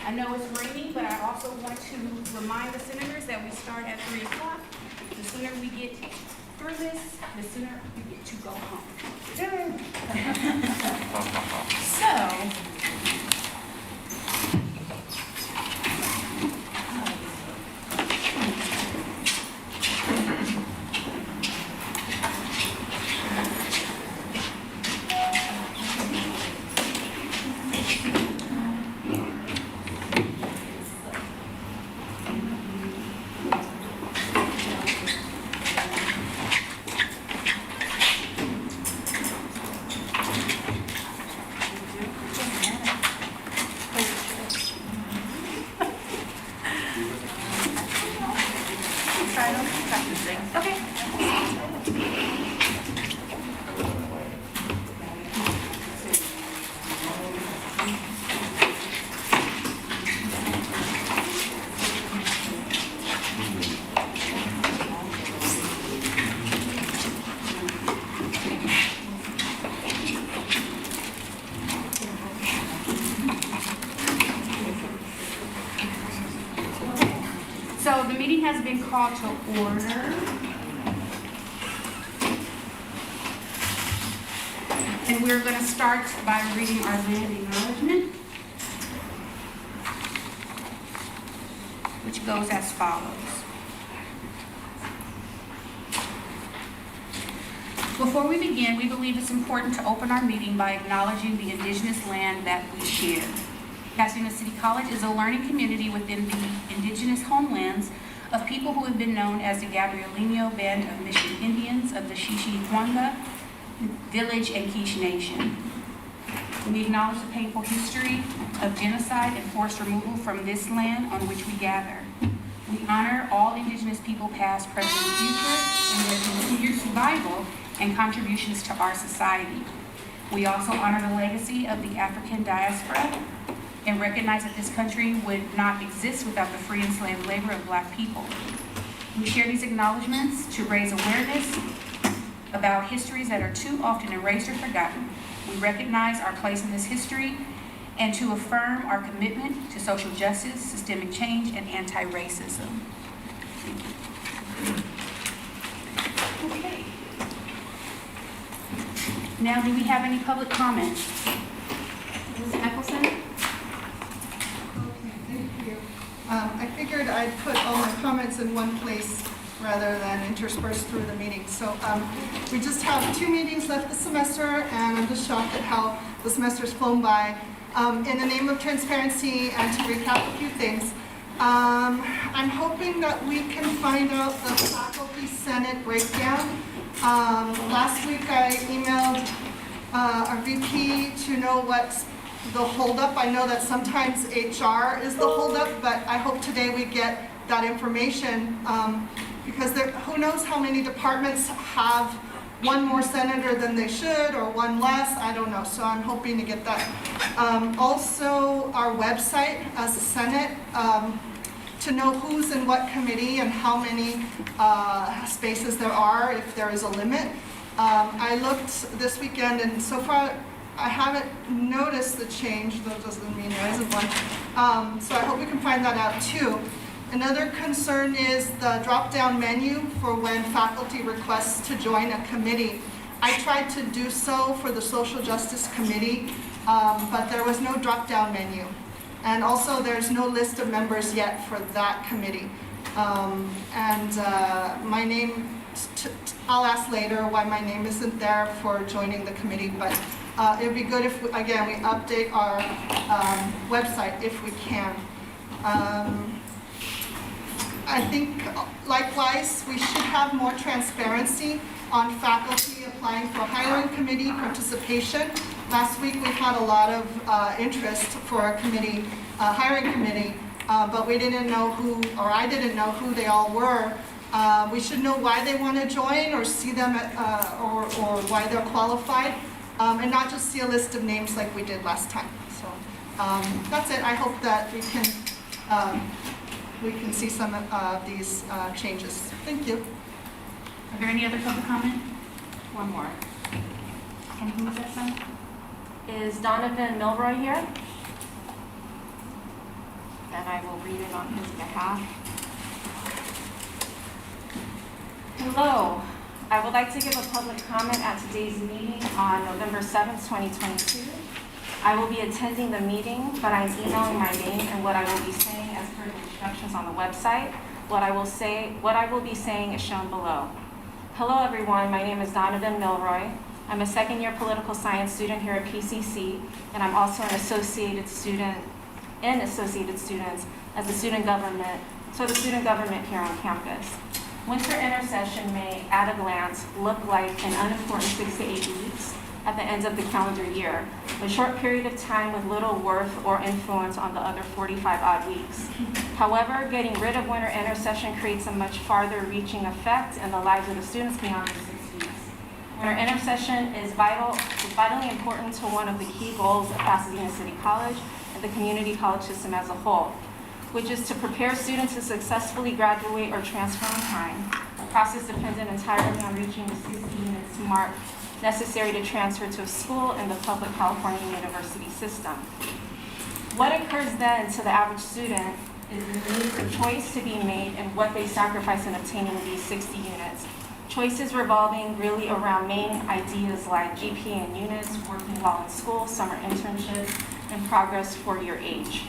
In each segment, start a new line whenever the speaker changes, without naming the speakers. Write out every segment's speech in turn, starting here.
I know it's raining, but I also want to remind the senators that we start at 3 o'clock. The sooner we get through this, the sooner we get to go home. So the meeting has been called to order. And we're going to start by reading our land acknowledgement, which goes as follows. Before we begin, we believe it's important to open our meeting by acknowledging the indigenous land that we share. Pasadena City College is a learning community within the indigenous homelands of people who have been known as the Gabrielino Band of Mission Indians of the Shishi-Huanga Village and Quiche Nation. We acknowledge the painful history of genocide and forced removal from this land on which we gather. We honor all indigenous people past, present, and future, and their continued survival and contributions to our society. We also honor the legacy of the African diaspora and recognize that this country would not exist without the free enslaved labor of Black people. We share these acknowledgments to raise awareness about histories that are too often erased or forgotten. We recognize our place in this history and to affirm our commitment to social justice, systemic change, and anti-racism. Okay. Now, do we have any public comments? Ms. Eccleston?
I figured I'd put all my comments in one place rather than interspersed through the meeting. So we just have 2 meetings left this semester, and I'm just shocked at how the semester's flown by. In the name of transparency and to recap a few things, I'm hoping that we can find out the faculty senate breakdown. Last week I emailed our VP to know what's the holdup. I know that sometimes HR is the holdup, but I hope today we get that information because who knows how many departments have one more senator than they should or one less, I don't know. So I'm hoping to get that. Also, our website as a Senate, to know who's in what committee and how many spaces there are, if there is a limit. I looked this weekend, and so far I haven't noticed the change. That doesn't mean there isn't one. So I hope we can find that out too. Another concern is the drop-down menu for when faculty requests to join a committee. I tried to do so for the Social Justice Committee, but there was no drop-down menu. And also there's no list of members yet for that committee. My name, I'll ask later why my name isn't there for joining the committee, but it would be good if, we update our website if we can. I think, likewise, we should have more transparency on faculty applying for hiring committee participation. Last week, we had a lot of interest for a committee, hiring committee, but we didn't know who, or I didn't know who they all were. We should know why they want to join or see them, or why they're qualified, and not just see a list of names like we did last time. So that's it. I hope that we can see some of these changes. Thank you.
Are there any other public comment? One more. And who is that son?
Is Donovan Milroy here? and I will read it on his behalf. Hello. I would like to give a public comment at today's meeting on November 7th, 2022. I will be attending the meeting, but I'm emailing my name and what I will be saying as per the instructions on the website. What I will be saying is shown below. Hello everyone, my name is Donovan Milroy. I'm a second-year political science student here at PCC, and I'm also an associated student in Associated Students as the student government here on campus. Winter intersession may, at a glance, look like an unimportant 6 to 8 weeks at the end of the calendar year, a short period of time with little worth or influence on the other 45 odd weeks. However, getting rid of winter intersession creates a much farther reaching effect in the lives of the students beyond the 6 weeks. Winter intersession is vitally important to one of the key goals of Pasadena City College and the community college system as a whole, which is to prepare students to successfully graduate or transfer on time, a process dependent entirely on reaching the 60 units mark necessary to transfer to a school in the public California university system. What occurs then to the average student is the choice to be made and what they sacrifice in obtaining these 60 units. Choices revolving really around main ideas like GPA in units, working while in school, summer internships, and progress for your age.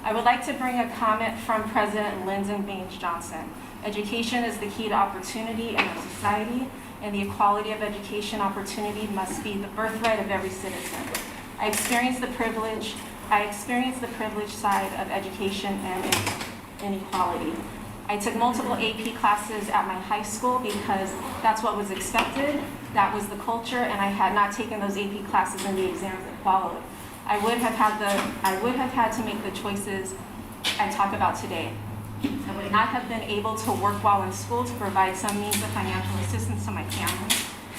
I would like to bring a comment from President Lyndon Baines Johnson. Education is the key to opportunity in our society, and the equality of education opportunity must be the birthright of every citizen. I experienced the privilege side of education and inequality. I took multiple AP classes at my high school because that's what was expected, that was the culture, and I had not taken those AP classes in the exams that followed. I would have had to make the choices I talk about today. I would not have been able to work while in school to provide some means of financial assistance to my family.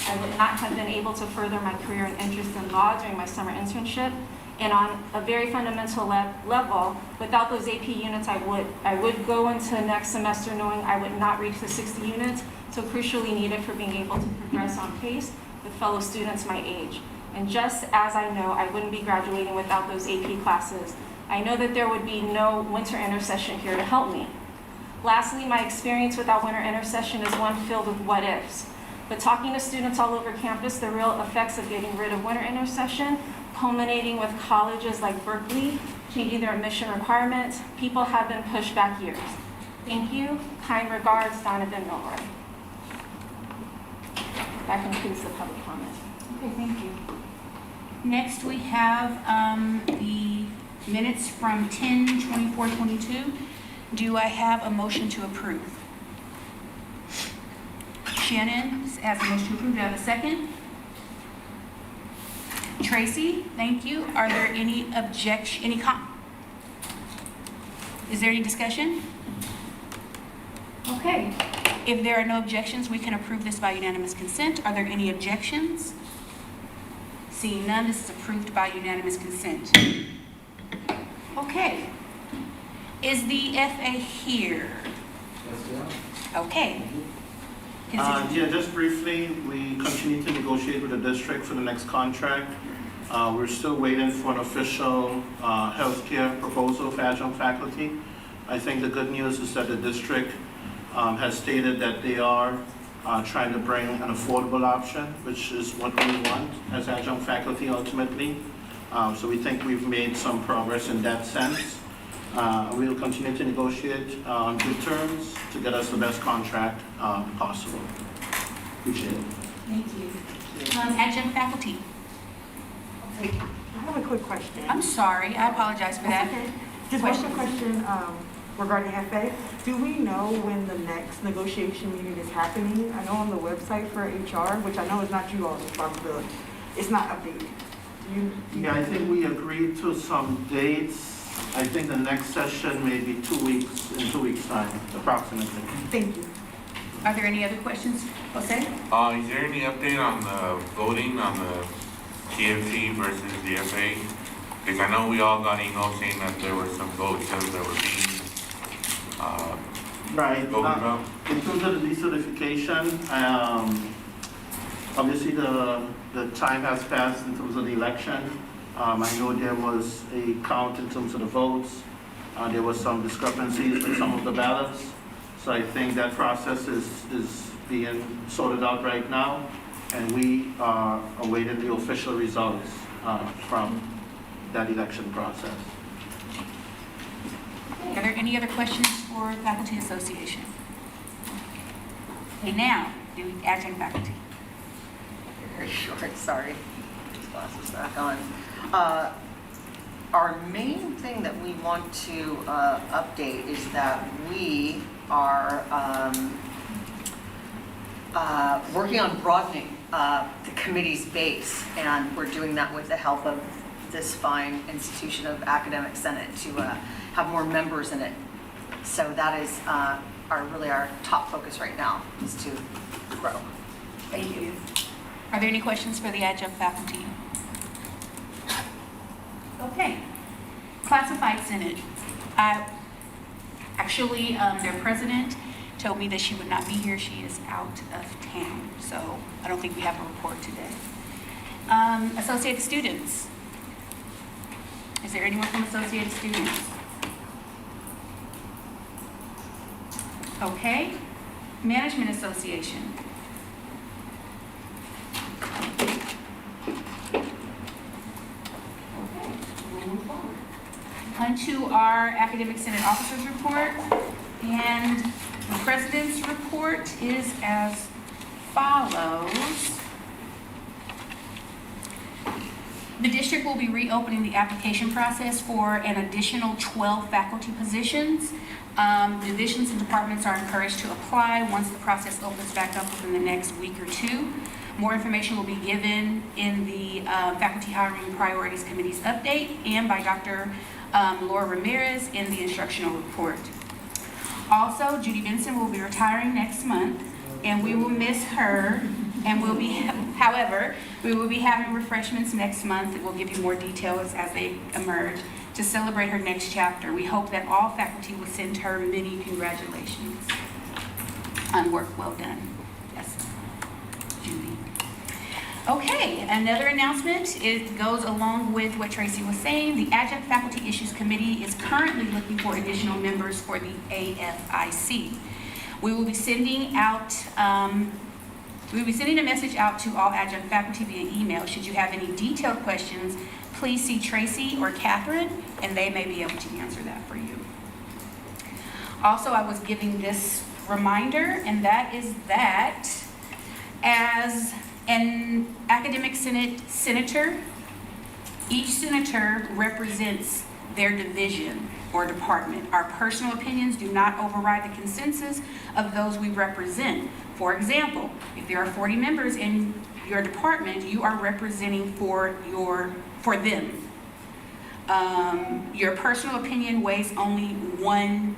I would not have been able to further my career and interest in law during my summer internship. And on a very fundamental level, without those AP units, I would go into next semester knowing I would not reach the 60 units, so crucially needed for being able to progress on pace with fellow students my age. And just as I know I wouldn't be graduating without those AP classes, I know that there would be no winter intersession here to help me. Lastly, my experience without winter intersession is one filled with what ifs. But talking to students all over campus, the real effects of getting rid of winter intersession, culminating with colleges like Berkeley, changing their admission requirements, people have been pushed back years. Thank you. Kind regards, Donovan Milroy. That concludes the public comment.
Okay, thank you. Next, we have the minutes from 10/24/22. Do I have a motion to approve? Shannon has a motion to approve. Do I have a second? Tracy, thank you. Are there any is there any discussion? Okay. If there are no objections, we can approve this by unanimous consent. Are there any objections? Seeing none, this is approved by unanimous consent. Okay. Is the FA here? Okay.
Yeah, just briefly, we continue to negotiate with the district for the next contract. We're still waiting for an official healthcare proposal for adjunct faculty. I think the good news is that the district has stated that they are trying to bring an affordable option, which is what we want as adjunct faculty ultimately. So we think we've made some progress in that sense. We'll continue to negotiate on good terms to get us the best contract possible. Appreciate it.
Thank you. Adjunct faculty.
I have a quick question.
I'm sorry, I apologize for that.
Okay. Just one quick question regarding FA. Do we know when the next negotiation meeting is happening? I know on the website for HR, which I know is not you all's responsibility, it's not updated.
Yeah, I think we agreed to some dates. I think the next session may be 2 weeks, in 2 weeks' time, approximately.
Thank you.
Are there any other questions? Jose?
Is there any update on the voting on the TFT versus the FA? Because I know we all got emails saying that there were some votes that were being
Right.
voted about.
In terms of the decertification, obviously the time has passed in terms of the election. I know there was a count in terms of the votes. There was some discrepancies with some of the ballots. So I think that process is being sorted out right now, and we are awaiting the official results from that election process.
Are there any other questions for Faculty Association? Okay, now, the adjunct faculty.
Very short, sorry. These glasses back on. Our main thing that we want to update is that we are working on broadening the committee's base, and we're doing that with the help of this fine institution of Academic Senate to have more members in it. So that is really our top focus right now, is to grow.
Thank you. Are there any questions for the adjunct faculty? Okay. Classified Senate. Actually, their president told me that she would not be here. She is out of town, so I don't think we have a report today. Associated Students. Is there anyone from Associated Students? Okay. Management Association. Onto our Academic Senate Officers Report, and the President's Report is as follows. The district will be reopening the application process for an additional 12 faculty positions. Divisions and departments are encouraged to apply once the process opens back up within the next week or two. More information will be given in the Faculty Hiring Priorities Committee's update and by Dr. Laura Ramirez in the instructional report. Also, Judy Benson will be retiring next month, and we will miss her, and however, we will be having refreshments next month that will give you more details as they emerge to celebrate her next chapter. We hope that all faculty will send her many congratulations on work well done. Yes, Judy. Okay, another announcement. It goes along with what Tracy was saying. The Adjunct Faculty Issues Committee is currently looking for additional members for the AFIC. We will be sending out a message out to all adjunct faculty via email. Should you have any detailed questions, please see Tracy or Catherine, and they may be able to answer that for you. Also, I was giving this reminder, and that is that as an Academic Senate senator, each senator represents their division or department. Our personal opinions do not override the consensus of those we represent. For example, if there are 40 members in your department, you are representing for them. Your personal opinion weighs only 1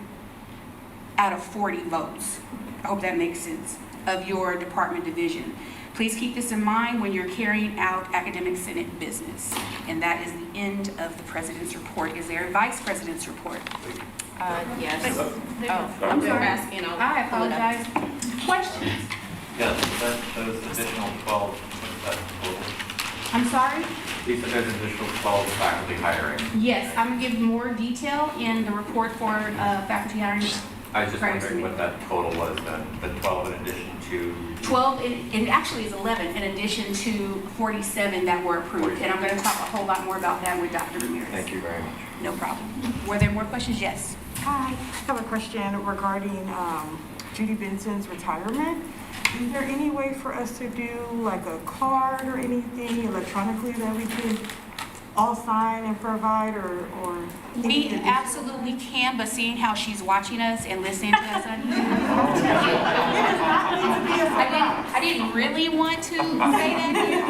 out of 40 votes. I hope that makes sense, of your department division. Please keep this in mind when you're carrying out Academic Senate business. And that is the end of the President's report. Is there a Vice President's report?
Yes.
I'm sorry.
asking.
I apologize. Questions?
Yes, those additional 12, that's total.
I'm sorry?
You said there's additional 12 faculty hiring.
Yes, I'm going to give more detail in the report for faculty hiring.
I was just wondering what that total was then, the 12 in addition to?
12, it actually is 11 in addition to 47 that were approved. And I'm going to talk a whole lot more about that with Dr. Ramirez.
Thank you very much.
No problem. Were there more questions? Yes.
Hi, I have a question regarding Judy Benson's retirement. Is there any way for us to do like a card or anything electronically that we can all sign and provide, or
We absolutely can, but seeing how she's watching us and listening to us on here, I didn't really want to say that here,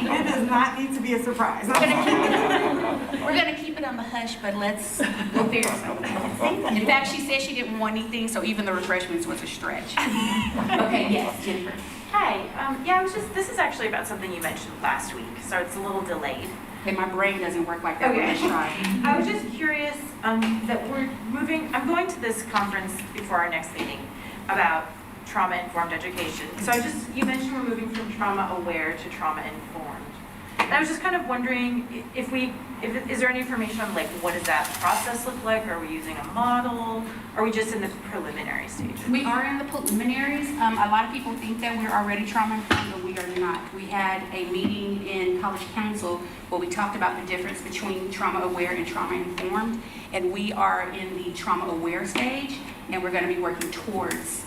but
it does not need to be a surprise.
we're gonna keep it on the hush, but we'll figure something. In fact, she said she didn't want anything, so even the refreshments was a stretch. Okay, yes, Jennifer.
Hi, this is actually about something you mentioned last week, so it's a little delayed.
Okay, my brain doesn't work like that when I try.
I was just curious that I'm going to this conference before our next meeting about trauma-informed education. So you mentioned we're moving from trauma-aware to trauma-informed. And I was just kind of wondering is there any information on like, what does that process look like? Are we using a model? Are we just in the preliminary stages?
We are in the preliminaries. A lot of people think that we're already trauma-informed, but we are not. We had a meeting in College Council where we talked about the difference between trauma-aware and trauma-informed, and we are in the trauma-aware stage, and we're going to be working towards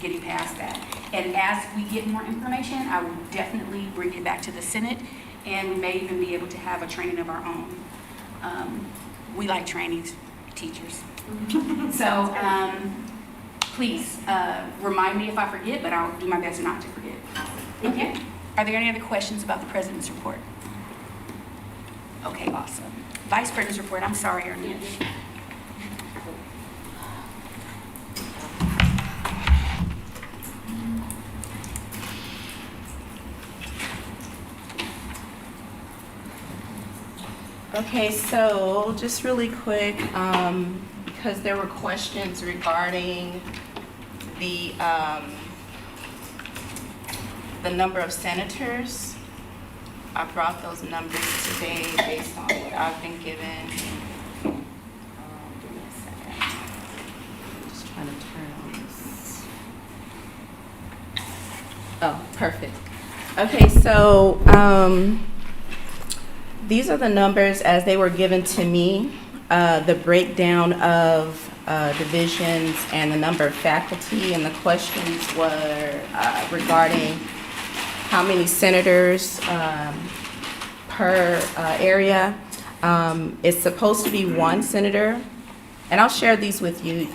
getting past that. And as we get more information, I will definitely bring it back to the Senate, and we may even be able to have a training of our own. We like training teachers. So please remind me if I forget, but I'll do my best not to forget. Okay. Are there any other questions about the President's report? Okay, awesome. Vice President's report, I'm sorry, Ernest.
Okay, so just really quick, because there were questions regarding the number of senators. I brought those numbers today based on what I've been given. Give me a second. Just trying to turn on this. Oh, perfect. Okay, so these are the numbers as they were given to me, the breakdown of divisions and the number of faculty, and the questions were regarding how many senators per area. It's supposed to be one senator, and I'll share these with you.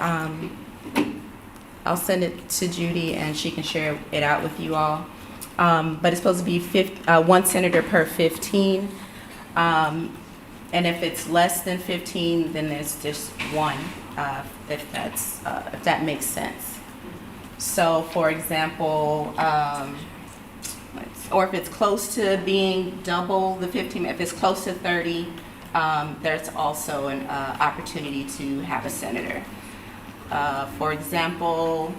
I'll send it to Judy and she can share it out with you all. But it's supposed to be one senator per 15. And if it's less than 15, then there's just one, if that makes sense. So, for example, or if it's close to being double the 15, if it's close to 30, there's also an opportunity to have a senator. For example,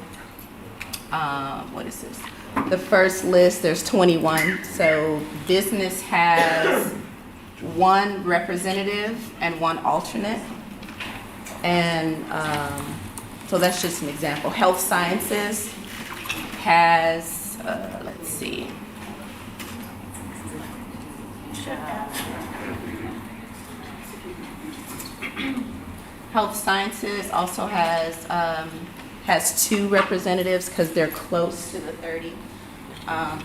what is this? The first list, there's 21. So business has one representative and one alternate. And so that's just an example. Health sciences has, let's see. Health sciences also has two representatives because they're close to the 30.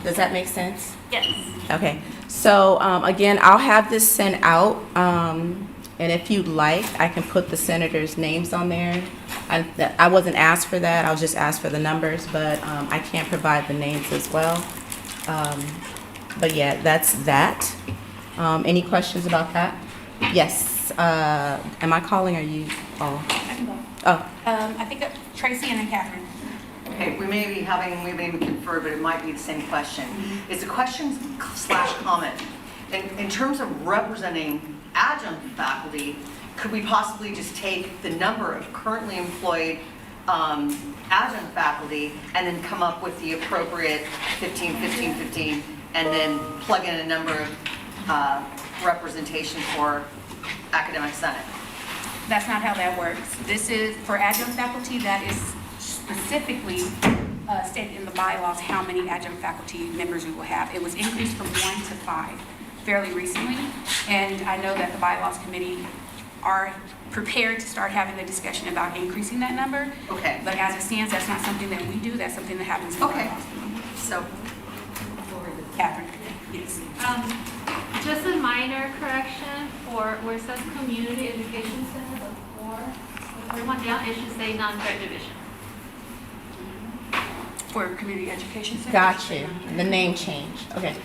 Does that make sense?
Yes.
Okay. So again, I'll have this sent out, and if you'd like, I can put the senators' names on there. I wasn't asked for that. I was just asked for the numbers, but I can provide the names as well. But yeah, that's that. Any questions about that? Yes. Am I calling or you all?
I can go.
Oh.
I think that Tracy and then Catherine.
Okay, we may even confer, but it might be the same question. It's a question/comment. In terms of representing adjunct faculty, could we possibly just take the number of currently employed adjunct faculty and then come up with the appropriate 15, 15, 15, and then plug in a number of representation for academic senate?
That's not how that works. This is, for adjunct faculty, that is specifically stated in the bylaws how many adjunct faculty members we will have. It was increased from 1 to 5 fairly recently, and I know that the bylaws committee are prepared to start having a discussion about increasing that number.
Okay.
But as it stands, that's not something that we do. That's something that happens in the
Okay.
bylaws committee.
So,
Catherine, yes.
Just a minor correction for where it says community education center, the third one down, it should say non-threat division.
For community education center?
Gotcha. The name change. Okay.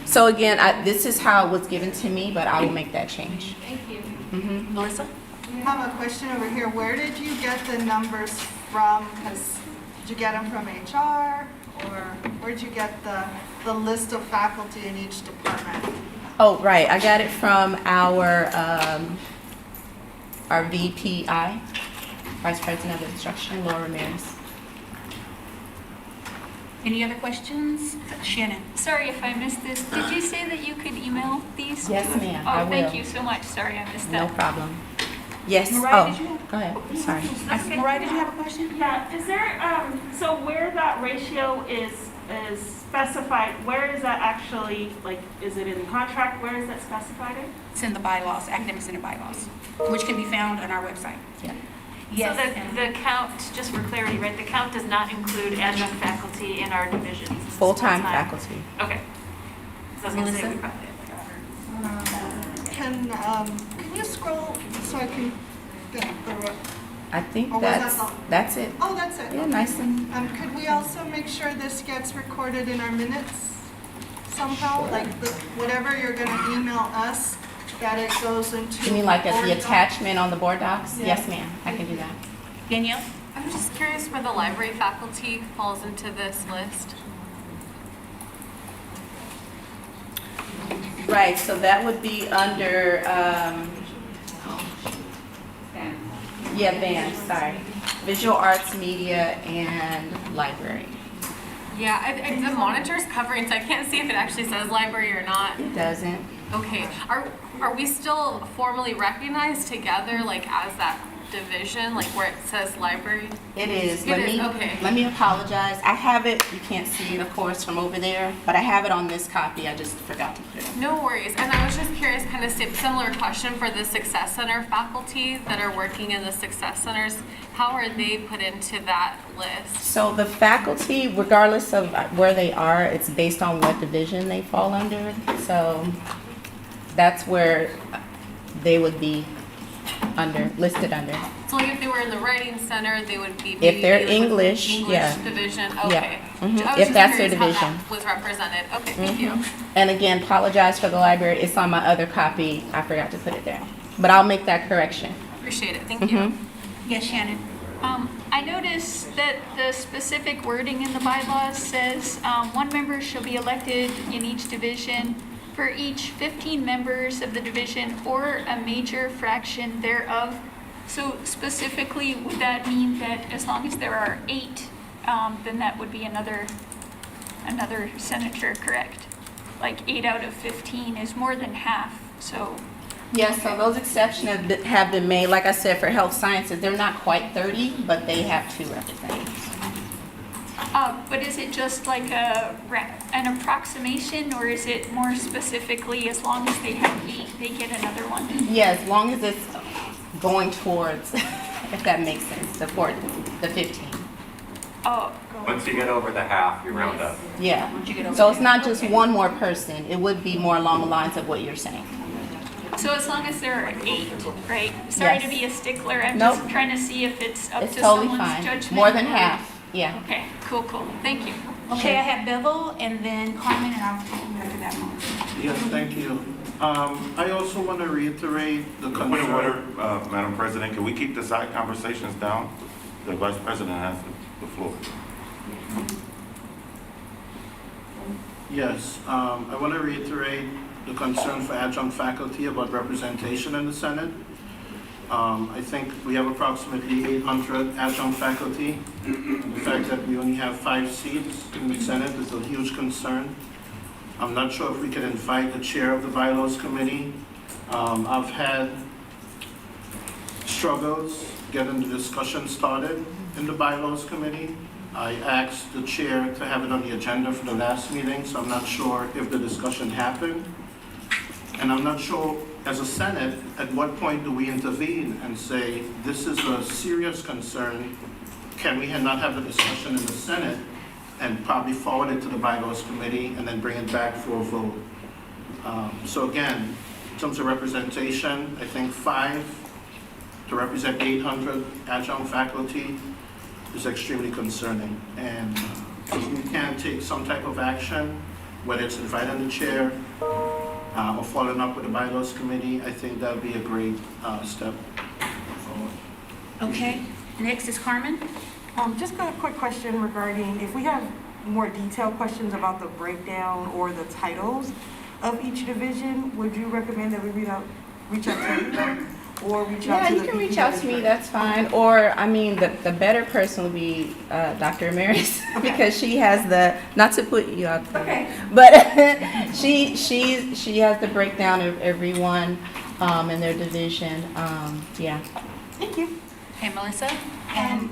So again, this is how it was given to me, but I will make that change.
Thank you.
Melissa?
I have a question over here. Where did you get the numbers from? Because did you get them from HR, or where did you get the list of faculty in each department?
Oh, right. I got it from our VPI, Vice President of Instruction, Laura Ramirez.
Any other questions? Shannon?
Sorry if I missed this. Did you say that you could email these?
Yes,
to us?
ma'am, I
Oh, thank
will.
you so much. Sorry, I missed
No
that.
problem. Yes,
Mariah, did
oh,
you?
go ahead, sorry.
Mariah, did you have a question?
Yeah, is there, so where that ratio is specified, where is that actually, like, is it in the contract, where is that specified in?
It's in the bylaws, academic senate bylaws, which can be found on our website.
Yeah.
Yes.
So the count, just for clarity, right, the count does not include adjunct faculty in our divisions? This is
Full-time faculty.
Okay. So I was gonna say,
Melissa?
Can you scroll so I can get the,
I think
Or was that
that's it.
oh, that's it.
Yeah, nice and,
Could we also make sure this gets recorded in our minutes somehow? Like, whatever you're gonna email us, that it goes into.
you mean like as
board
the
doc?
attachment on the board docs?
Yeah.
Yes, ma'am, I can do that.
Danielle?
I'm just curious where the library faculty falls into this list.
Right, so that would be under, band, sorry. Visual arts, media, and library.
Yeah, the monitor's covering, so I can't see if it actually says library or not.
It doesn't.
Okay, are we still formally recognized together, like as that division, like where it says library?
It is.
It is, okay.
Let me apologize. I have it, you can't see it, of course, from over there, but I have it on this copy. I just forgot to put it.
No worries, and I was just curious, kind of similar question for the Success Center faculty that are working in the Success Centers. How are they put into that list?
So the faculty, regardless of where they are, it's based on what division they fall under. So that's where they would be listed under.
So like if they were in the Writing Center, they would be.
If they're
maybe with
English, yeah.
division,
Yeah.
okay.
Mhm.
I was
If
just
that's their
curious how
division.
that was represented. Okay, thank you.
And again, apologize for the library. It's on my other copy. I forgot to put it there. But I'll make that correction.
Appreciate it, thank you.
Mhm.
Yes, Shannon?
I noticed that the specific wording in the bylaws says, one member shall be elected in each division for each 15 members of the division or a major fraction thereof. So specifically, would that mean that as long as there are 8, then that would be another senator, correct? Like 8 out of 15 is more than half, so.
Yes, so those exceptions have been made. Like I said, for health sciences, they're not quite 30, but they have 2 representatives.
But is it just like an approximation, or is it more specifically, as long as they have 8, they get another one?
Yeah, as long as it's going towards, if that makes sense, the 15.
Oh,
Once you get over the half, you round up.
Yeah.
Once you get over
So it's
there.
not just one more person. It would be more along the lines of what you're saying.
so as long as there are 8, right? Sorry
Yes.
to be a stickler, I'm
Nope.
just trying to see if it's up
It's
to
totally
someone's
fine.
judgment.
More than
or-
half, yeah.
Okay, cool, thank you.
Okay, I have Bevel and then Carmen, and I'll take you after that one.
Yes, thank you. I also want to reiterate the
Point of order,
concern.
Madam President, can we keep the side conversations down? The Vice President has the floor.
Yes, I want to reiterate the concern for adjunct faculty about representation in the Senate. I think we have approximately 800 adjunct faculty. The fact that we only have 5 seats in the Senate is a huge concern. I'm not sure if we can invite the chair of the bylaws committee. I've had struggles getting the discussion started in the bylaws committee. I asked the chair to have it on the agenda for the last meeting, so I'm not sure if the discussion happened. And I'm not sure, as a Senate, at what point do we intervene and say, this is a serious concern, can we not have the discussion in the Senate and probably forward it to the bylaws committee and then bring it back for a vote? So again, in terms of representation, I think 5 to represent 800 adjunct faculty is extremely concerning. And if we can take some type of action, whether it's inviting the chair or following up with the bylaws committee, I think that would be a great step forward.
Okay, next is Carmen.
Just a quick question regarding if we have more detailed questions about the breakdown or the titles of each division, would you recommend that we reach out to everyone? or reach out
Yeah,
to
you
the
can
people
reach out to me, that's fine. Or, I mean, the better person would be Dr. Amaris, because she has not to put you out there.
Okay.
But she has the breakdown of everyone in their division. Yeah.
Thank you.
Okay, Melissa?
And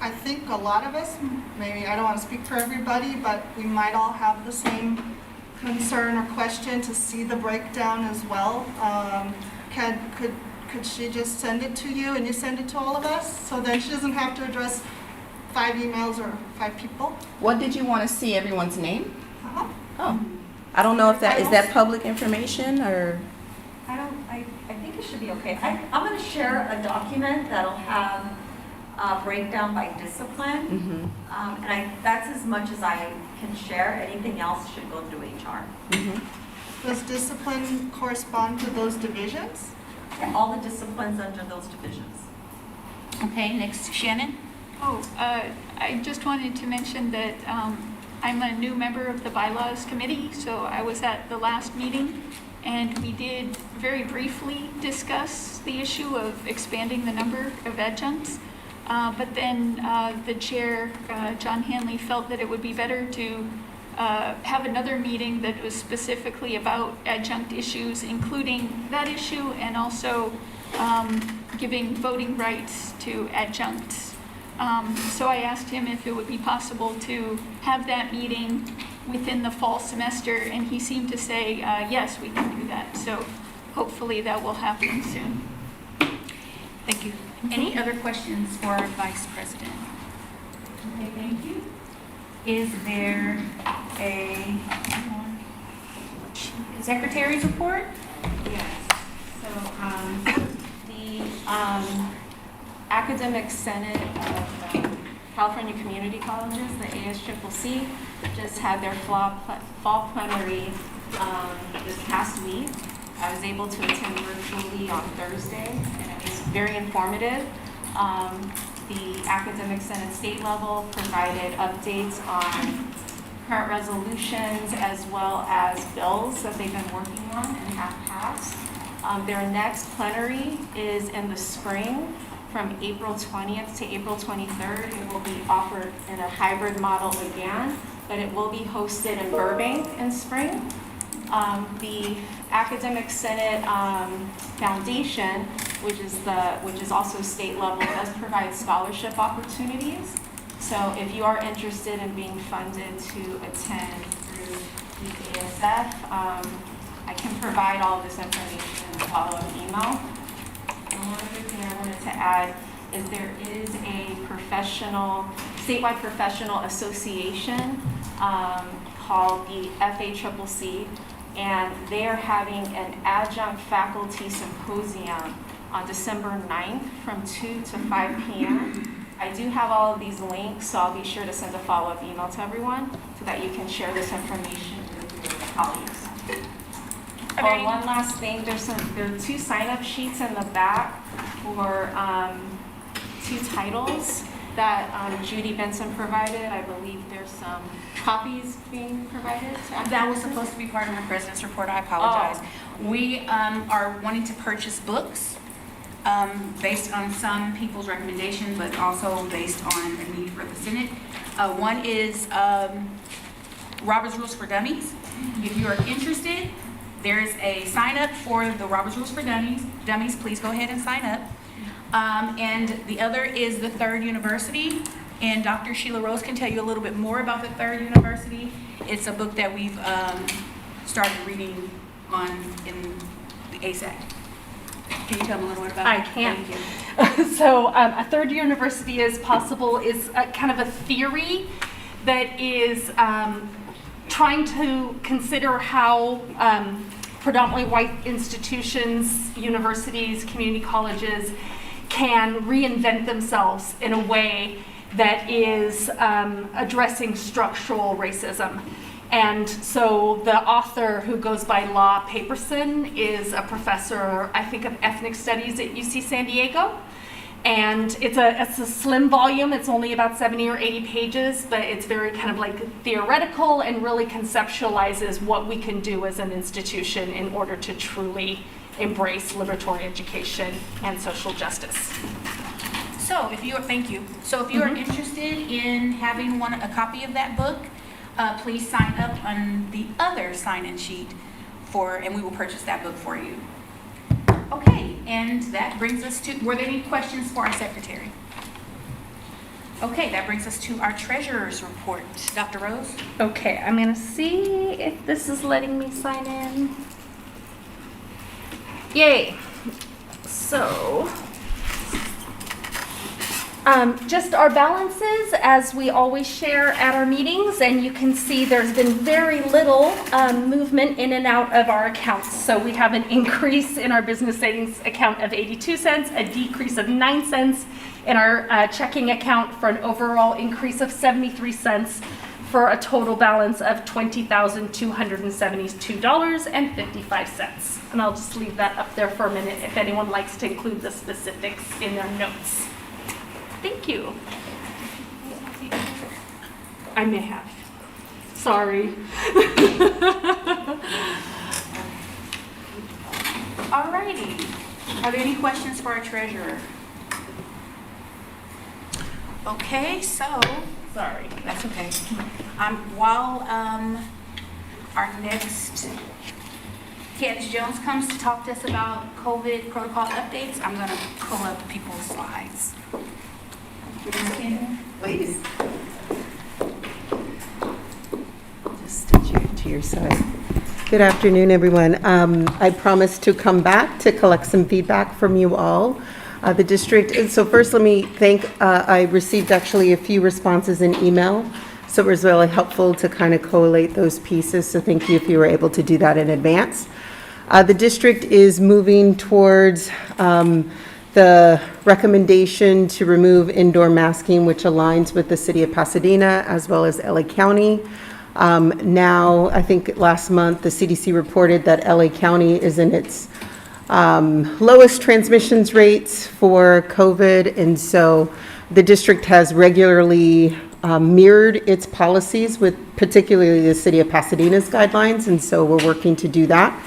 I think a lot of us, maybe, I don't want to speak for everybody, but we might all have the same concern or question to see the breakdown as well. Could she just send it to you and you send it to all of us? So then she doesn't have to address 5 emails or 5 people?
What did you want to see, everyone's name?
Uh-huh.
Oh, I don't know if is that public information or?
I think it should be okay. I'm going to share a document that'll have a breakdown by discipline. And that's as much as I can share. Anything else should go through HR.
Does discipline correspond to those divisions?
All the disciplines under those divisions.
Okay, next, Shannon?
Oh, I just wanted to mention that I'm a new member of the bylaws committee, so I was at the last meeting, and we did very briefly discuss the issue of expanding the number of adjuncts. But then the chair, John Hanley, felt that it would be better to have another meeting that was specifically about adjunct issues, including that issue, and also giving voting rights to adjuncts. So I asked him if it would be possible to have that meeting within the fall semester, and he seemed to say, yes, we can do that. So hopefully that will happen soon.
Thank you. Any other questions for our Vice President? Okay, thank you. Is there a Secretary's report?
Yes. So the Academic Senate of California Community Colleges, the ASCCC, just had their fall plenary this past week. I was able to attend virtually on Thursday, and it was very informative. The Academic Senate state level provided updates on current resolutions as well as bills that they've been working on and have passed. Their next plenary is in the spring from April 20th to April 23rd. It will be offered in a hybrid model again, but it will be hosted in Burbank in spring. The Academic Senate Foundation, which is also state level, does provide scholarship opportunities. So if you are interested in being funded to attend through the ASF, I can provide all this information in a follow-up email. And one other thing I wanted to add is there is a statewide professional association called the FACCC, and they are having an adjunct faculty symposium on December 9th from 2 to 5 p.m. I do have all of these links, so I'll be sure to send a follow-up email to everyone so that you can share this information with your colleagues. Oh, one last thing, there are 2 sign-up sheets in the back for 2 titles that Judy Benson provided. I believe there's some copies being provided.
That was supposed to be part of my president's report. I apologize. We are wanting to purchase books based on some people's recommendation, but also based on a need for the Senate. One is Robert's Rules for Dummies. If you are interested, there's a sign up for the Robert's Rules for Dummies. Please go ahead and sign up. And the other is the Third University. And Dr. Sheila Rose can tell you a little bit more about the Third University. It's a book that we've started reading on in the ASAC. Can you tell me a little bit about it?
I can.
Thank you.
So a Third University is kind of a theory that is trying to consider how predominantly white institutions, universities, community colleges can reinvent themselves in a way that is addressing structural racism. And so the author, who goes by Law Paperson, is a professor, I think, of ethnic studies at UC San Diego. And it's a slim volume. It's only about 70 or 80 pages, but it's very kind of like theoretical and really conceptualizes what we can do as an institution in order to truly embrace liberatory education and social justice.
So if you are, thank you. So if you are interested in having a copy of that book, please sign up on the other sign-in sheet and we will purchase that book for you. Okay, and that brings us to, were there any questions for our secretary? Okay, that brings us to our treasurer's report. Dr. Rose?
Okay, I'm gonna see if this is letting me sign in. Yay. So, just our balances as we always share at our meetings, and you can see there's been very little movement in and out of our accounts. So we have an increase in our business savings account of 82 cents, a decrease of 9 cents in our checking account for an overall increase of 73 cents for a total balance of $20,272.55. And I'll just leave that up there for a minute if anyone likes to include the specifics in their notes. Thank you. I may have. Sorry.
Alrighty. Are there any questions for our treasurer? Okay, so, sorry, that's okay. While our next Candace Jones comes to talk to us about COVID protocol updates, I'm going to pull up people's slides.
Please.
Just to your side. Good afternoon, everyone. I promised to come back to collect some feedback from you all. The district, so first let me thank, I received actually a few responses in email, so it was really helpful to kind of collate those pieces, so thank you if you were able to do that in advance. The district is moving towards the recommendation to remove indoor masking, which aligns with the city of Pasadena as well as LA County. Now, I think last month, the CDC reported that LA County is in its lowest transmissions rates for COVID, and so the district has regularly mirrored its policies with particularly the city of Pasadena's guidelines, and so we're working to do that.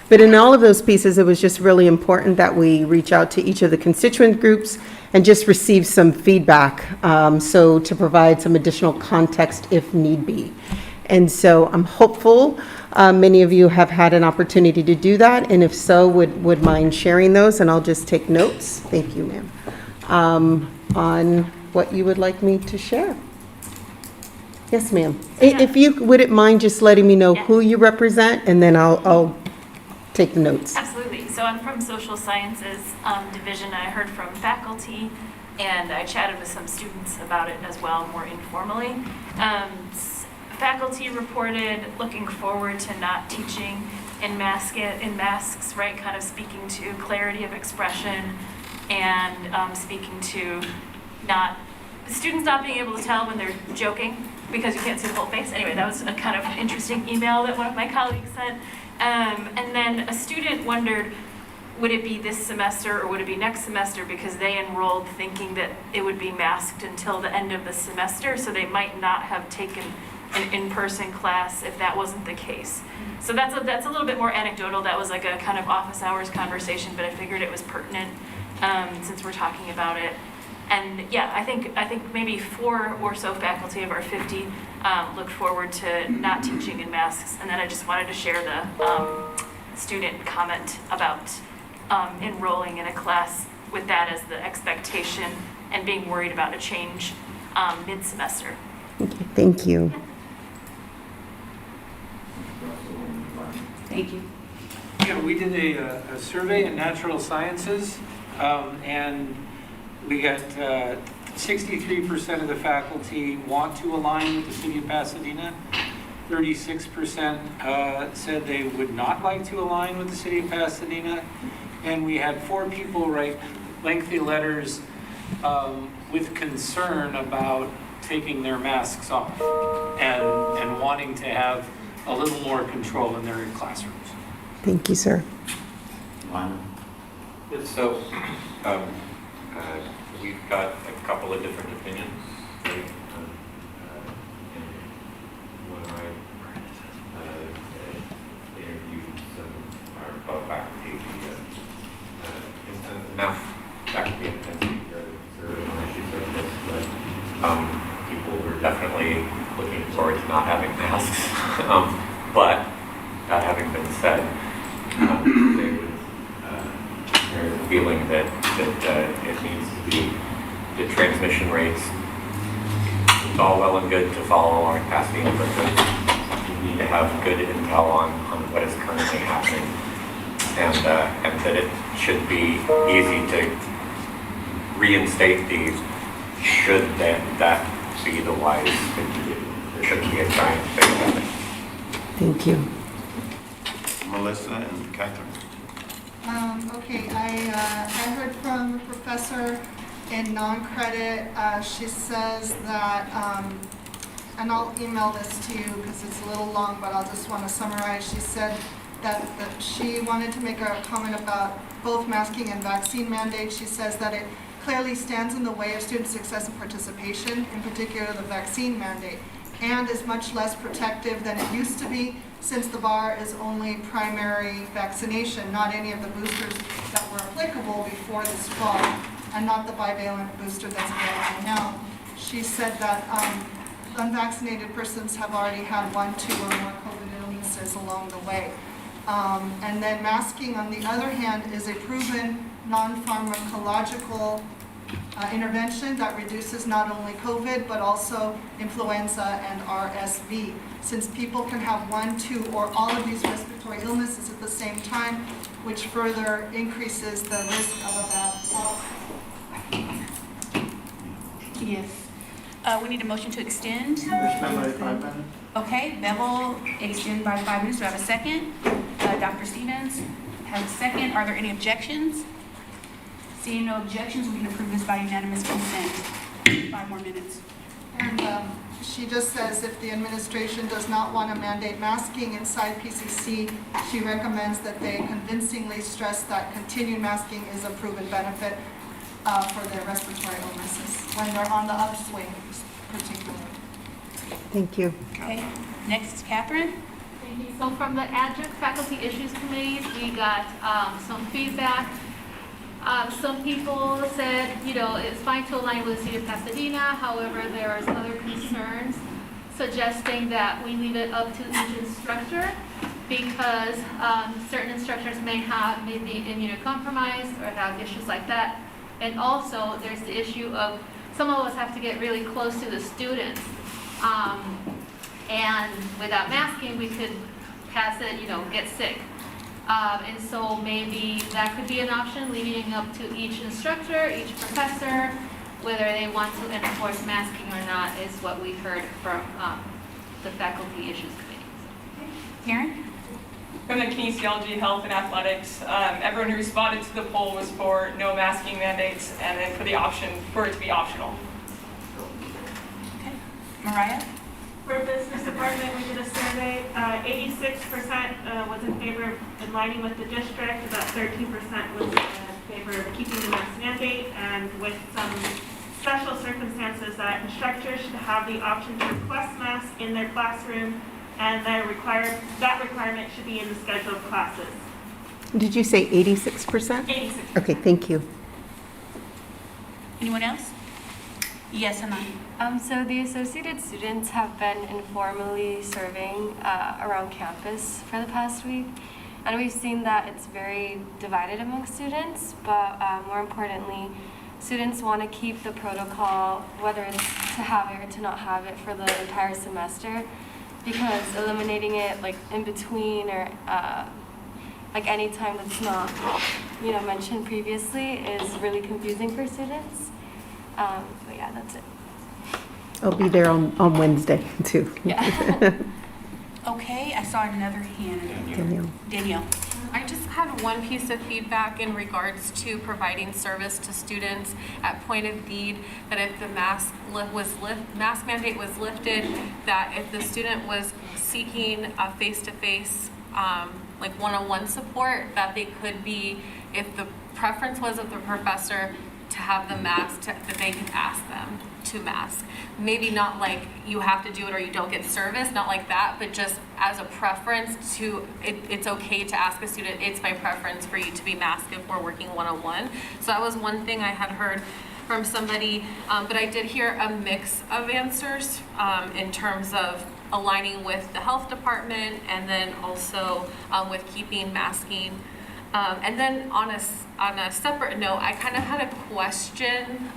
But in all of those pieces, it was just really important that we reach out to each of the constituent groups and just receive some feedback, so to provide some additional context if need be. And so I'm hopeful many of you have had an opportunity to do that, and if so, would mind sharing those, and I'll just take notes. Thank you, ma'am. On what you would like me to share. Yes, ma'am. If you wouldn't mind just letting me know who you represent, and then I'll take the notes.
Absolutely. So I'm from Social Sciences Division. I heard from faculty, and I chatted with some students about it as well, more informally. Faculty reported looking forward to not teaching in masks, right? Kind of speaking to clarity of expression and speaking to students not being able to tell when they're joking because you can't see the whole face. Anyway, that was a kind of interesting email that one of my colleagues sent. And then a student wondered, would it be this semester or would it be next semester, because they enrolled thinking that it would be masked until the end of the semester, so they might not have taken an in-person class if that wasn't the case. So that's a little bit more anecdotal. That was like a kind of office hours conversation, but I figured it was pertinent since we're talking about it. And yeah, I think maybe 4 or so faculty of our 50 looked forward to not teaching in masks. And then I just wanted to share the student comment about enrolling in a class with that as the expectation and being worried about a change mid-semester.
Okay, thank you.
Thank you.
Yeah, we did a survey in natural sciences, and we got 63% of the faculty want to align with the city of Pasadena. 36% said they would not like to align with the city of Pasadena. And we had 4 people write lengthy letters with concern about taking their masks off and wanting to have a little more control in their classrooms.
Thank you, sir.
So we've got a couple of different opinions, right? When I interviewed some of our faculty, masks. But that having been said, they would, there's a feeling that it needs to be the transmission rates. It's all well and good to follow along in Pasadena, but you need to have good intel on what is currently happening, and that it should be easy to reinstate these should that be the wise thing to do. There shouldn't be a giant thing happening.
Thank you.
Melissa and Catherine.
Okay, I heard from a professor in non-credit. She says that, and I'll email this to you because it's a little long, but I'll just want to summarize. She said that she wanted to make a comment about both masking and vaccine mandates. She says that it clearly stands in the way of student success and participation, in particular the vaccine mandate, and is much less protective than it used to be, since the bar is only primary vaccination, not any of the boosters that were applicable before this fall, and not the bivalent booster that's available now. She said that unvaccinated persons have already had 1, 2, or more COVID illnesses along the way. And then masking, on the other hand, is a proven non-pharmacological intervention that reduces not only COVID, but also influenza and RSV. Since people can have 1, 2, or all of these respiratory illnesses at the same time, which further increases the risk of a bad outcome.
Yes. We need a motion to extend.
Extend by 5 minutes.
Okay, Bevel, extend by 5 minutes. Do I have a second? Dr. Stevens has a second. Are there any objections? Seeing no objections, we can approve this by unanimous consent. 5 more minutes.
And she just says if the administration does not want to mandate masking inside PCC, she recommends that they convincingly stress that continued masking is a proven benefit for their respiratory illnesses when they're on the upswing, particularly.
Thank you.
Okay, next, Catherine.
Thank you. So from the Adjunct Faculty Issues Committee, we got some feedback. Some people said, it's fine to align with the City of Pasadena. However, there is other concerns suggesting that we leave it up to each instructor because certain instructors may be immunocompromised or have issues like that. And also, there's the issue of some of us have to get really close to the students. And without masking, we could pass it, get sick. And so maybe that could be an option, leaving up to each instructor, each professor, whether they want to enforce masking or not is what we heard from the Faculty Issues Committee.
Karen?
From the kinesiology, health, and athletics, everyone who responded to the poll was for no masking mandates and then for it to be optional.
Okay. Mariah?
For business department, we did a survey. 86% was in favor of aligning with the district. About 13% was in favor of keeping the mask mandate, and with some special circumstances that instructors should have the option to request masks in their classroom, and that requirement should be in the scheduled classes.
Did you say 86%?
86%.
Okay, thank you.
Anyone else? Yes, Anna.
So the associated students have been informally serving around campus for the past week, and we've seen that it's very divided among students, but more importantly, students want to keep the protocol, whether it's to have it or to not have it, for the entire semester, because eliminating it like in between or like any time that's not mentioned previously is really confusing for students. But yeah, that's it.
I'll be there on Wednesday, too.
Yeah.
Okay, I saw another hand. Danielle.
I just had one piece of feedback in regards to providing service to students at point of need, that if the mask mandate was lifted, that if the student was seeking a face-to-face, like one-on-one support, that they could be, if the preference was of the professor to have the mask, that they could ask them to mask. Maybe not like you have to do it or you don't get service, not like that, but just as a preference to, it's okay to ask a student, it's my preference for you to be masked if we're working one-on-one. So that was one thing I had heard from somebody, but I did hear a mix of answers in terms of aligning with the health department and then also with keeping masking. And then on a separate note, I kind of had a question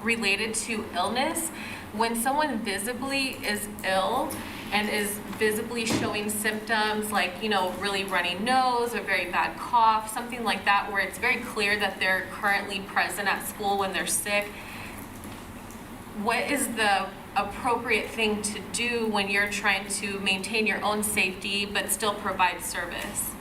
related to illness. When someone visibly is ill and is visibly showing symptoms like, really runny nose, a very bad cough, something like that, where it's very clear that they're currently present at school when they're sick, what is the appropriate thing to do when you're trying to maintain your own safety but still provide service?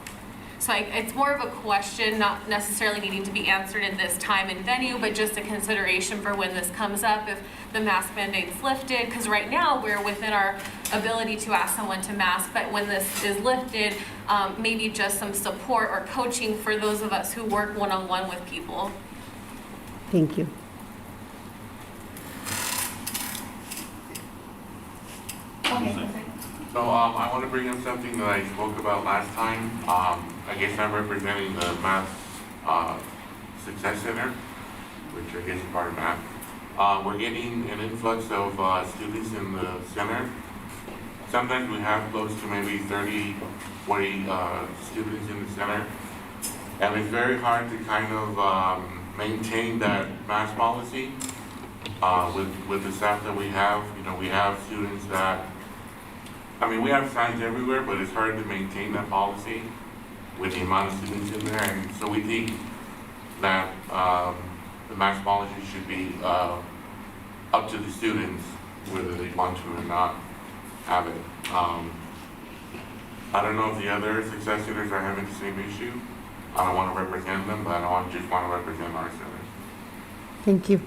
So it's more of a question, not necessarily needing to be answered in this time and venue, but just a consideration for when this comes up, if the mask mandate's lifted, because right now we're within our ability to ask someone to mask, but when this is lifted, maybe just some support or coaching for those of us who work one-on-one with people.
Thank you.
So I want to bring up something that I spoke about last time. I guess I'm representing the Math Success Center, which I guess is part of math. We're getting an influx of students in the center. Sometimes we have close to maybe 30, 40 students in the center. And it's very hard to kind of maintain that mask policy with the staff that we have. We have students that, we have signs everywhere, but it's hard to maintain that policy with the amount of students in there. And so we think that the mask policy should be up to the students, whether they want to or not have it. I don't know if the other success centers are having the same issue. I don't want to represent them, but I just want to represent our center.
Thank you.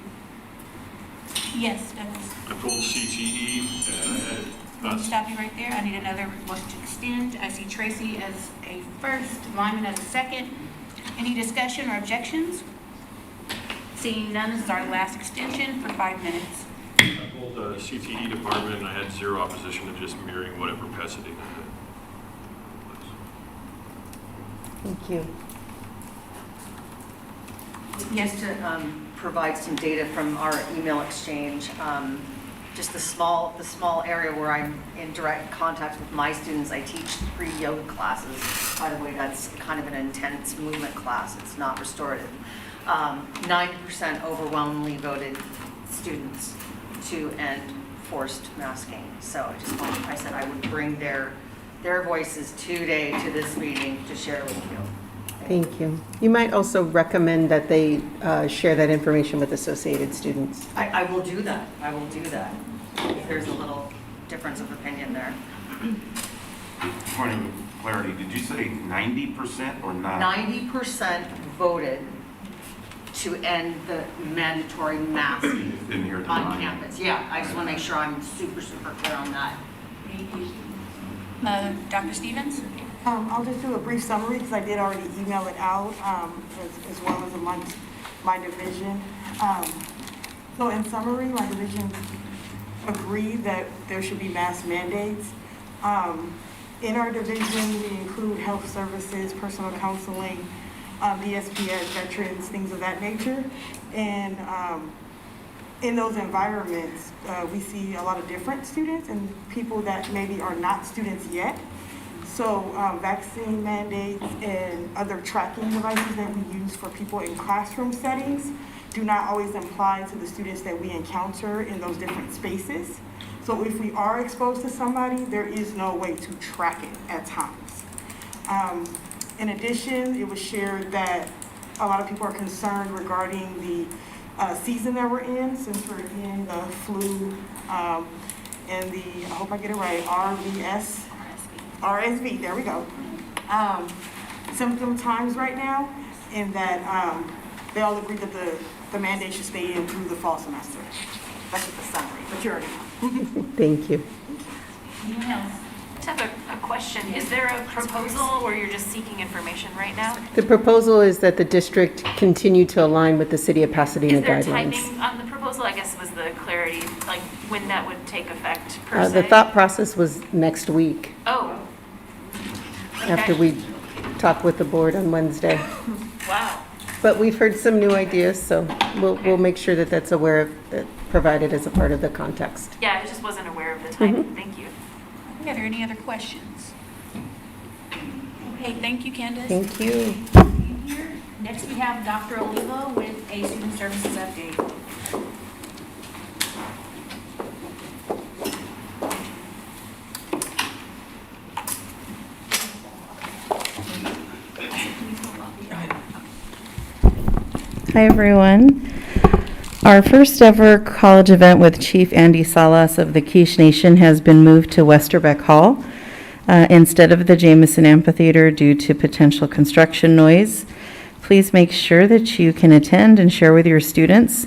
Yes, Douglas.
I told CTE
Let me stop you right there. I need another motion to extend. I see Tracy as a first, Lyman as a second. Any discussion or objections? Seeing none, this is our last extension for 5 minutes.
I told the CTE department and I had zero opposition to just mirroring whatever Pasadena did.
Thank you.
Yes, to provide some data from our email exchange, just the small area where I'm in direct contact with my students. I teach 3 yoga classes. By the way, that's kind of an intense movement class. It's not restorative. 90% overwhelmingly voted students to end forced masking. So I said I would bring their voices today to this meeting to share with you.
Thank you. You might also recommend that they share that information with associated students.
I will do that. I will do that. If there's a little difference of opinion there.
Point of clarity, did you say 90% or not?
90% voted to end the mandatory masking
Didn't hear it
on campus. Yeah, I just want to make sure I'm super clear on that.
Dr. Stevens?
I'll just do a brief summary because I did already email it out as well as amongst my division. So in summary, my division agreed that there should be mask mandates. In our division, we include health services, personal counseling, DSPS, veterans, things of that nature. And in those environments, we see a lot of different students and people that maybe are not students yet. So vaccine mandates and other tracking devices that we use for people in classroom settings do not always apply to the students that we encounter in those different spaces. So if we are exposed to somebody, there is no way to track it at times. In addition, it was shared that a lot of people are concerned regarding the season that we're in, since we're in the flu and the, I hope I get it right, RSV, there we go. Symptom times right now, and that they all agree that the mandate should stay in through the fall semester. That's what the summary, but you already know.
Thank you.
Anyone else?
I just have a question. Is there a proposal or you're just seeking information right now?
The proposal is that the district continue to align with the City of Pasadena
Is there
guidelines.
timing on the proposal? I guess was the clarity, like when that would take effect per se?
The thought process was next week,
Oh.
after we talk with the board on Wednesday.
Wow.
But we've heard some new ideas, so we'll make sure that that's provided as a part of the context.
Yeah, I just wasn't aware of the time. Thank you.
Are there any other questions? Okay, thank you, Candace.
Thank you.
Next, we have Dr. Oliva with a student services update.
Hi, everyone. Our first ever college event with Chief Andy Salas of the Quiche Nation has been moved to Westerbeck Hall instead of the Jameson Amphitheater due to potential construction noise. Please make sure that you can attend and share with your students,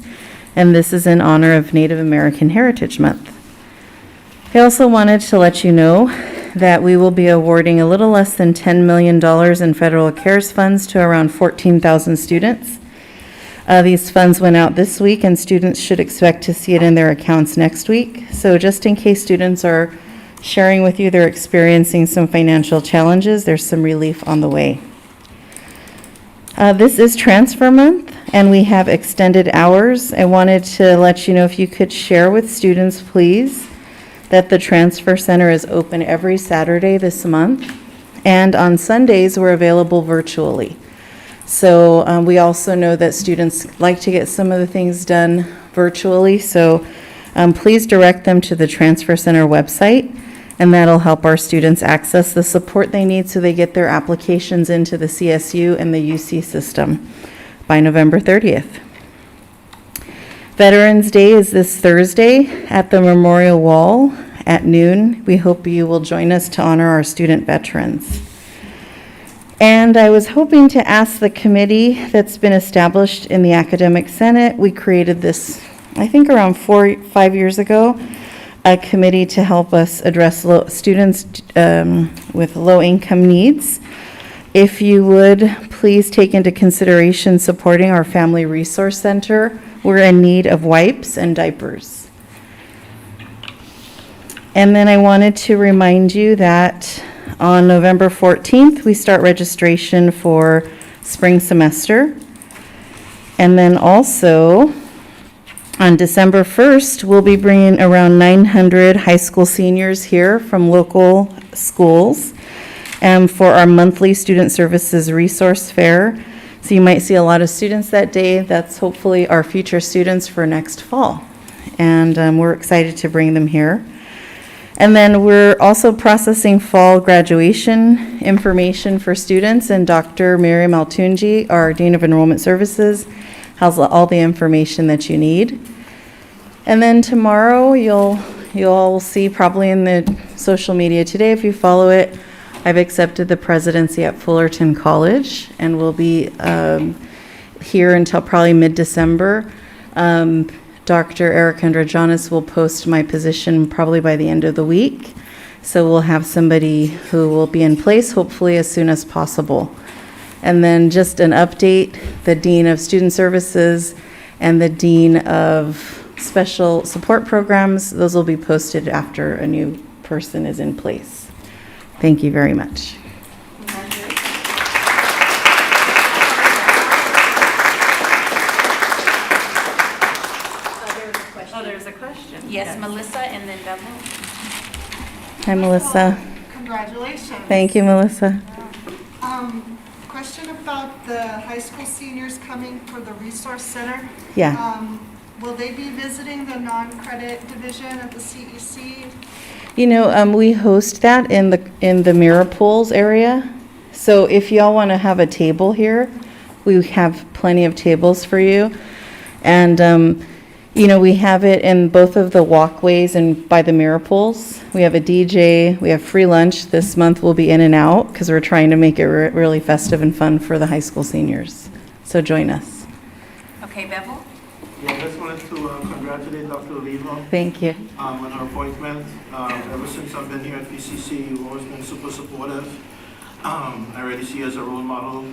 and this is in honor of Native American Heritage Month. I also wanted to let you know that we will be awarding a little less than $10 million in federal CARES funds to around 14,000 students. These funds went out this week, and students should expect to see it in their accounts next week. So just in case students are sharing with you they're experiencing some financial challenges, there's some relief on the way. This is transfer month, and we have extended hours. I wanted to let you know, if you could share with students, please, that the transfer center is open every Saturday this month, and on Sundays we're available virtually. So we also know that students like to get some of the things done virtually, so please direct them to the transfer center website, and that'll help our students access the support they need so they get their applications into the CSU and the UC system by November 30th. Veterans Day is this Thursday at the Memorial Wall at noon. We hope you will join us to honor our student veterans. And I was hoping to ask the committee that's been established in the Academic Senate. We created this, I think, around 4 or 5 years ago, a committee to help us address students with low-income needs. If you would, please take into consideration supporting our Family Resource Center. We're in need of wipes and diapers. And then I wanted to remind you that on November 14th, we start registration for spring semester. And then also, on December 1st, we'll be bringing around 900 high school seniors here from local schools for our monthly Student Services Resource Fair. So you might see a lot of students that day. That's hopefully our future students for next fall. And we're excited to bring them here. And then we're also processing fall graduation information for students, and Dr. Miriam Altunji, our Dean of Enrollment Services, has all the information that you need. And then tomorrow, you'll see probably in the social media today, if you follow it, I've accepted the presidency at Fullerton College, and will be here until probably mid-December. Dr. Eric Andrajonis will post my position probably by the end of the week. So we'll have somebody who will be in place hopefully as soon as possible. And then just an update, the Dean of Student Services and the Dean of Special Support Programs, those will be posted after a new person is in place. Thank you very much.
There's a question.
Yes, Melissa, and then Bevel.
Hi, Melissa.
Congratulations.
Thank you, Melissa.
Question about the high school seniors coming for the resource center.
Yeah.
Will they be visiting the non-credit division of the CEC?
You know, we host that in the mirror pools area. So if y'all want to have a table here, we have plenty of tables for you. And you know, we have it in both of the walkways and by the mirror pools. We have a DJ, we have free lunch. This month we'll be in and out because we're trying to make it really festive and fun for the high school seniors. So join us.
Okay, Bevel?
Yeah, I just wanted to congratulate Dr. Oliva.
Thank you.
On her appointment. Ever since I've been here at PCC, you've always been super supportive. I already see you as a role model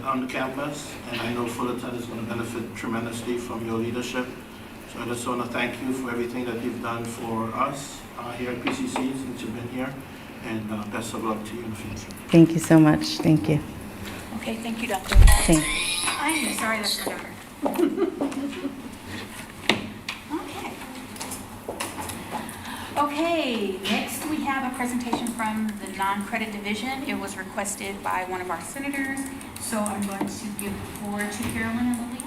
on the campus, and I know Fullerton is going to benefit tremendously from your leadership. So I just want to thank you for everything that you've done for us here at PCC since you've been here, and best of luck to you in the future.
Thank you so much. Thank you.
Okay, thank you, Doctor.
Thanks.
I'm sorry that's not over. Okay. Okay, next we have a presentation from the non-credit division. It was requested by one of our senators, so I'm going to give the floor to Carolyn and Liliana.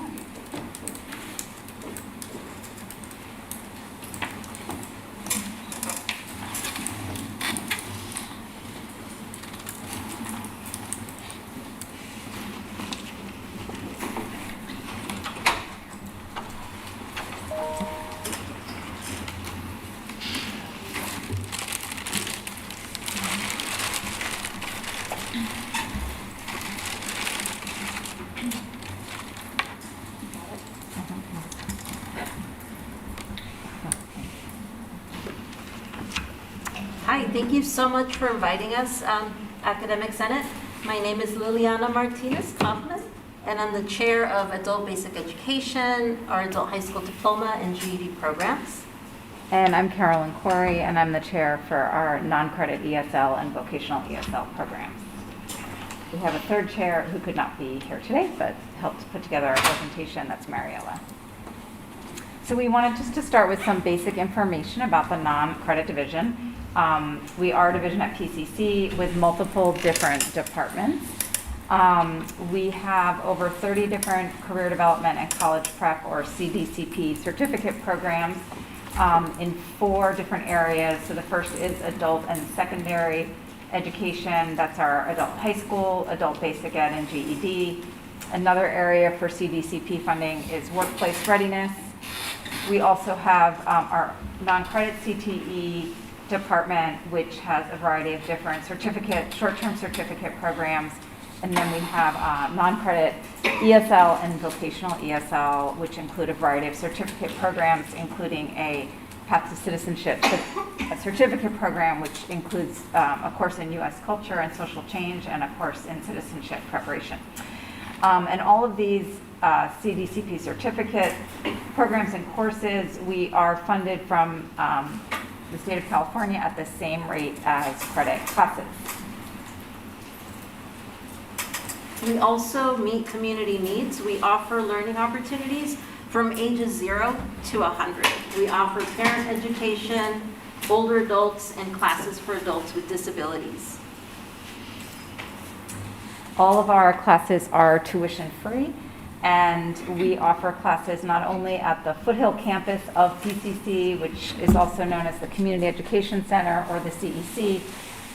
Hi, thank you so much for inviting us, Academic Senate. My name is Liliana Martinez Kaufman, and I'm the chair of Adult Basic Education, our Adult High School Diploma and GED programs.
And I'm Carolyn Corey, and I'm the chair for our non-credit ESL and vocational ESL programs. We have a third chair who could not be here today, but helped put together our presentation. That's Mariella. So we wanted just to start with some basic information about the non-credit division. We are a division at PCC with multiple different departments. We have over 30 different career development and college prep or CDCP certificate programs in 4 different areas. So the first is adult and secondary education. That's our adult high school, adult basic ed, and GED. Another area for CDCP funding is workplace readiness. We also have our non-credit CTE department, which has a variety of different short-term certificate programs. And then we have non-credit ESL and vocational ESL, which include a variety of certificate programs, including a Path to Citizenship certificate program, which includes a course in U.S. culture and social change and a course in citizenship preparation. And all of these CDCP certificate programs and courses, we are funded from the state of California at the same rate as credit classes.
We also meet community needs. We offer learning opportunities from ages 0 to 100. We offer parent education, older adults, and classes for adults with disabilities.
All of our classes are tuition free, and we offer classes not only at the Foothill campus of PCC, which is also known as the Community Education Center or the CEC,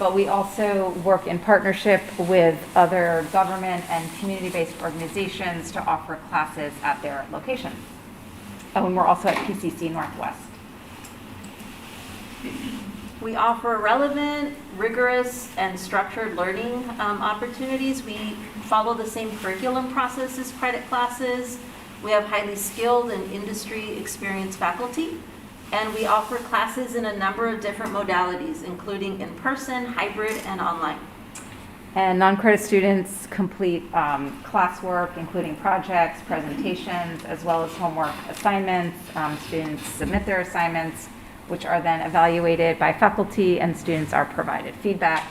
but we also work in partnership with other government and community-based organizations to offer classes at their locations. And we're also at PCC Northwest.
We offer relevant, rigorous, and structured learning opportunities. We follow the same curriculum process as credit classes. We have highly skilled and industry experienced faculty. And we offer classes in a number of different modalities, including in-person, hybrid, and online.
And non-credit students complete classwork, including projects, presentations, as well as homework assignments. Students submit their assignments, which are then evaluated by faculty, and students are provided feedback.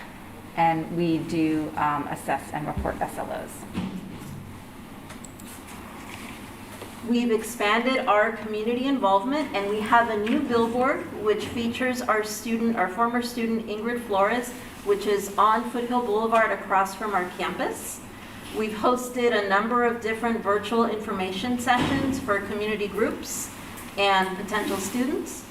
And we do assess and report SLOs.
We've expanded our community involvement, and we have a new billboard which features our former student Ingrid Flores, which is on Foothill Boulevard across from our campus. We've hosted a number of different virtual information sessions for community groups and potential students.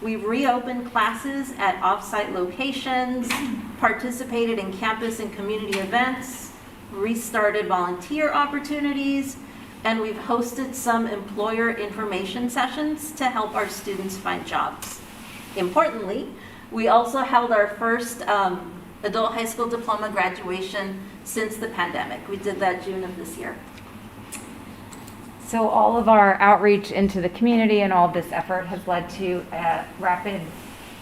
We've reopened classes at off-site locations, participated in campus and community events, restarted volunteer opportunities, and we've hosted some employer information sessions to help our students find jobs. Importantly, we also held our first adult high school diploma graduation since the pandemic. We did that June of this year.
So all of our outreach into the community and all of this effort has led to a rapid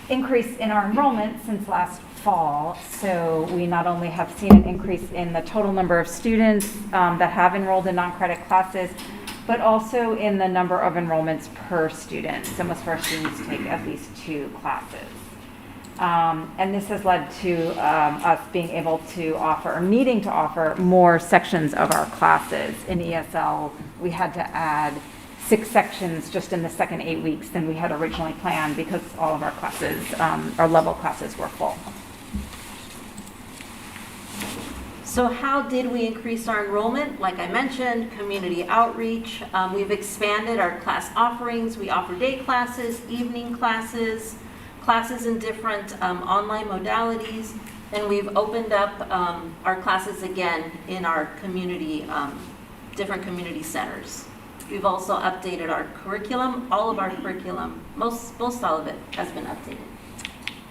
increase in our enrollment since last fall. So we not only have seen an increase in the total number of students that have enrolled in non-credit classes, but also in the number of enrollments per student. So most of our students take at least 2 classes. And this has led to us being able to offer, or needing to offer, more sections of our classes. In ESL, we had to add 6 sections just in the second 8 weeks than we had originally planned because all of our classes, our level classes were full.
So how did we increase our enrollment? Like I mentioned, community outreach. We've expanded our class offerings. We offer day classes, evening classes, classes in different online modalities, and we've opened up our classes again in our community, different community centers. We've also updated our curriculum. All of our curriculum, most all of it has been updated.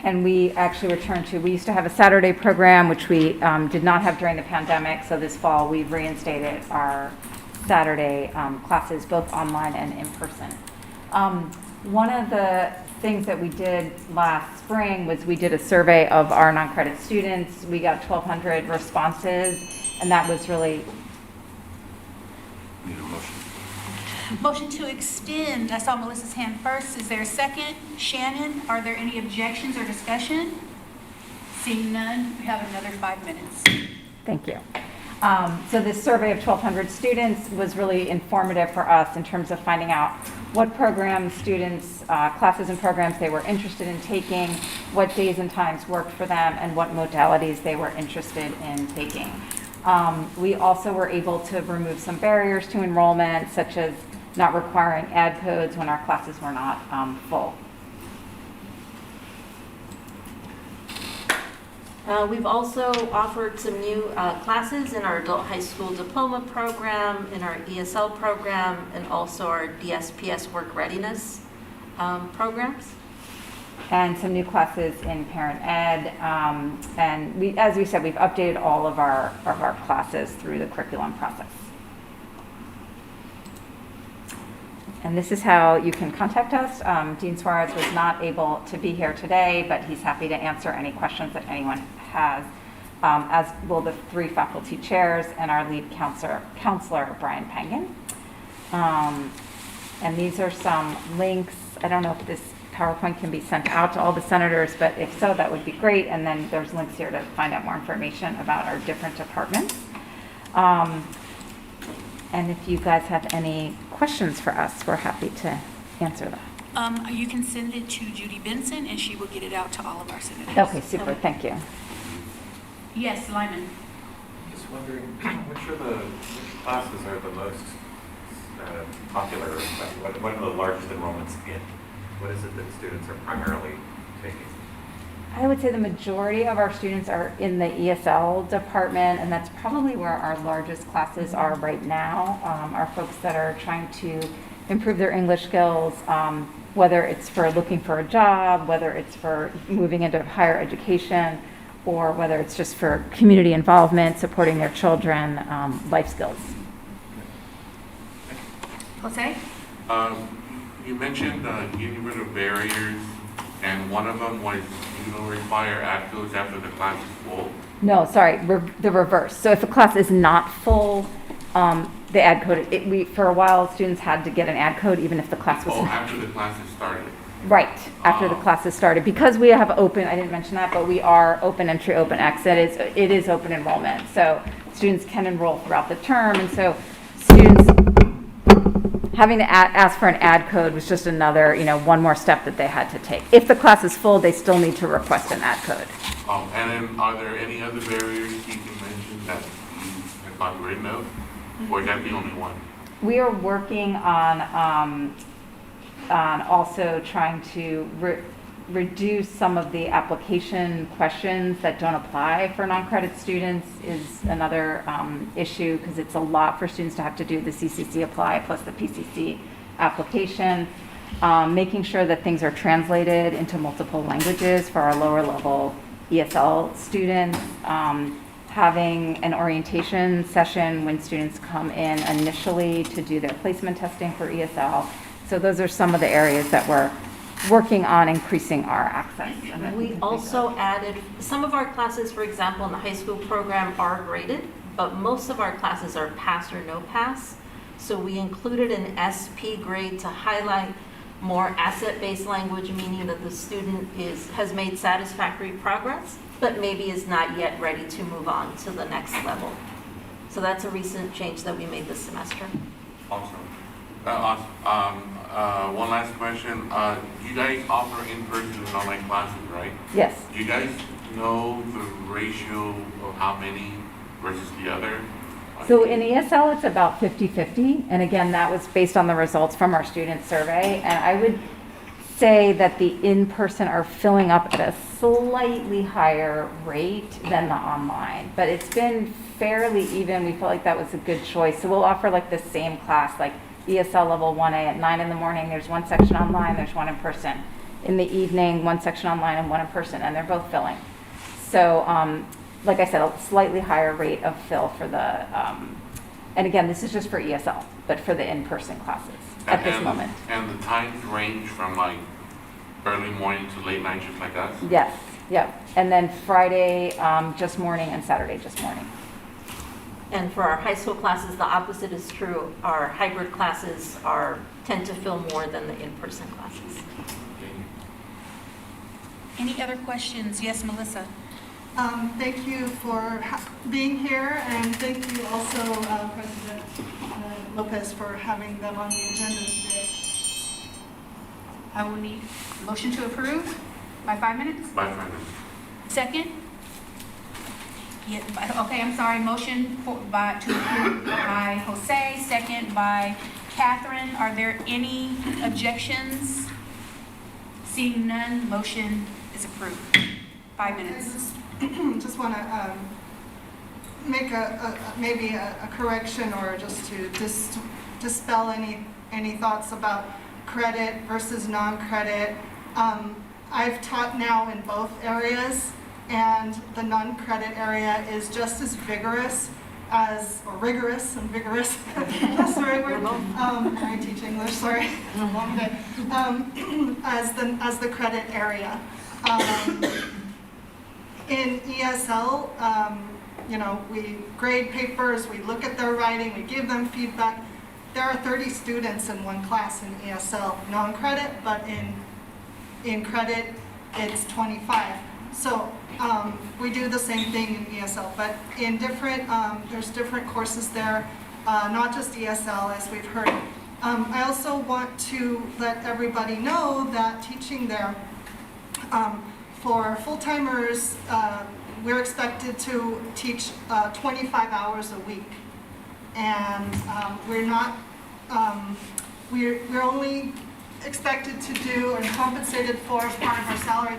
And we actually returned to, we used to have a Saturday program, which we did not have during the pandemic. So this fall, we've reinstated our Saturday classes, both online and in person. One of the things that we did last spring was we did a survey of our non-credit students. We got 1,200 responses, and that was really...
Need a motion.
Motion to extend, I saw Melissa's hand first. Is there a second? Shannon, are there any objections or discussion? Seeing none, we have another 5 minutes.
Thank you. So this survey of 1,200 students was really informative for us in terms of finding out what programs students, classes and programs they were interested in taking, what days and times worked for them, and what modalities they were interested in taking. We also were able to remove some barriers to enrollment, such as not requiring ad codes when our classes were not full.
We've also offered some new classes in our adult high school diploma program, in our ESL program, and also our DSPS work readiness programs.
And some new classes in parent ed. And we, as we said, we've updated all of our classes through the curriculum process. And this is how you can contact us. Dean Suarez was not able to be here today, but he's happy to answer any questions that anyone has, as will the 3 faculty chairs and our lead counselor Brian Pangan. And these are some links. I don't know if this PowerPoint can be sent out to all the senators, but if so, that would be great. And then there's links here to find out more information about our different departments. And if you guys have any questions for us, we're happy to answer them.
You can send it to Judy Benson, and she will get it out to all of our senators.
Okay, super. Thank you.
Yes, Lyman.
Just wondering, which classes are the most popular? What are the largest enrollments in? What is it that students are primarily taking?
I would say the majority of our students are in the ESL department, and that's probably where our largest classes are right now. Our folks that are trying to improve their English skills, whether it's for looking for a job, whether it's for moving into higher education, or whether it's just for community involvement, supporting their children, life skills.
Jose?
You mentioned getting rid of barriers, and one of them was you don't require ad codes after the class is full.
No, sorry, the reverse. So if a class is not full, the ad code, for a while, students had to get an ad code even if the class was not.
After the class has started.
Right, after the classes started. Because we have open, I didn't mention that, but we are open entry, open exit. It is open enrollment. So students can enroll throughout the term. And so students having to ask for an ad code was just another, one more step that they had to take. If the class is full, they still need to request an ad code.
And then are there any other barriers you can mention that you have gotten rid of? Or is that the only one?
We are working on also trying to reduce some of the application questions that don't apply for non-credit students is another issue, because it's a lot for students to have to do the CCC apply plus the PCC application. Making sure that things are translated into multiple languages for our lower level ESL students. Having an orientation session when students come in initially to do their placement testing for ESL. So those are some of the areas that we're working on increasing our access.
We also added, some of our classes, for example, in the high school program are graded, but most of our classes are pass or no pass. So we included an SP grade to highlight more asset-based language, meaning that the student has made satisfactory progress, but maybe is not yet ready to move on to the next level. So that's a recent change that we made this semester.
Awesome. One last question. You guys offer in-person and online classes, right?
Yes.
Do you guys know the ratio of how many versus the other?
So in ESL, it's about 50-50. And again, that was based on the results from our student survey. And I would say that the in-person are filling up at a slightly higher rate than the online. But it's been fairly even. We felt like that was a good choice. So we'll offer like the same class, like ESL level 1A at 9 in the morning. There's one section online, there's one in person. In the evening, one section online and one in person, and they're both filling. So, like I said, a slightly higher rate of fill for the, and again, this is just for ESL, but for the in-person classes at this moment.
And the times range from like early morning to late night, just like us?
Yes, yep. And then Friday, just morning, and Saturday, just morning.
And for our high school classes, the opposite is true. Our hybrid classes tend to fill more than the in-person classes.
Any other questions? Yes, Melissa?
Thank you for being here, and thank you also, President Lopez, for having them on the agenda today.
I will need a motion to approve by 5 minutes?
By 5 minutes.
Second? Yeah, okay, I'm sorry, motion to approve by Jose, second by Catherine. Are there any objections? Seeing none, motion is approved. 5 minutes.
Just want to make maybe a correction, or just to dispel any thoughts about credit versus non-credit. I've taught now in both areas, and the non-credit area is just as vigorous as, or rigorous and vigorous, that's the right word. I teach English, sorry, it's a long day. As the credit area. In ESL, we grade papers, we look at their writing, we give them feedback. There are 30 students in one class in ESL, non-credit, but in credit, it's 25. So we do the same thing in ESL, but in different, there's different courses there, not just ESL, as we've heard. I also want to let everybody know that teaching there, for full-timers, we're expected to teach 25 hours a week. And we're not, we're only expected to do and compensated for, as part of our salary,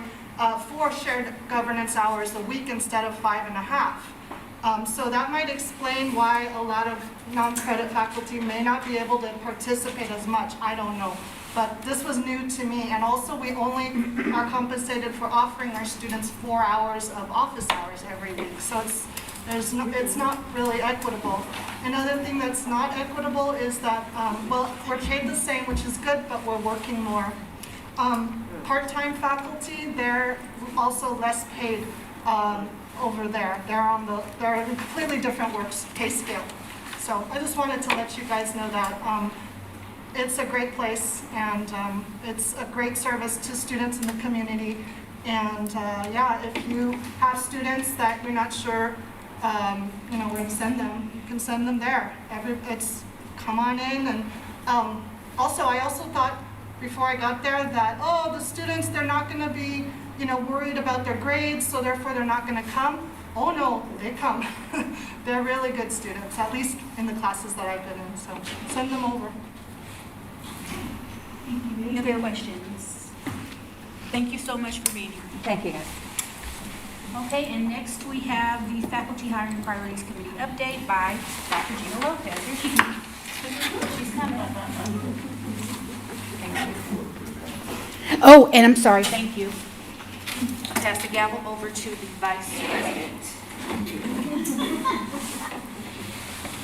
4 shared governance hours a week instead of 5.5. So that might explain why a lot of non-credit faculty may not be able to participate as much. I don't know. But this was new to me, and also we only are compensated for offering our students 4 hours of office hours every week. So it's not really equitable. Another thing that's not equitable is that, well, we're paid the same, which is good, but we're working more. Part-time faculty, they're also less paid over there. They're in a completely different pay scale. So I just wanted to let you guys know that. It's a great place, and it's a great service to students in the community. And yeah, if you have students that you're not sure, where to send them, you can send them there. Come on in. And also, I also thought before I got there that, the students, they're not going to be, worried about their grades, so therefore they're not going to come. Oh no, they come. They're really good students, at least in the classes that I've been in. So send them over.
Any other questions? Thank you so much for being here.
Thank you, guys.
Okay, and next we have the Faculty Hiring Priorities Committee update by Dr. Gina Lopez. Here she is. She's coming. Thank you. Oh, and I'm sorry, thank you. I'll pass the gavel over to the Vice President.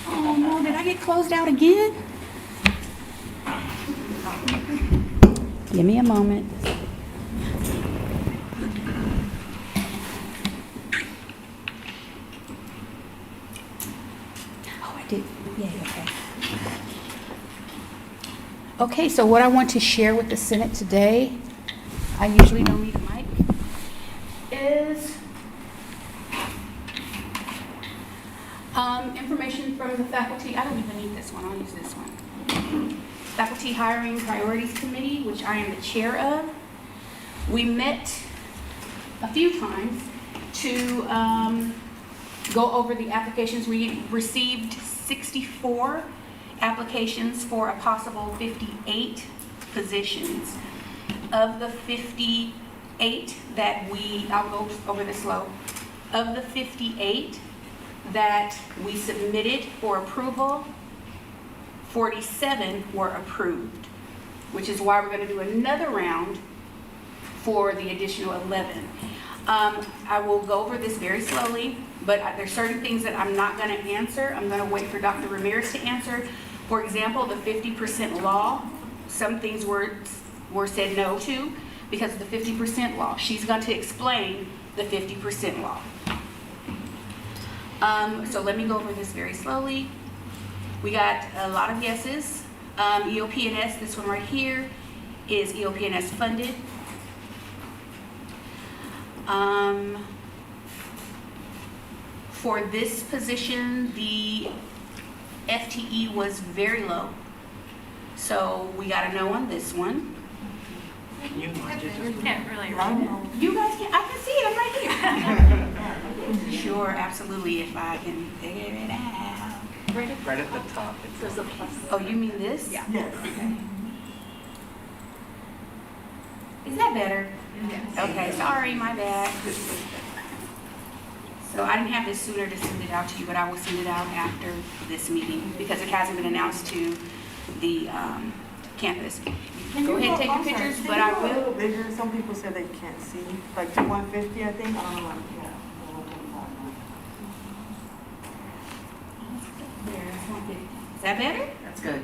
Oh no, did I get closed out again? Give me a moment. Oh, I did. Yeah, okay. Okay, so what I want to share with the Senate today, I usually don't need a mic, is information from the faculty. I don't even need this one. I'll use this one. Faculty Hiring Priorities Committee, which I am the chair of. We met a few times to go over the applications. We received 64 applications for a possible 58 positions. Of the 58 that I'll go over this slow. Of the 58 that we submitted for approval, 47 were approved, which is why we're going to do another round for the additional 11. I will go over this very slowly, but there's certain things that I'm not going to answer. I'm going to wait for Dr. Ramirez to answer. For example, the 50% law, some things were said no to because of the 50% law. She's going to explain the 50% law. So let me go over this very slowly. We got a lot of yeses. EOP&S, this one right here, is EOP&S funded. For this position, the FTE was very low. So we got a no on this one.
You can't really
You guys can, I can see it, I'm right here. Sure, absolutely, if I can figure it out.
Right at the top.
There's a plus.
Oh, you mean this?
Yeah.
Yes.
Okay. Is that better?
Yes.
Okay, sorry, my bad. So I didn't have this sooner to send it out to you, but I will send it out after this meeting because it hasn't been announced to the campus. Go ahead and take your pictures, but I
A
will.
little bigger, some people said they can't see, like to 150, I think, I don't know.
There, that's 150. Is that better?
That's good.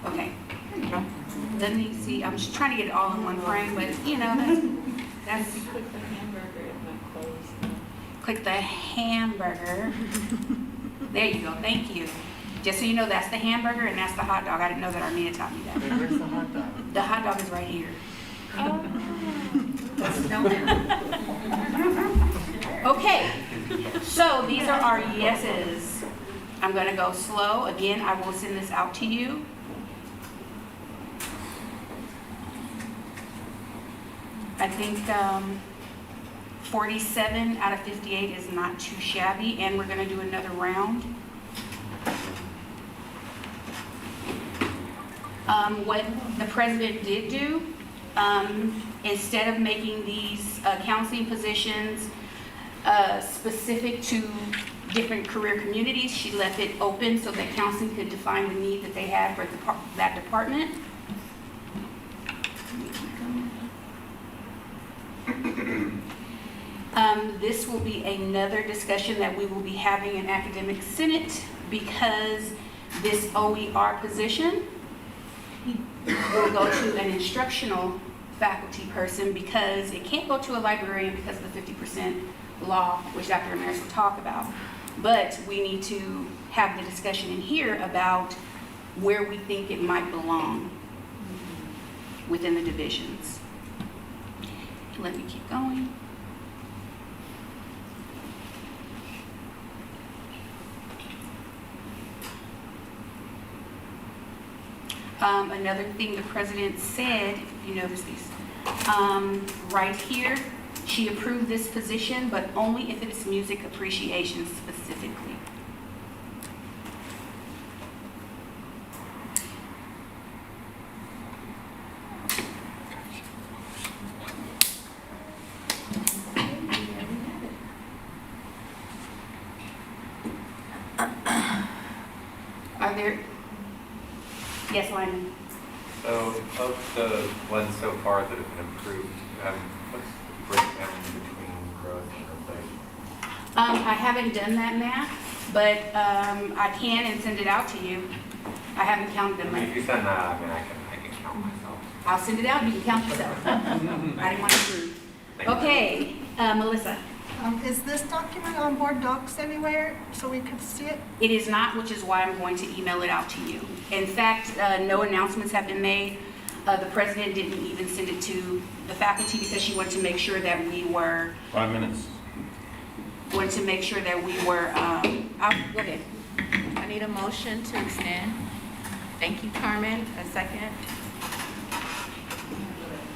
Okay. Let me see, I'm just trying to get it all in one frame, but you know, that's.
Click the hamburger, it might close.
Click the hamburger. There you go, thank you. Just so you know, that's the hamburger and that's the hot dog. I didn't know that Armenia taught me that.
Where's the hot dog?
The hot dog is right here. Okay, so these are our yeses. I'm gonna go slow. Again, I will send this out to you. I think 47 out of 58 is not too shabby, and we're gonna do another round. What the president did do, instead of making these counseling positions specific to different career communities, she left it open so that counseling could define the need that they had for that department. This will be another discussion that we will be having in Academic Senate because this OER position will go to an instructional faculty person because it can't go to a librarian because of the 50% law, which Dr. Ramirez will talk about. But we need to have the discussion in here about where we think it might belong within the divisions. Let me keep going. Another thing the president said, if you notice these, right here, she approved this position, but only if it is music appreciation specifically. Are there? Yes, Lyman.
So of the ones so far that have been approved, what's the breakdown between growth and replacement?
I haven't done that math, but I can and send it out to you. I haven't counted them.
If you send that, I mean, I can count myself.
I'll send it out, you can count yourself. I didn't want to prove. Okay, Melissa.
Is this document on board docs anywhere so we could see it?
It is not, which is why I'm going to email it out to you. In fact, no announcements have been made. The president didn't even send it to the faculty because she wanted to make sure that we were.
5 minutes.
Wanted to make sure that we were, go ahead.
I need a motion to extend.
Thank you, Carmen. A second.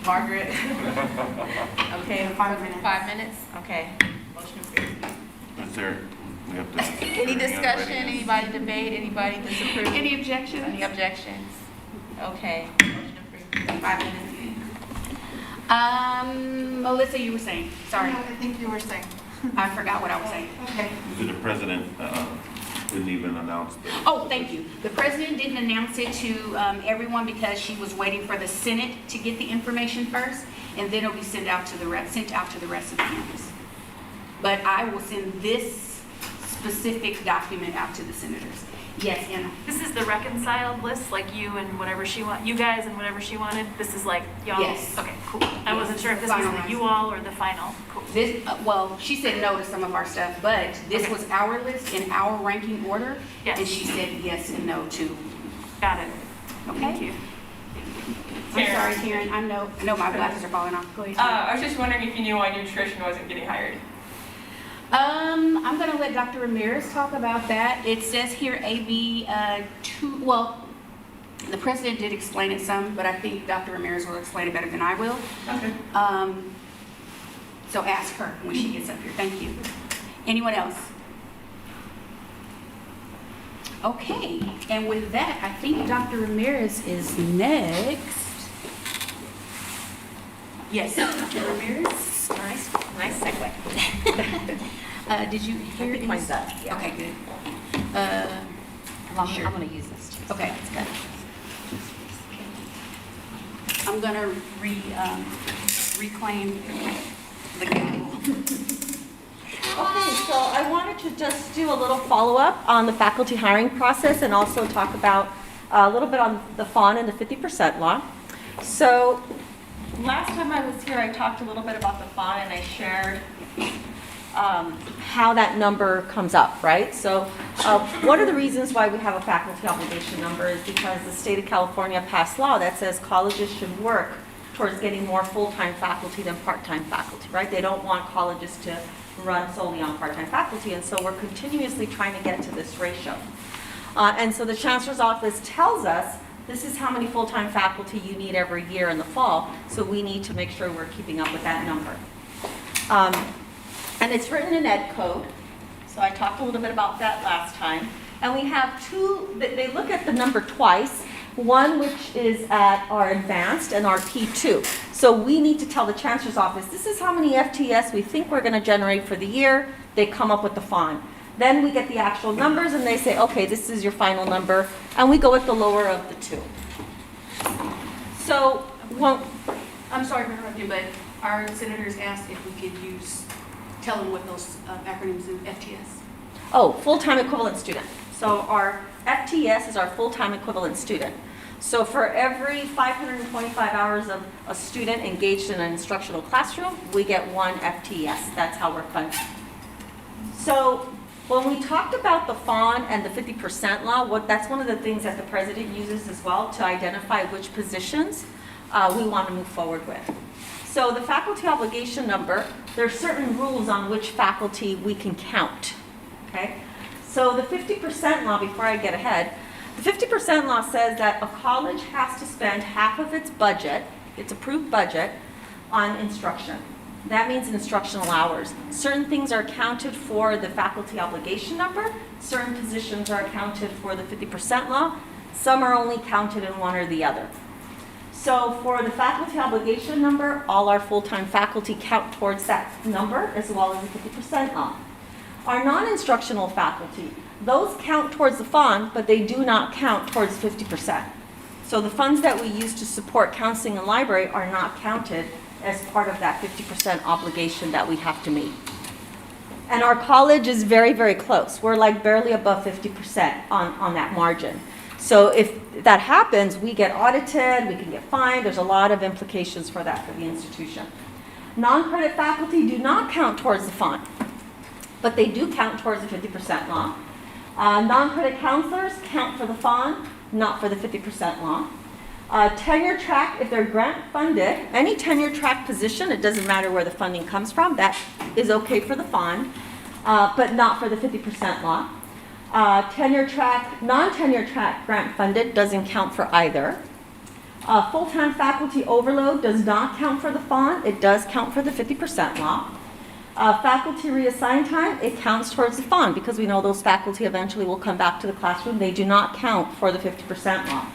Margaret. Okay, 5 minutes. 5 minutes? Okay. Motion approved.
Is there, we have to.
Any discussion, anybody debate, anybody disapprove?
Any objections?
Any objections? Okay. Motion approved. 5 minutes. Melissa, you were saying, sorry.
I think you were saying.
I forgot what I was saying.
Okay.
The president didn't even announce the.
Oh, thank you. The president didn't announce it to everyone because she was waiting for the Senate to get the information first, and then it'll be sent out to the rest of the campus. But I will send this specific document out to the senators. Yes, Anna.
This is the reconciled list, like you and whatever she you guys and whatever she wanted. This is like y'all.
Yes.
Okay, cool. I wasn't sure if this was the you all or the final. Cool.
This, well, she said no to some of our stuff, but this was our list in our ranking order.
Yes.
And she said yes and no to.
Got it.
Okay.
Thank you.
I'm sorry, Karen. I know my glasses are falling off. Go ahead.
I was just wondering if you knew why nutrition wasn't getting hired.
I'm gonna let Dr. Ramirez talk about that. It says here AB 2, well, the president did explain it some, but I think Dr. Ramirez will explain it better than I will.
Okay.
So ask her when she gets up here. Thank you. Anyone else? Okay, and with that, I think Dr. Ramirez is next. Yes, Dr. Ramirez. Nice segue. Did you hear it?
Mine's up, yeah.
Okay, good.
I'm gonna use this too.
Okay, that's good. I'm gonna reclaim the gavel.
Okay, so I wanted to just do a little follow-up on the faculty hiring process and also talk about a little bit on the FON and the 50% law. So last time I was here, I talked a little bit about the FON and I shared how that number comes up, right? So one of the reasons why we have a faculty obligation number is because the state of California passed law that says colleges should work towards getting more full-time faculty than part-time faculty, right? They don't want colleges to run solely on part-time faculty, and so we're continuously trying to get to this ratio. And so the Chancellor's Office tells us this is how many full-time faculty you need every year in the fall, so we need to make sure we're keeping up with that number. And it's written in Ed Code, so I talked a little bit about that last time. And we have two, they look at the number twice, one which is at our advanced and our P2. So we need to tell the Chancellor's Office, this is how many FTS we think we're going to generate for the year. They come up with the FON. Then we get the actual numbers and they say, okay, this is your final number, and we go with the lower of the two. So,
I'm sorry for interrupting, but our senators asked if we could tell them what those acronyms in FTS.
Oh, full-time equivalent student. So our FTS is our full-time equivalent student. So for every 525 hours of a student engaged in an instructional classroom, we get one FTS. That's how we're funded. So when we talked about the FON and the 50% law, that's one of the things that the president uses as well to identify which positions we want to move forward with. So the faculty obligation number, there are certain rules on which faculty we can count, okay? So the 50% law, before I get ahead, the 50% law says that a college has to spend half of its budget, its approved budget, on instruction. That means instructional hours. Certain things are accounted for the faculty obligation number, certain positions are accounted for the 50% law, some are only counted in one or the other. So for the faculty obligation number, all our full-time faculty count towards that number as well as the 50% law. Our non-instructional faculty, those count towards the FON, but they do not count towards 50%. So the funds that we use to support counseling and library are not counted as part of that 50% obligation that we have to meet. And our college is very, very close. We're like barely above 50% on that margin. So if that happens, we get audited, we can get fined. There's a lot of implications for that for the institution. Non-credit faculty do not count towards the FON, but they do count towards the 50% law. Non-credit counselors count for the FON, not for the 50% law. Tenure track, if they're grant funded, any tenure track position, it doesn't matter where the funding comes from, that is okay for the FON, but not for the 50% law. Tenure track, non-tenure track grant funded doesn't count for either. Full-time faculty overload does not count for the FON. It does count for the 50% law. Faculty reassigned time, it counts towards the FON because we know those faculty eventually will come back to the classroom. They do not count for the 50% law.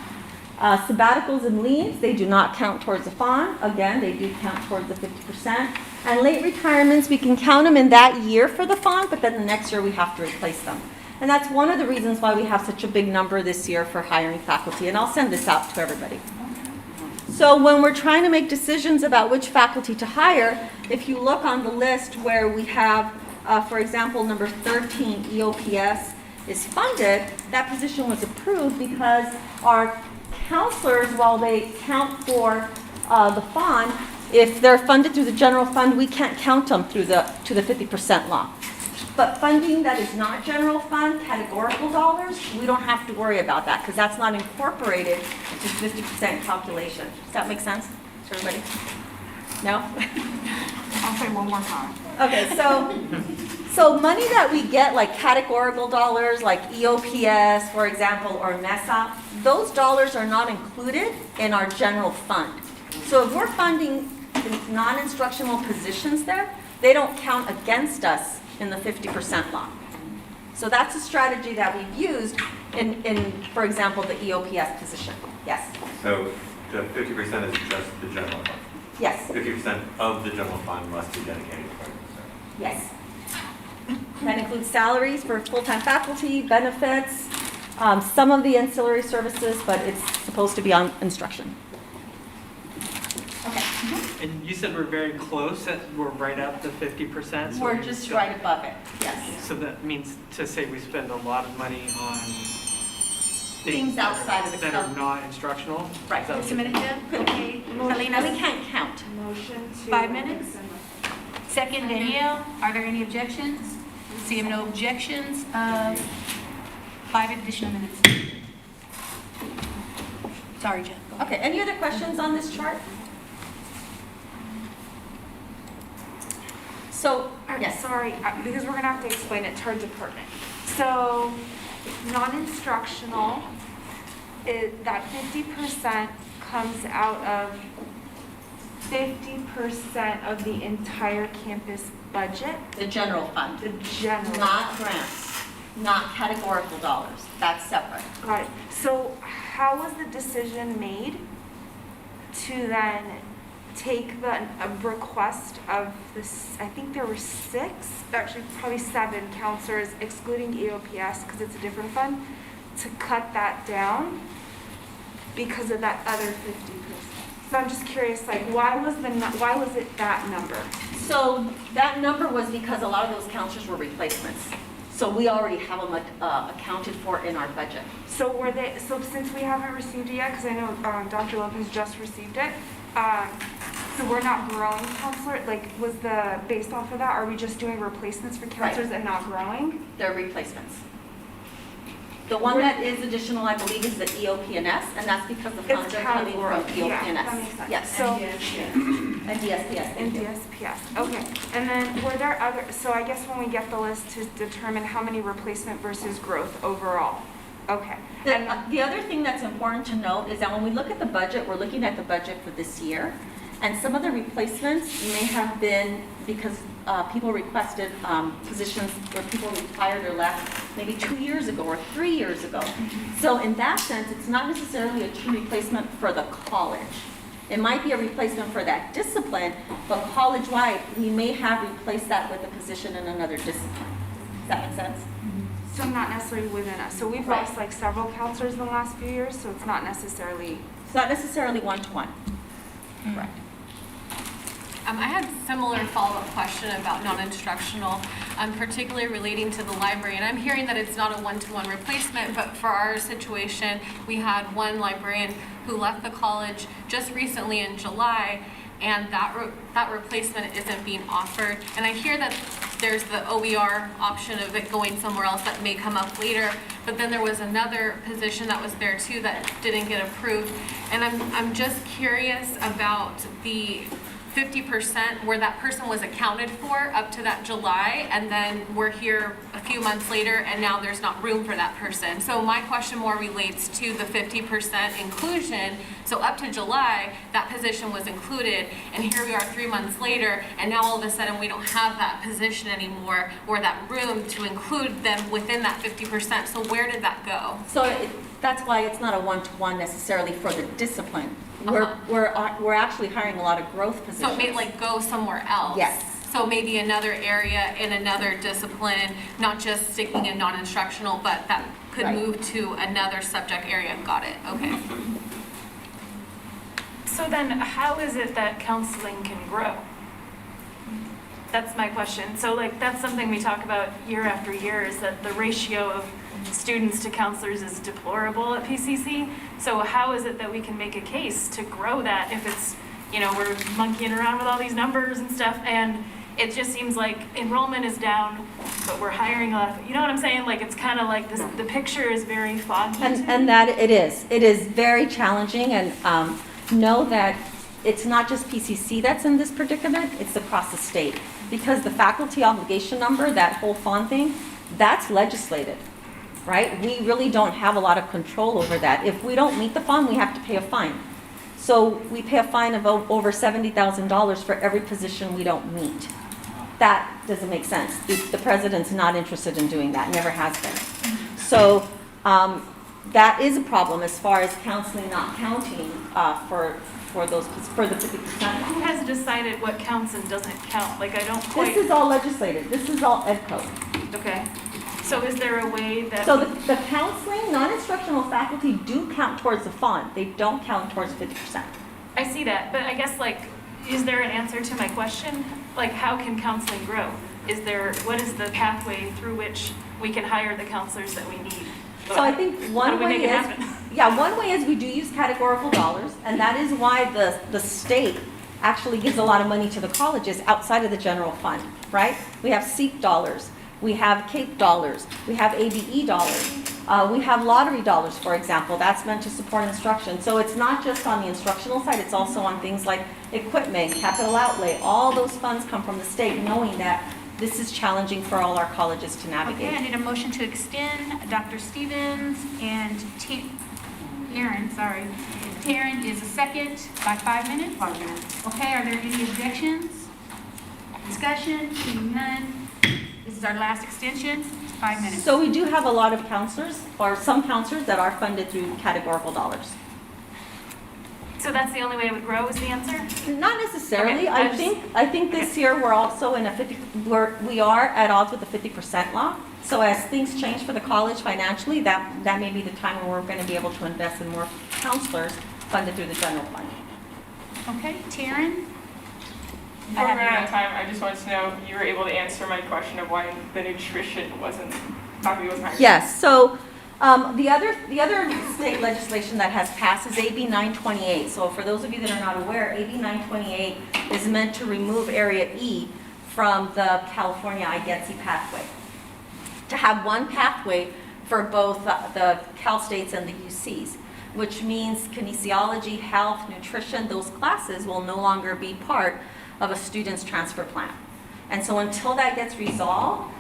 Sabbaticals and leaves, they do not count towards the FON. Again, they do count towards the 50%. And late retirements, we can count them in that year for the FON, but then the next year we have to replace them. And that's one of the reasons why we have such a big number this year for hiring faculty. And I'll send this out to everybody. So when we're trying to make decisions about which faculty to hire, if you look on the list where we have, for example, number 13, EOPS is funded, that position was approved because our counselors, while they count for the FON, if they're funded through the general fund, we can't count them through to the 50% law. But funding that is not general fund, categorical dollars, we don't have to worry about that because that's not incorporated into 50% calculation. Does that make sense to everybody? No?
I'll say one more time.
Okay, so money that we get, like categorical dollars, like EOPS, for example, or MESA, those dollars are not included in our general fund. So if we're funding non-instructional positions there, they don't count against us in the 50% law. So that's a strategy that we've used in, for example, the EOPS position. Yes?
So the 50% is just the general fund?
Yes.
50% of the general fund must be dedicated to it.
Yes. That includes salaries for full-time faculty, benefits, some of the ancillary services, but it's supposed to be on instruction. Okay.
And you said we're very close, we're right at the 50%? So
We're just right above it, yes.
So that means to say we spend a lot of money on
Things outside of the
that are not instructional?
Right.
Is that
Just a minute, Deb. Okay. Helena,
We can't count.
Motion to.
5 minutes. Second, Danielle, are there any objections? Seeing no objections, 5 additional minutes. Sorry, Jeff. Go ahead.
Okay, any other questions on this chart? So, yes.
Sorry, because we're gonna have to explain it to our department. So, non-instructional, that 50% comes out of 50% of the entire campus budget?
The general fund.
The general.
Not grants, not categorical dollars. That's separate.
Got it. So how was the decision made to then take a request of this, I think there were 6, actually probably 7 counselors, excluding EOPS because it's a different fund, to cut that down because of that other 50%? So I'm just curious, like, why was it that number?
So that number was because a lot of those counselors were replacements. So we already have them accounted for in our budget.
So so since we haven't received it yet, because I know Dr. Lopez just received it, so we're not growing counselor, like, was based off of that, are we just doing replacements for counselors and not growing?
They're replacements. The one that is additional, I believe, is the EOP&S, and that's because the funds are coming from EOP&S.
Yeah, that makes sense.
Yes.
So,
And DSPS.
and DSPS, okay. And then were there so I guess when we get the list to determine how many replacement versus growth overall? Okay.
The other thing that's important to note is that when we look at the budget, we're looking at the budget for this year. And some of the replacements may have been because people requested positions where people retired or left maybe 2 years ago or 3 years ago. So in that sense, it's not necessarily a true replacement for the college. It might be a replacement for that discipline, but college-wide, we may have replaced that with a position in another discipline. Does that make sense?
So not necessarily within us. So we've
Right.
lost like several counselors in the last few years, so it's not necessarily.
It's not necessarily one-to-one.
Right.
I had a similar follow-up question about non-instructional, particularly relating to the library. And I'm hearing that it's not a one-to-one replacement, but for our situation, we had one librarian who left the college just recently in July, and that replacement isn't being offered. And I hear that there's the OER option of it going somewhere else that may come up later, but then there was another position that was there too that didn't get approved. And I'm just curious about 50% where that person was accounted for up to that July, and then we're here a few months later and now there's not room for that person. So my question more relates to the 50% inclusion. So up to July, that position was included, and here we are 3 months later, and now all of a sudden we don't have that position anymore or that room to include them within that 50%. So where did that go?
So that's why it's not a one-to-one necessarily for the discipline. We're actually hiring a lot of growth positions.
So it may like go somewhere else?
Yes.
So maybe another area in another discipline, not just sticking in non-instructional, but that could
Right.
move to another subject area. Got it, okay.
So then how is it that counseling can grow? That's my question. So like, that's something we talk about year after year, is that the ratio of students to counselors is deplorable at PCC. So how is it that we can make a case to grow that if it's, you know, we're monkeying around with all these numbers and stuff, and it just seems like enrollment is down, but we're hiring a lot of, you know what I'm saying? Like, it's kind of like this, the picture is very foggy.
And that it is very challenging, and know that it's not just PCC that's in this predicament, it's across the state. Because the faculty obligation number, that whole fund thing, that's legislated, right? We really don't have a lot of control over that. If we don't meet the fund, we have to pay a fine. So we pay a fine of over $70,000 for every position we don't meet. That doesn't make sense. The president's not interested in doing that, never has been. So that is a problem as far as counseling not counting for the 50%.
Who has decided what counts and doesn't count? Like, I don't quite.
This is all legislated. This is all ed code.
Okay. So is there a way that?
So the counseling, non-instructional faculty do count towards the fund. They don't count towards 50%.
I see that, but I guess, like, is there an answer to my question? Like, how can counseling grow? What is the pathway through which we can hire the counselors that we need?
So I think one way is we do use categorical dollars, and that is why the state actually gives a lot of money to the colleges outside of the general fund, right? We have SEEP dollars, we have CAPE dollars, we have ABE dollars, we have lottery dollars, for example. That's meant to support instruction. So it's not just on the instructional side, it's also on things like equipment, capital outlay. All those funds come from the state, knowing that this is challenging for all our colleges to navigate.
Okay, I need a motion to extend Dr. Stevens and Aaron, sorry. Taryn is a second by 5 minutes? 5 minutes. Okay, are there any objections? Discussion? Seeing none. This is our last extension, 5 minutes.
So we do have a lot of counselors, or some counselors that are funded through categorical dollars.
So that's the only way it would grow, is the answer?
Not necessarily.
Okay,
I think this year we're also in we are at odds with the 50% law. So as things change for the college financially, that may be the time where we're going to be able to invest in more counselors funded through the general fund.
Okay, Taryn?
Before we run out of time, I just wanted to know, you were able to answer my question of why the nutrition faculty wasn't hired.
Yes, so the other state legislation that has passed is AB 928. So for those of you that are not aware, AB 928 is meant to remove Area E from the California IGETC pathway. To have one pathway for both the Cal States and the UCs, which means kinesiology, health, nutrition, those classes will no longer be part of a student's transfer plan. And so until that gets resolved,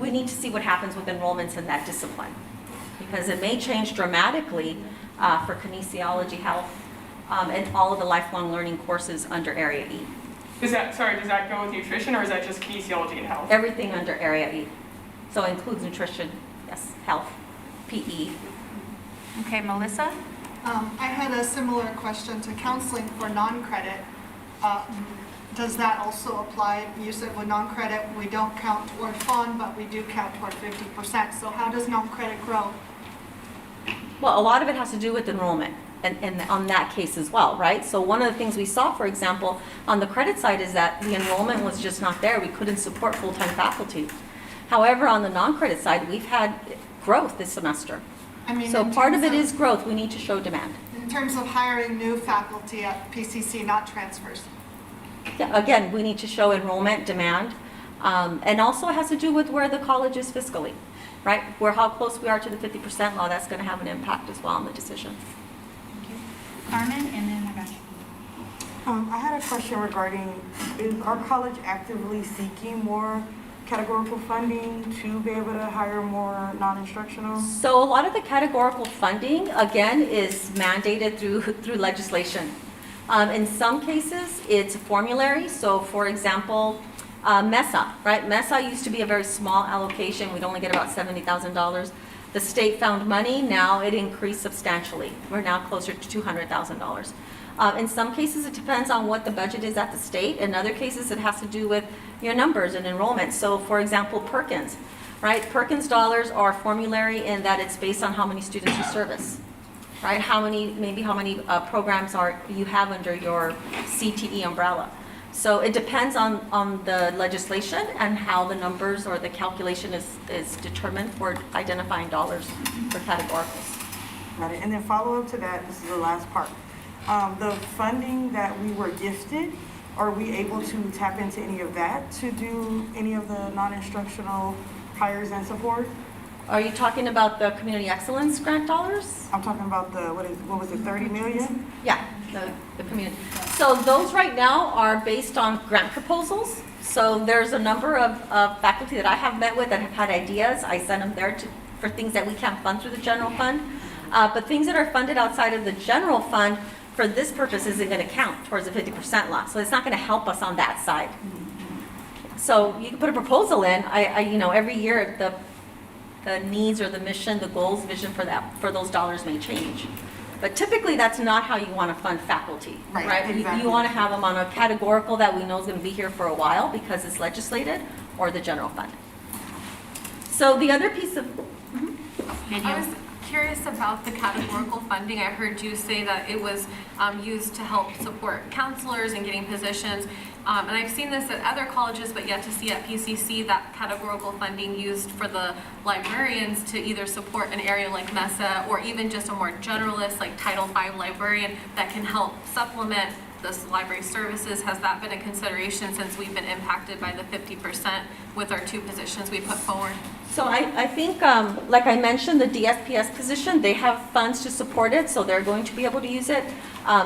we need to see what happens with enrollments in that discipline, because it may change dramatically for kinesiology, health, and all of the lifelong learning courses under Area E.
Does that go with nutrition, or is that just kinesiology and health?
Everything under Area E. So it includes nutrition, yes, health, PE.
Okay, Melissa?
I had a similar question to counseling for non-credit. Does that also apply? You said with non-credit, we don't count toward fund, but we do count toward 50%. So how does non-credit grow?
Well, a lot of it has to do with enrollment, and on that case as well, right? So one of the things we saw, for example, on the credit side is that the enrollment was just not there. We couldn't support full-time faculty. However, on the non-credit side, we've had growth this semester. So part of it is growth. We need to show demand.
In terms of hiring new faculty at PCC, not transfers.
Yeah, again, we need to show enrollment, demand, and also it has to do with where the college is fiscally, right? Where how close we are to the 50% law, that's going to have an impact as well on the decision.
Carmen, and then I got you.
I had a question regarding, is our college actively seeking more categorical funding to be able to hire more non-instructional?
So a lot of the categorical funding, again, is mandated through legislation. In some cases, it's formulary. So for example, MESA, right? MESA used to be a very small allocation. We'd only get about $70,000. The state found money. Now it increased substantially. We're now closer to $200,000. In some cases, it depends on what the budget is at the state. In other cases, it has to do with your numbers and enrollment. So for example, Perkins, right? Perkins dollars are formulary in that it's based on how many students you service, right? How many programs you have under your CTE umbrella. So it depends on the legislation and how the numbers or the calculation is determined for identifying dollars for categoricals.
Got it. And then follow up to that, this is the last part. The funding that we were gifted, are we able to tap into any of that to do any of the non-instructional hires and support?
Are you talking about the Community Excellence Grant dollars?
I'm talking about the, what was it, 30 million?
Yeah, the community. So those right now are based on grant proposals. So there's a number of faculty that I have met with that have had ideas. I send them there for things that we can't fund through the general fund. But things that are funded outside of the general fund for this purpose isn't going to count towards the 50% lot. So it's not going to help us on that side. So you can put a proposal in. Every year the needs or the mission, the goals, vision for those dollars may change. But typically that's not how you want to fund faculty, right?
Exactly.
You want to have them on a categorical that we know is going to be here for a while because it's legislated, or the general fund. So the other piece of...
I was curious about the categorical funding. I heard you say that it was used to help support counselors and getting positions. And I've seen this at other colleges, but yet to see at PCC that categorical funding used for the librarians to either support an area like MESA or even just a more generalist like Title V librarian that can help supplement this library services. Has that been a consideration since we've been impacted by the 50% with our two positions we put forward?
So I think, like I mentioned, the DSPS position, they have funds to support it, so they're going to be able to use it.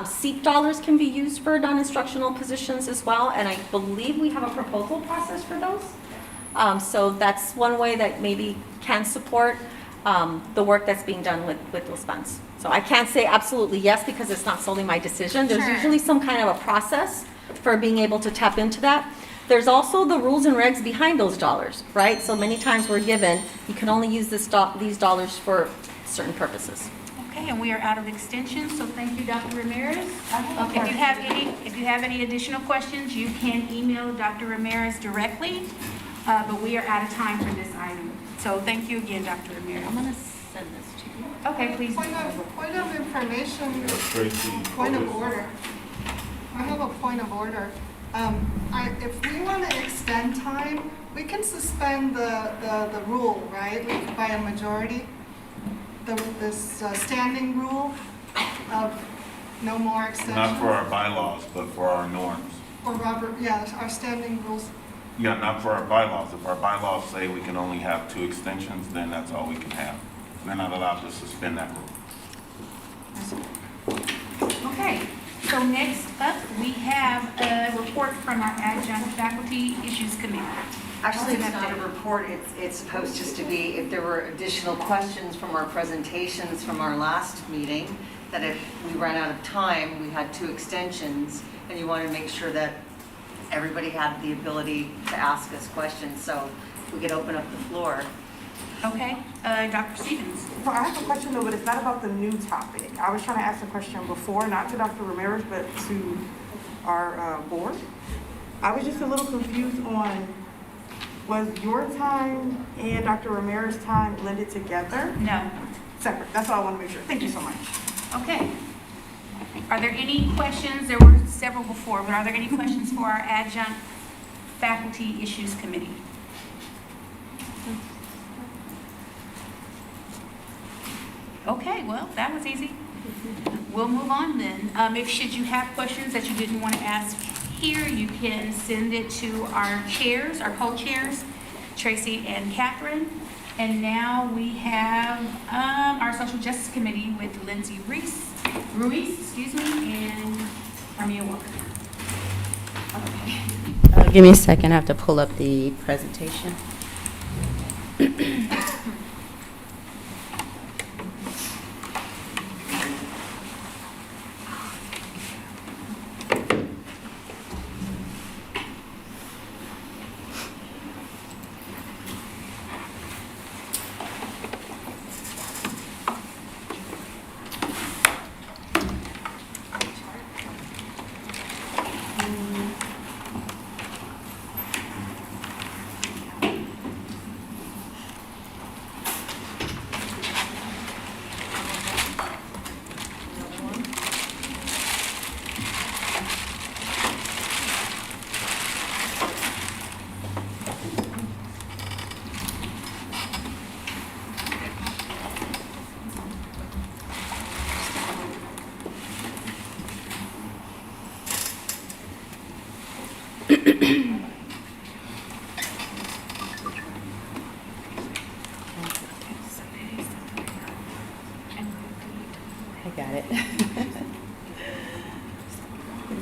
SEEP dollars can be used for non-instructional positions as well, and I believe we have a proposal process for those. So that's one way that maybe can support the work that's being done with those funds. So I can't say absolutely yes because it's not solely my decision. There's usually some kind of a process for being able to tap into that. There's also the rules and regs behind those dollars, right? So many times we're given, you can only use these dollars for certain purposes.
Okay, and we are out of extensions, so thank you, Dr. Ramirez. If you have any additional questions, you can email Dr. Ramirez directly, but we are out of time for this item. So thank you again, Dr. Ramirez. I'm going to send this to you. Okay, please.
Point of information, point of order. I have a point of order. If we want to extend time, we can suspend the rule, right, by a majority. This standing rule of no more extensions.
Not for our bylaws, but for our norms.
Or Robert, yeah, our standing rules.
Yeah, not for our bylaws. If our bylaws say we can only have 2 extensions, then that's all we can have. We're not allowed to suspend that rule.
Okay, so next up, we have a report from our Adjunct Faculty Issues Committee.
Actually, it's not a report, it's supposed just to be, if there were additional questions from our presentations from our last meeting, that if we ran out of time, we had 2 extensions, and you wanted to make sure that everybody had the ability to ask us questions, so we could open up the floor.
Okay, Dr. Stevens.
So I have a question though, but it's not about the new topic. I was trying to ask a question before, not to Dr. Ramirez, but to our board. I was just a little confused on, was your time and Dr. Ramirez's time blended together?
No.
Separate, that's all I want to make sure. Thank you so much.
Okay. Are there any questions? There were several before, but are there any questions for our Adjunct Faculty Issues Committee? Okay, well, that was easy. We'll move on then. Should you have questions that you didn't want to ask here, you can send it to our chairs, our co-chairs, Tracy and Catherine. And now we have our Social Justice Committee with Lindsay Ruiz, and Armia Walker.
Give me a second, I have to pull up the presentation. I got it.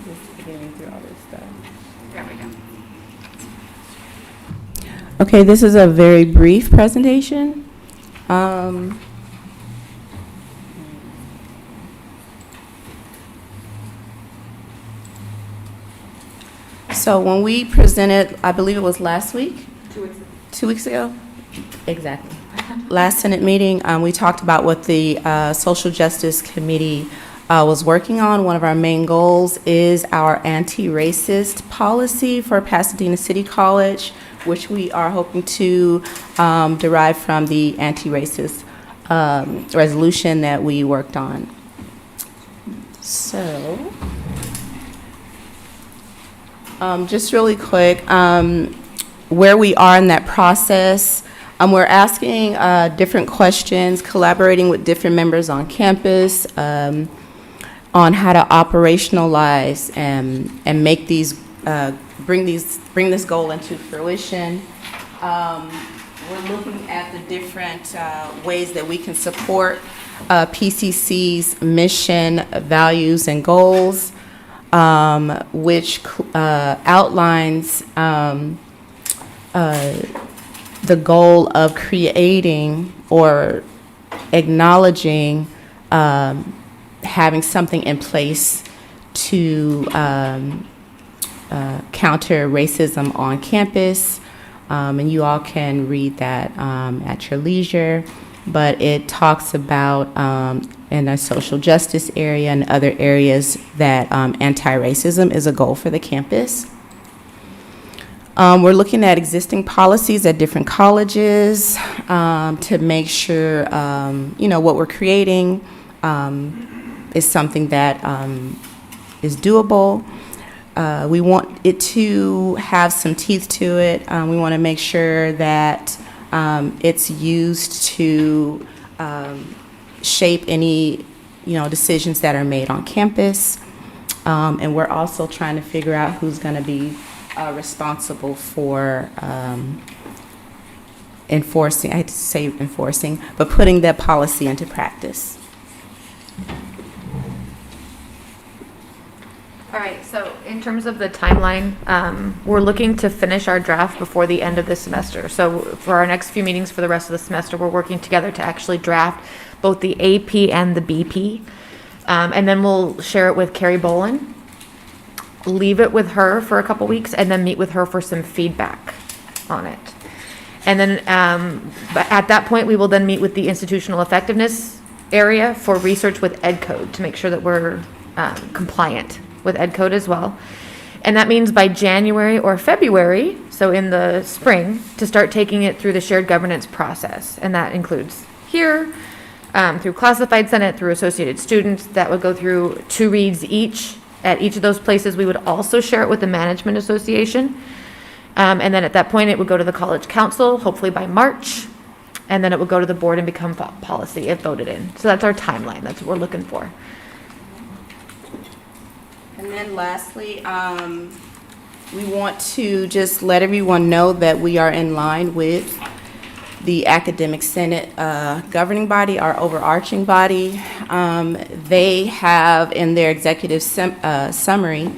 Just getting through all this stuff.
There we go.
Okay, this is a very brief presentation. So when we presented, I believe it was last week?
2 weeks ago.
2 weeks ago? Exactly. Last Senate meeting, we talked about what the Social Justice Committee was working on. One of our main goals is our anti-racist policy for Pasadena City College, which we are hoping to derive from the anti-racist resolution that we worked on. So, just really quick, where we are in that process. We're asking different questions, collaborating with different members on campus on how to operationalize and make these, bring this goal into fruition. We're looking at the different ways that we can support PCC's mission, values, and goals, which outlines the goal of creating or acknowledging having something in place to counter racism on campus. And you all can read that at your leisure. But it talks about in the social justice area and other areas that anti-racism is a goal for the campus. We're looking at existing policies at different colleges to make sure, what we're creating is something that is doable. We want it to have some teeth to it. We want to make sure that it's used to shape any, decisions that are made on campus. And we're also trying to figure out who's going to be responsible for enforcing, I hate to say enforcing, but putting that policy into practice.
All right, so in terms of the timeline, we're looking to finish our draft before the end of the semester. So for our next few meetings for the rest of the semester, we're working together to actually draft both the AP and the BP. And then we'll share it with Carrie Bolin, leave it with her for a couple weeks, and then meet with her for some feedback on it. And then at that point, we will then meet with the institutional effectiveness area for research with EdCode to make sure that we're compliant with EdCode as well. And that means by January or February, so in the spring, to start taking it through the shared governance process. And that includes here, through classified senate, through associated students, that would go through 2 reads each. At each of those places, we would also share it with the management association. And then at that point, it would go to the college council, hopefully by March. And then it would go to the board and become policy if voted in. So that's our timeline. That's what we're looking for.
And then lastly, we want to just let everyone know that we are in line with the Academic Senate governing body, our overarching body. They have in their executive summary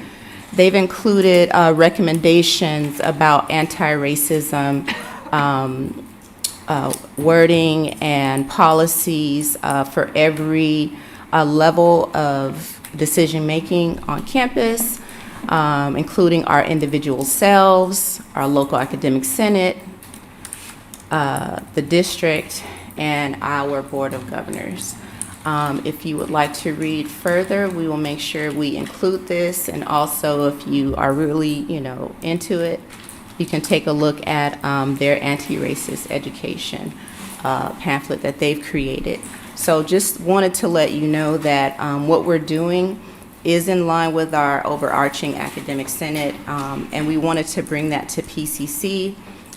They've included recommendations about anti-racism wording and policies for every level of decision-making on campus, including our individual selves, our local academic senate, the district, and our board of governors. If you would like to read further, we will make sure we include this. And also, if you are really, into it, you can take a look at their anti-racist education pamphlet that they've created. So just wanted to let you know that what we're doing is in line with our overarching academic senate, and we wanted to bring that to PCC.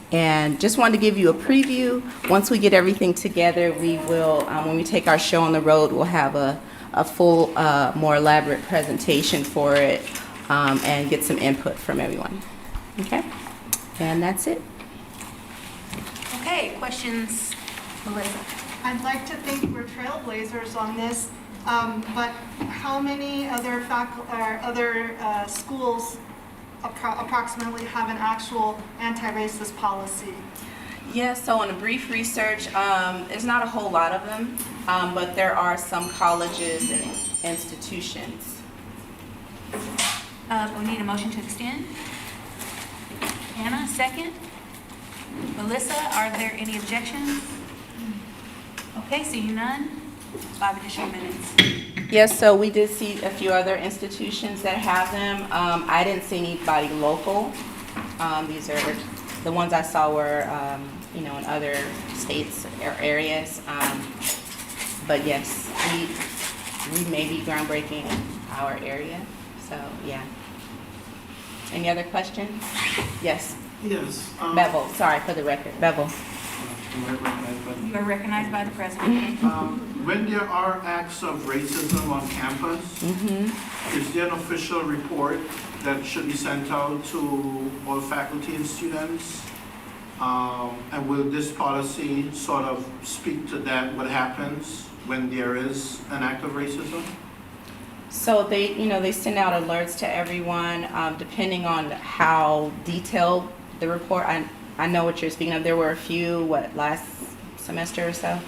And just wanted to give you a preview. Once we get everything together, we will, when we take our show on the road, we'll have a full, more elaborate presentation for it and get some input from everyone. Okay? And that's it.
Okay, questions, Melissa?
I'd like to think we're trailblazers on this, but how many other schools approximately have an actual anti-racist policy?
Yeah, so in a brief research, there's not a whole lot of them, but there are some colleges and institutions.
We need a motion to extend. Hannah, second. Melissa, are there any objections? Okay, seeing none, 5 additional minutes.
Yes, so we did see a few other institutions that have them. I didn't see anybody local. These are, the ones I saw were, in other states or areas. But yes, we may be groundbreaking in our area, so yeah. Any other questions? Yes.
Yes.
Bevel, sorry for the record, Bevel.
You are recognized by the president.
When there are acts of racism on campus, is there an official report that should be sent out to all faculty and students? And will this policy sort of speak to that, what happens when there is an act of racism?
So they send out alerts to everyone, depending on how detailed the report. I know what you're speaking of. There were a few, last semester or so.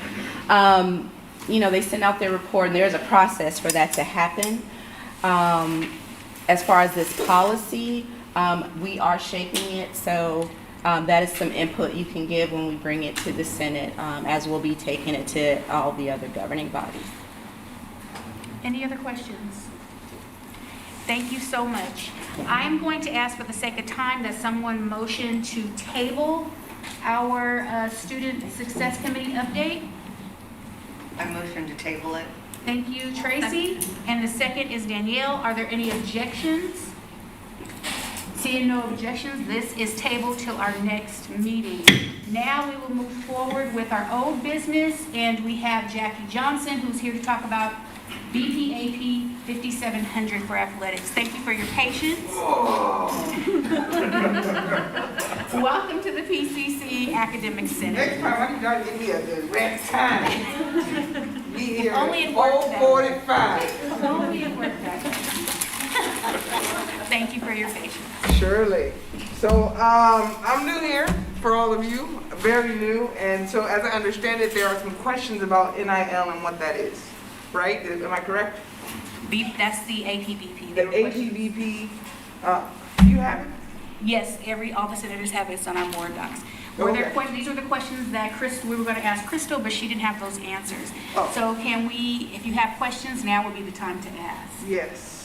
They send out their report, and there's a process for that to happen. As far as this policy, we are shaping it, so that is some input you can give when we bring it to the Senate, as we'll be taking it to all the other governing bodies.
Any other questions? Thank you so much. I'm going to ask, for the sake of time, that someone motion to table our Student Success Committee update.
I motion to table it.
Thank you, Tracy. And the second is Danielle. Are there any objections? Seeing no objections, this is tabled till our next meeting. Now we will move forward with our old business, and we have Jackie Johnson, who's here to talk about BPAP 5700 for athletics. Thank you for your patience. Welcome to the PCC Academic Center.
Next time, I need y'all to give me a direct time. Be here
Only
at
at work
4:45.
Only at work that. Thank you for your patience.
Surely. So, I'm new here for all of you, very new, and so as I understand it, there are some questions about NIL and what that is, right? Am I correct?
That's the APBP.
The APBP, do you have it?
Yes, all the senators have it. It's on our board docs. These are the questions that we were going to ask Crystal, but she didn't have those answers.
Oh.
So if you have questions, now would be the time to ask.
Yes.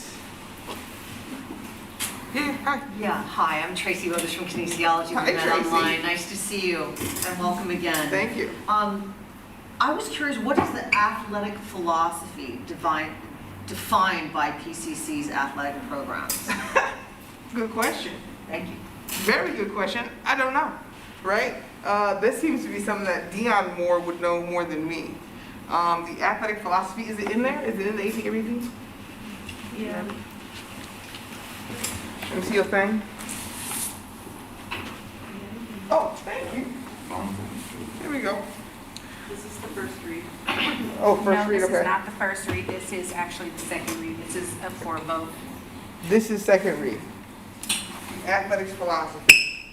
Yeah,
Hi, I'm Tracy Rogers from Kinesiology.
Hi,
We met
Tracy.
online. Nice to see you, and welcome again.
Thank you.
I was curious, what is the athletic philosophy defined by PCC's athletic programs?
Good question.
Thank you.
Very good question. I don't know, right? This seems to be something that Dion Moore would know more than me. The athletic philosophy, is it in there? Is it in the APBP?
Yeah.
Let me see your thing. Oh, thank you. Here we go.
This is the first read.
Oh, first read,
No, this
okay.
is not the first read. This is actually the second read. This is up for a vote.
This is second read. athletics philosophy.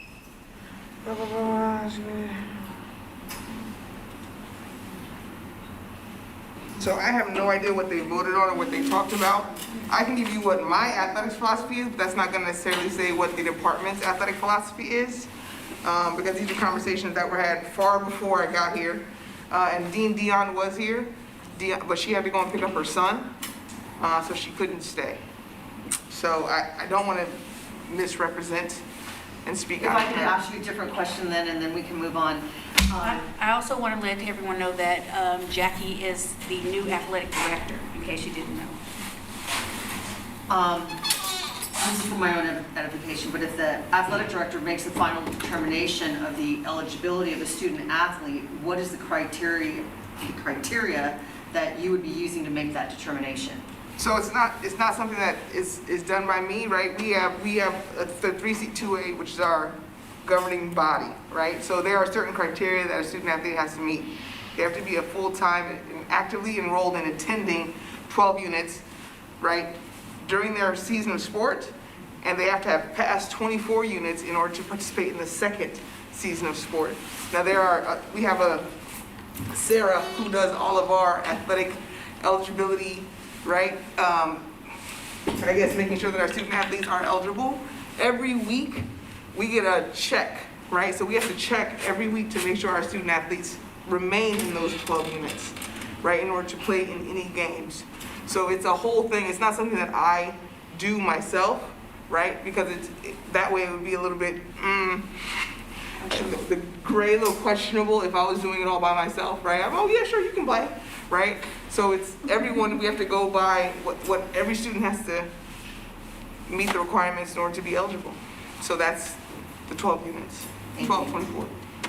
Blah, blah, blah. So I have no idea what they voted on or what they talked about. I can give you what my athletics philosophy is, but that's not gonna necessarily say what the department's athletic philosophy is, because these are conversations that were had far before I got here. And Dean Dion was here, but she had to go and pick up her son, so she couldn't stay. So I don't wanna misrepresent and speak
If
out
I
of
could
turn.
ask you a different question then, and then we can move on.
I also want to let everyone know that Jackie is the new athletic director, in case you didn't know.
This is for my own edification, but if the athletic director makes the final determination of the eligibility of a student athlete, what is the criteria that you would be using to make that determination?
So it's not something that is done by me, right? We have the 3C2A, which is our governing body, right? So there are certain criteria that a student athlete has to meet. They have to be a full-time and actively enrolled in attending 12 units, right, during their season of sport, and they have to have passed 24 units in order to participate in the second season of sport. Now we have a Sarah who does all of our athletic eligibility, right? I guess making sure that our student athletes are eligible. Every week, we get a check, right? So we have to check every week to make sure our student athletes remain in those 12 units, right, in order to play in any games. So it's a whole thing. It's not something that I do myself, right? Because that way it would be a little bit, the gray, a little questionable if I was doing it all by myself, right? Oh yeah, sure, you can play, right? So it's everyone, we have to go by what every student has to meet the requirements in order to be eligible. So that's the 12 units, 12, 24.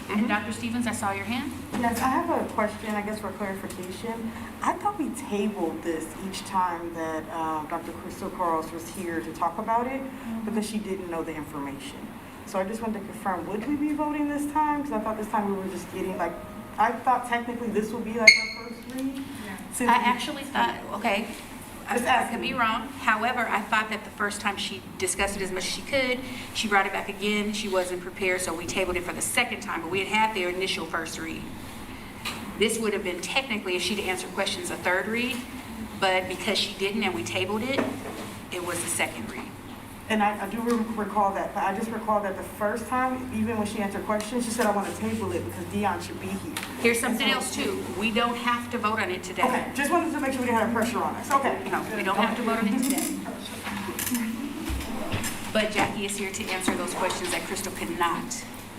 And Dr. Stevens, I saw your hand.
Yes, I have a question, I guess for clarification. I thought we tabled this each time that Dr. Crystal Carls was here to talk about it because she didn't know the information. So I just wanted to confirm, would we be voting this time? Because I thought this time we were just getting I thought technically this would be like our first read.
I actually thought, okay, I could be wrong. However, I thought that the first time she discussed it as much as she could, she brought it back again. She wasn't prepared, so we tabled it for the second time, but we had had their initial first read. This would have been technically, if she'd answered questions, a third read, but because she didn't and we tabled it, it was the second read.
And I do recall that, but I just recall that the first time, even when she answered questions, she said, I want to table it because Dion should be here.
Here's something else too. We don't have to vote on it today.
Okay, just wanted to make sure we didn't have pressure on us. Okay.
No, we don't have to vote on it today. But Jackie is here to answer those questions that Crystal could not.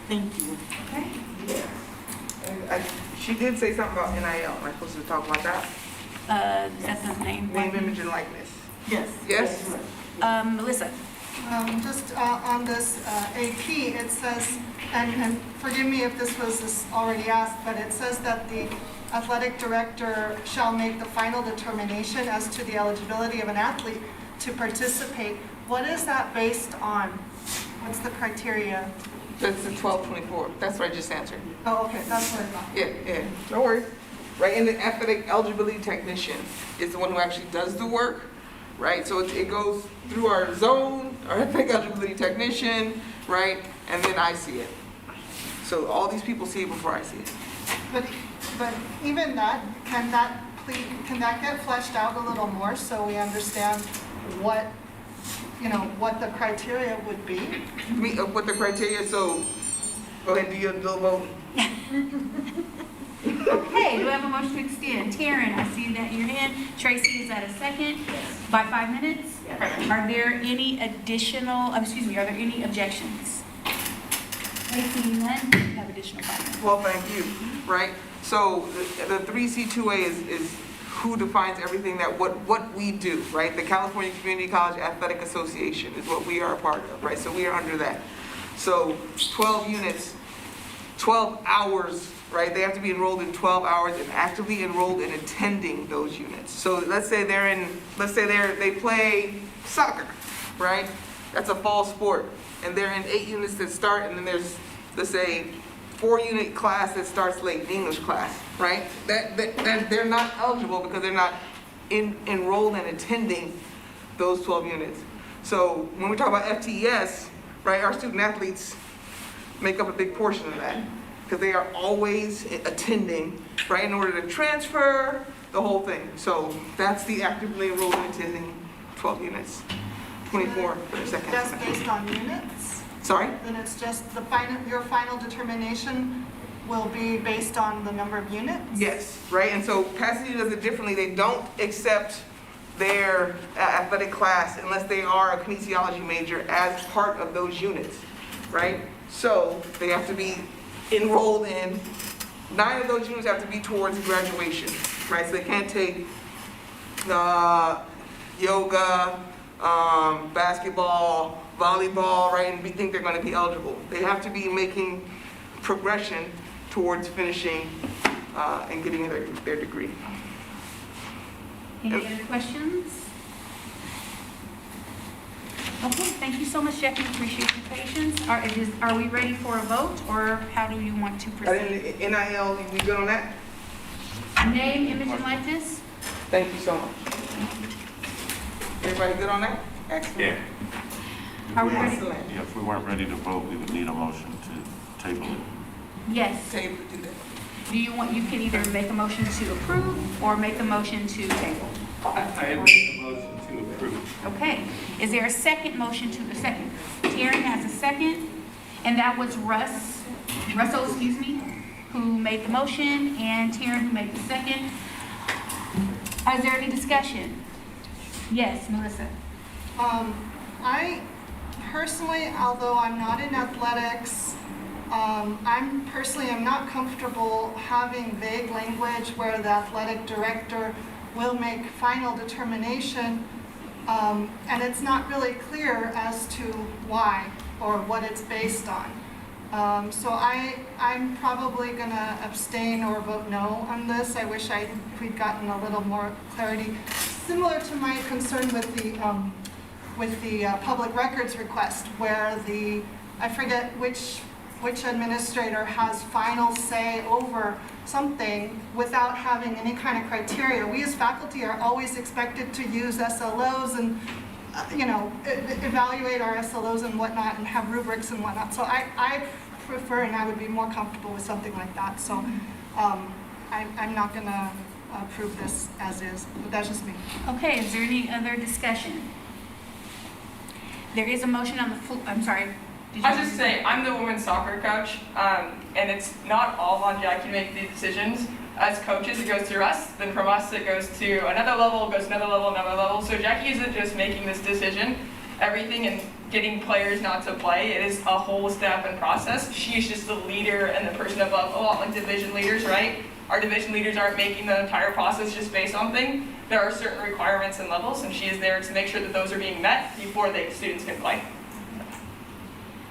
Thank you.
Okay. Yeah. She did say something about NIL. Am I supposed to talk about that?
Is that the name?
Name, image, and likeness.
Yes.
Yes?
Melissa.
Just on this AP, it says, and forgive me if this was already asked, but it says that the athletic director shall make the final determination as to the eligibility of an athlete to participate. What is that based on? What's the criteria?
That's the 1224. That's what I just answered.
Oh, okay, that's what I thought.
Yeah, no worries. Right, and the athletic eligibility technician is the one who actually does the work, right? So it goes through our zone, our athletic eligibility technician, right? And then I see it. So all these people see it before I see it.
But even that, can that get fleshed out a little more so we understand what the criteria would be?
What the criteria, so go ahead and do your little vote.
Okay, do I have a motion to extend? Taryn, I see that in your hand. Tracy, is that a second? Yes. By 5 minutes? Yes. Are there any are there any objections? I see none. Have additional 5 minutes.
Well, thank you, right? So the 3C2A is who defines everything that what we do, right? The California Community College Athletic Association is what we are a part of, right? So we are under that. So 12 units, 12 hours, right? They have to be enrolled in 12 hours and actively enrolled in attending those units. So let's say they play soccer, right? That's a fall sport. And they're in 8 units that start, and then there's, let's say, 4-unit class that starts late, English class, right? That they're not eligible because they're not enrolled and attending those 12 units. So when we talk about FTES, right? Our student athletes make up a big portion of that because they are always attending, right, in order to transfer the whole thing. So that's the actively enrolled and attending 12 units, 24 for the second
Just
semester.
based on units?
Sorry?
Then it's just the final, your final determination will be based on the number of units?
Yes, right, and so Pasadena does it differently. They don't accept their athletic class unless they are a kinesiology major as part of those units, right? So they have to be enrolled in, 9 of those units have to be towards graduation, right? So they can't take yoga, basketball, volleyball, right, and think they're going to be eligible. They have to be making progression towards finishing and getting their degree.
Any other questions? Okay, thank you so much, Jackie. Appreciate your patience. Are we ready for a vote, or how do you want to proceed?
NIL, we good on that?
Name, image, and likeness?
Thank you so much. Everybody good on that? Excellent.
Yeah.
Are we ready?
Excellent.
Yeah, if we weren't ready to vote, we would need a motion to table it.
Yes.
Table, do that.
Do you want, you can either make a motion to approve or make a motion to table.
I make a motion to approve.
Okay, is there a second motion to the second? Taryn has a second, and that was Russell, excuse me, who made the motion, and Taryn who made the second. Is there any discussion? Yes, Melissa.
I personally, although I'm not in athletics, I'm not comfortable having vague language where the athletic director will make final determination, and it's not really clear as to why or what it's based on. So I'm probably going to abstain or vote no on this. I wish we'd gotten a little more clarity. Similar to my concern with the public records request, where I forget which administrator has final say over something without having any kind of criteria. We as faculty are always expected to use SLOs and evaluate our SLOs and whatnot and have rubrics and whatnot. So I prefer, and I would be more comfortable with something like that. So I'm not going to approve this as is, but that's just me.
Okay, is there any other discussion? There is a motion on the floor. I'm sorry.
I was just saying, I'm the women's soccer coach, and it's not all on Jackie to make the decisions. As coaches, it goes through us, then from us it goes to another level, goes to another level. So Jackie isn't just making this decision. Everything and getting players not to play, it is a whole step and process. She's just the leader and the person above, a lot like division leaders, right? Our division leaders aren't making the entire process just based on things. There are certain requirements and levels, and she is there to make sure that those are being met before the students can play.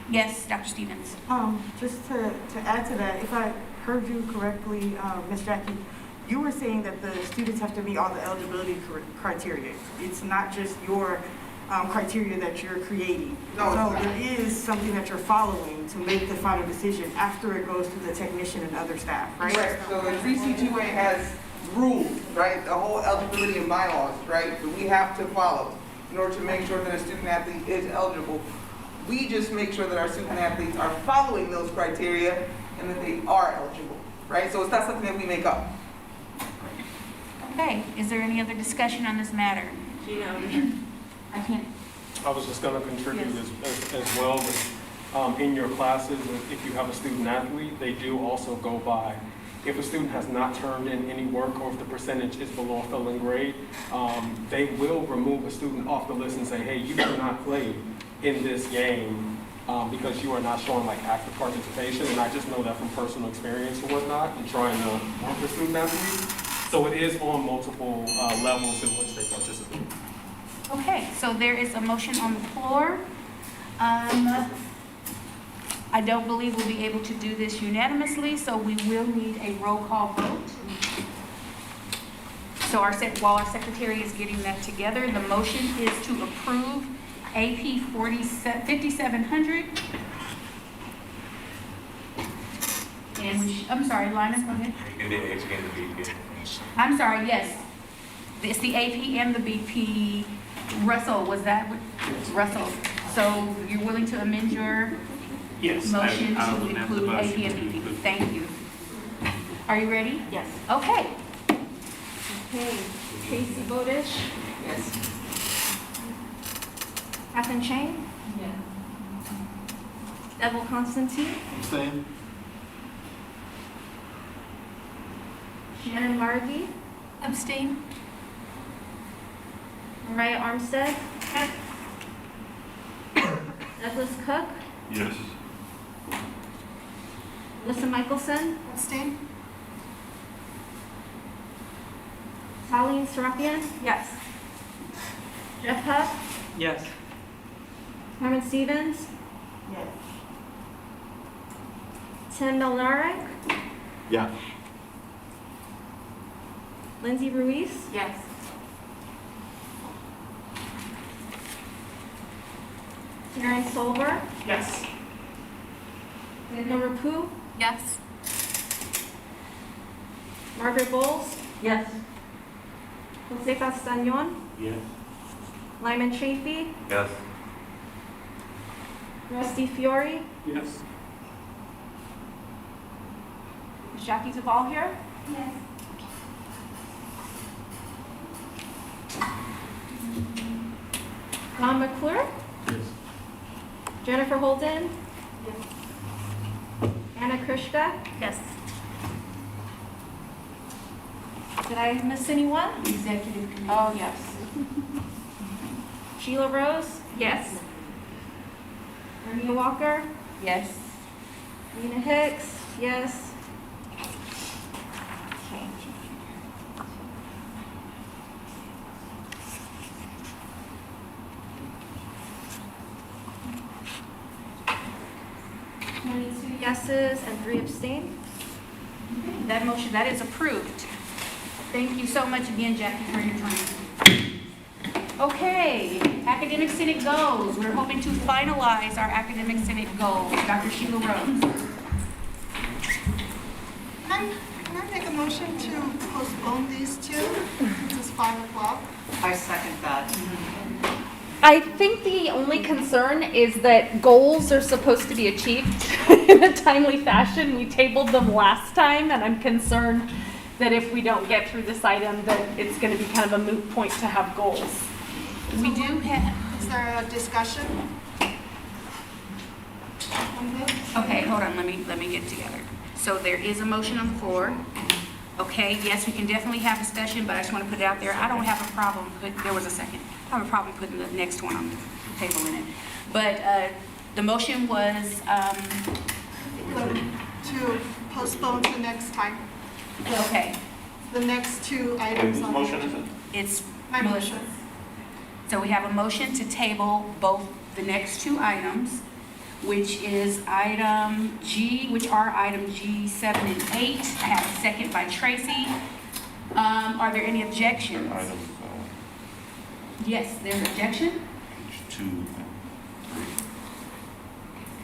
Yes, Dr. Stevens.
Just to add to that, if I heard you correctly, Ms. Jackie, you were saying that the students have to meet all the eligibility criteria. It's not just your criteria that you're creating.
No,
so there is something that you're following to make the final decision after it goes to the technician and other staff, right?
Right, so the 3C2A has rules, right? The whole eligibility and bylaws, right? That we have to follow in order to make sure that a student athlete is eligible. We just make sure that our student athletes are following those criteria and that they are eligible, right? So it's not something that we make up.
Okay, is there any other discussion on this matter? I can't.
I was just going to contribute as well. But, in your classes, if you have a student athlete, they do also go by. If a student has not turned in any work or if the percentage is below a filling grade, they will remove a student off the list and say, hey, you cannot play in this game because you are not showing like active participation. And I just know that from personal experience and whatnot and trying to work with student athletes. So it is on multiple levels in which they participate.
Okay, so there is a motion on the floor. I don't believe we'll be able to do this unanimously, so we will need a roll call vote. So while our secretary is getting that together, the motion is to approve AP 5700. And I'm sorry, Linus, go ahead. I'm sorry, yes. It's the AP and the BP. Russell, was that what? Russell. So you're willing to amend your
Yes.
motion
I'll
to
amend the
include
motion
AP and
to
BP?
include-
Thank you. Are you ready?
Yes.
Okay.
Okay, Tracy Bodish,
Yes.
Catherine Chang,
Yes.
Neville Constantine,
Abstain?
Shannon Margie,
Abstain?
Mariah Armstead, Douglas Cook,
Yes.
Alyssa Michelson,
Abstain?
Colleen Serapian,
Yes.
Jeff Huff,
Yes.
Carmen Stevens,
Yes.
Tim Milnarek,
Yeah.
Lindsay Ruiz,
Yes.
Karen Solver,
Yes.
Daniel Rapu,
Yes.
Margaret Bowles,
Yes.
Jose Castañon,
Yes.
Lyman Chafee,
Yes.
Rusty Fiore,
Yes.
Is Jackie Duvall here?
Yes. Don McClure,
Yes.
Jennifer Holden, Anna Krishka,
Yes.
did I miss anyone?
Executive committee.
Oh, yes. Sheila Rose,
Yes.
Ernie Walker,
Yes.
Nina Hicks, yes. Okay. Twenty-two yeses and 3 abstain.
That motion, that is approved. Thank you so much again, Jackie, for your time. Okay, academic senate goals. We're hoping to finalize our academic senate goals. Dr. Sheila Rose.
Can I make a motion to postpone these two? This is 5 o'clock.
I second that.
I think the only concern is that goals are supposed to be achieved in a timely fashion. We tabled them last time, and I'm concerned that if we don't get through this item, that it's going to be kind of a moot point to have goals.
We do have,
Is there a discussion? on this?
okay, hold on, let me get it together. So there is a motion on the floor. Okay, yes, we can definitely have discussion, but I just want to put it out there. I don't have a problem, there was a second. I have a problem putting the next one on the table in it. But the motion was,
To postpone to next time.
okay,
The next two items
Whose
on.
motion is it?
it's
My motion.
So we have a motion to table both the next two items, which is item G, which are item G 7 and 8. I have a second by Tracy. Are there any objections?
Items,
Yes, there's objection?
H2 and 3.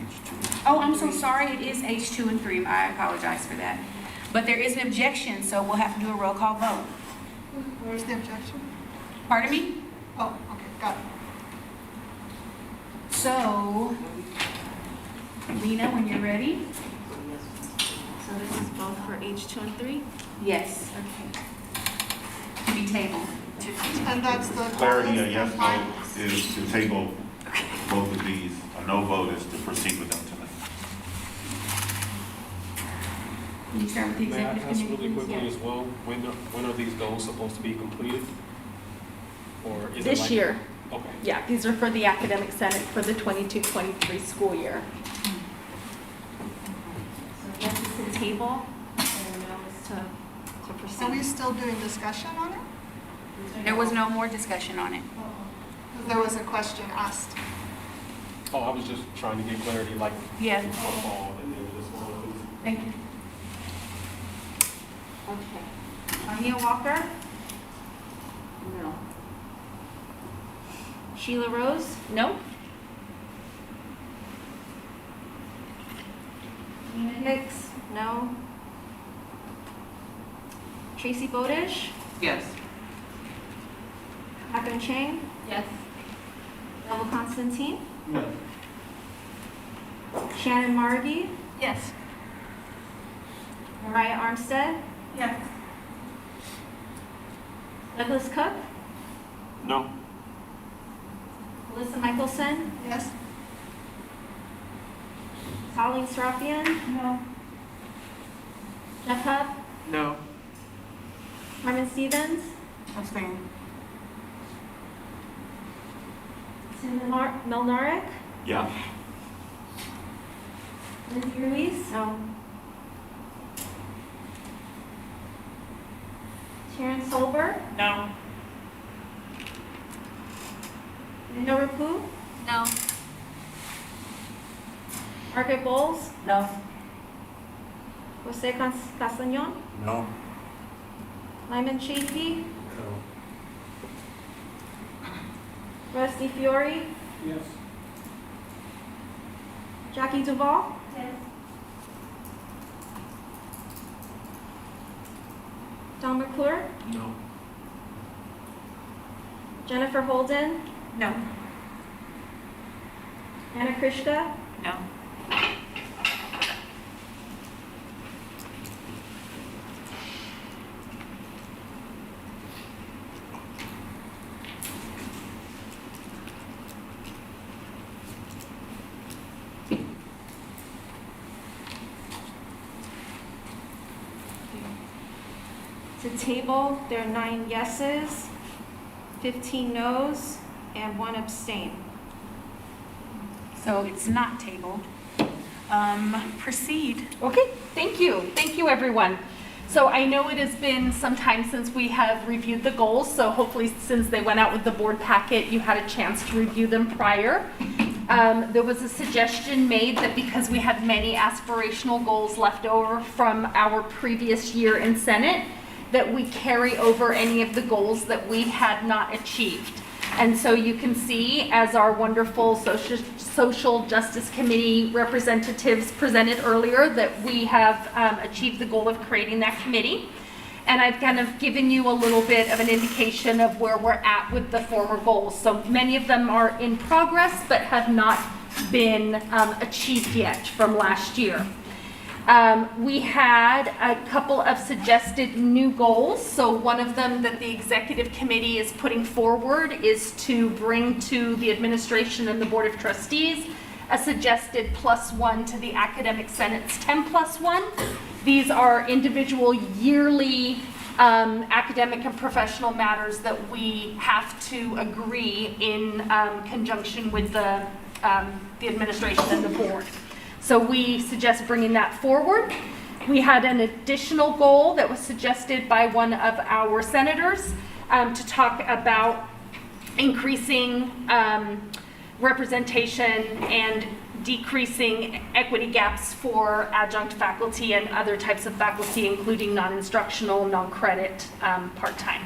H2.
Oh, I'm so sorry, it is H2 and 3. I apologize for that. But there is an objection, so we'll have to do a roll call vote.
Where's the objection?
Pardon me?
Oh, okay, got it.
So, Lena, when you're ready?
So this is both for H2 and 3?
Yes.
Okay.
To be tabled.
And that's the.
Clarity, a
goals
yes
and
vote
finals.
is to table both of these. A no vote is to proceed with them tonight.
Can you start with the
May I
executive
ask
committee?
really quickly
please?
as well, when are these goals supposed to be completed? Or is it
This
like?
year.
Okay.
Yeah, these are for the academic senate for the 22-23 school year.
So yes is to table, and no is to proceed.
Are we still doing discussion on it?
There was no more discussion on it.
There was a question asked.
Oh, I was just trying to get clarity, like,
Yeah.
football and then this one.
Thank you.
Okay. Anya Walker? No. Sheila Rose?
No?
Nina Hicks? No. Tracy Bodish?
Yes.
Catherine Chang?
Yes.
Neville Constantine?
No.
Shannon Margie,
Yes.
Mariah Armstead,
Yes.
Douglas Cook,
No.
Melissa Michelson,
Yes?
Colleen Serafian,
No.
Jeff Hubb,
No.
Carmen Stevens,
Abstain.
Tim Melnarek,
Yeah.
Lindsay Ruiz,
No.
Sharon Solberg,
No.
Linda Rapu,
No.
Margaret Bowles,
No.
Jose Castañon,
No.
Lyman Chafee, Rusty Fiore,
Yes.
Jackie Duvall, Don McClure,
No.
Jennifer Holden,
No.
Anna Krishka,
No.
to table, there are 9 yeses, 15 noes, and 1 abstain.
So it's not tabled. Proceed.
Okay, thank you. Thank you, everyone. So I know it has been some time since we have reviewed the goals, so hopefully since they went out with the board packet, you had a chance to review them prior. There was a suggestion made that because we had many aspirational goals left over from our previous year in Senate, that we carry over any of the goals that we had not achieved. And so you can see, as our wonderful Social Justice Committee representatives presented earlier, that we have achieved the goal of creating that committee. And I've kind of given you a little bit of an indication of where we're at with the former goals. So many of them are in progress, but have not been achieved yet from last year. We had a couple of suggested new goals. So one of them that the executive committee is putting forward is to bring to the administration and the board of trustees a suggested +1 to the academic senate's 10+1. These are individual yearly academic and professional matters that we have to agree in conjunction with the administration and the board. So we suggest bringing that forward. We had an additional goal that was suggested by one of our senators to talk about increasing representation and decreasing equity gaps for adjunct faculty and other types of faculty, including non-instructional, non-credit, part-time.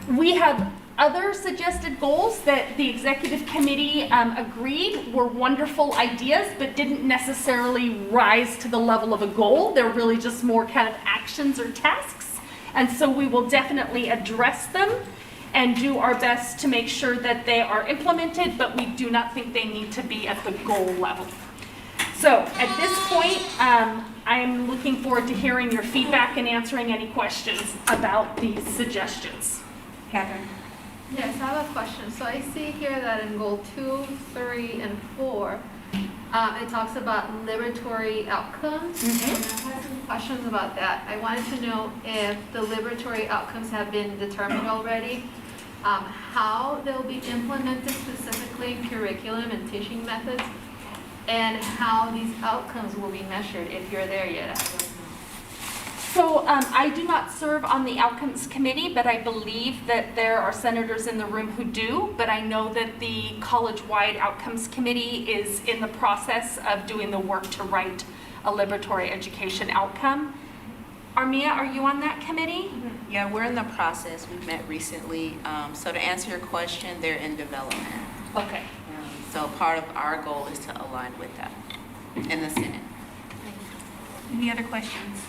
We have other suggested goals that the executive committee agreed were wonderful ideas, but didn't necessarily rise to the level of a goal. They're really just more kind of actions or tasks. And so we will definitely address them and do our best to make sure that they are implemented, but we do not think they need to be at the goal level. So at this point, I'm looking forward to hearing your feedback and answering any questions about these suggestions. Catherine?
Yes, I have a question. So I see here that in goal 2, 3, and 4, it talks about liberatory outcomes. And I have some questions about that. I wanted to know if the liberatory outcomes have been determined already, how they'll be implemented specifically in curriculum and teaching methods, and how these outcomes will be measured if you're there yet. I don't know.
So I do not serve on the outcomes committee, but I believe that there are senators in the room who do. But I know that the college-wide outcomes committee is in the process of doing the work to write a liberatory education outcome. Armia, are you on that committee?
Yeah, we're in the process. We've met recently. So to answer your question, they're in development.
Okay.
So part of our goal is to align with that in the Senate.
Any other questions?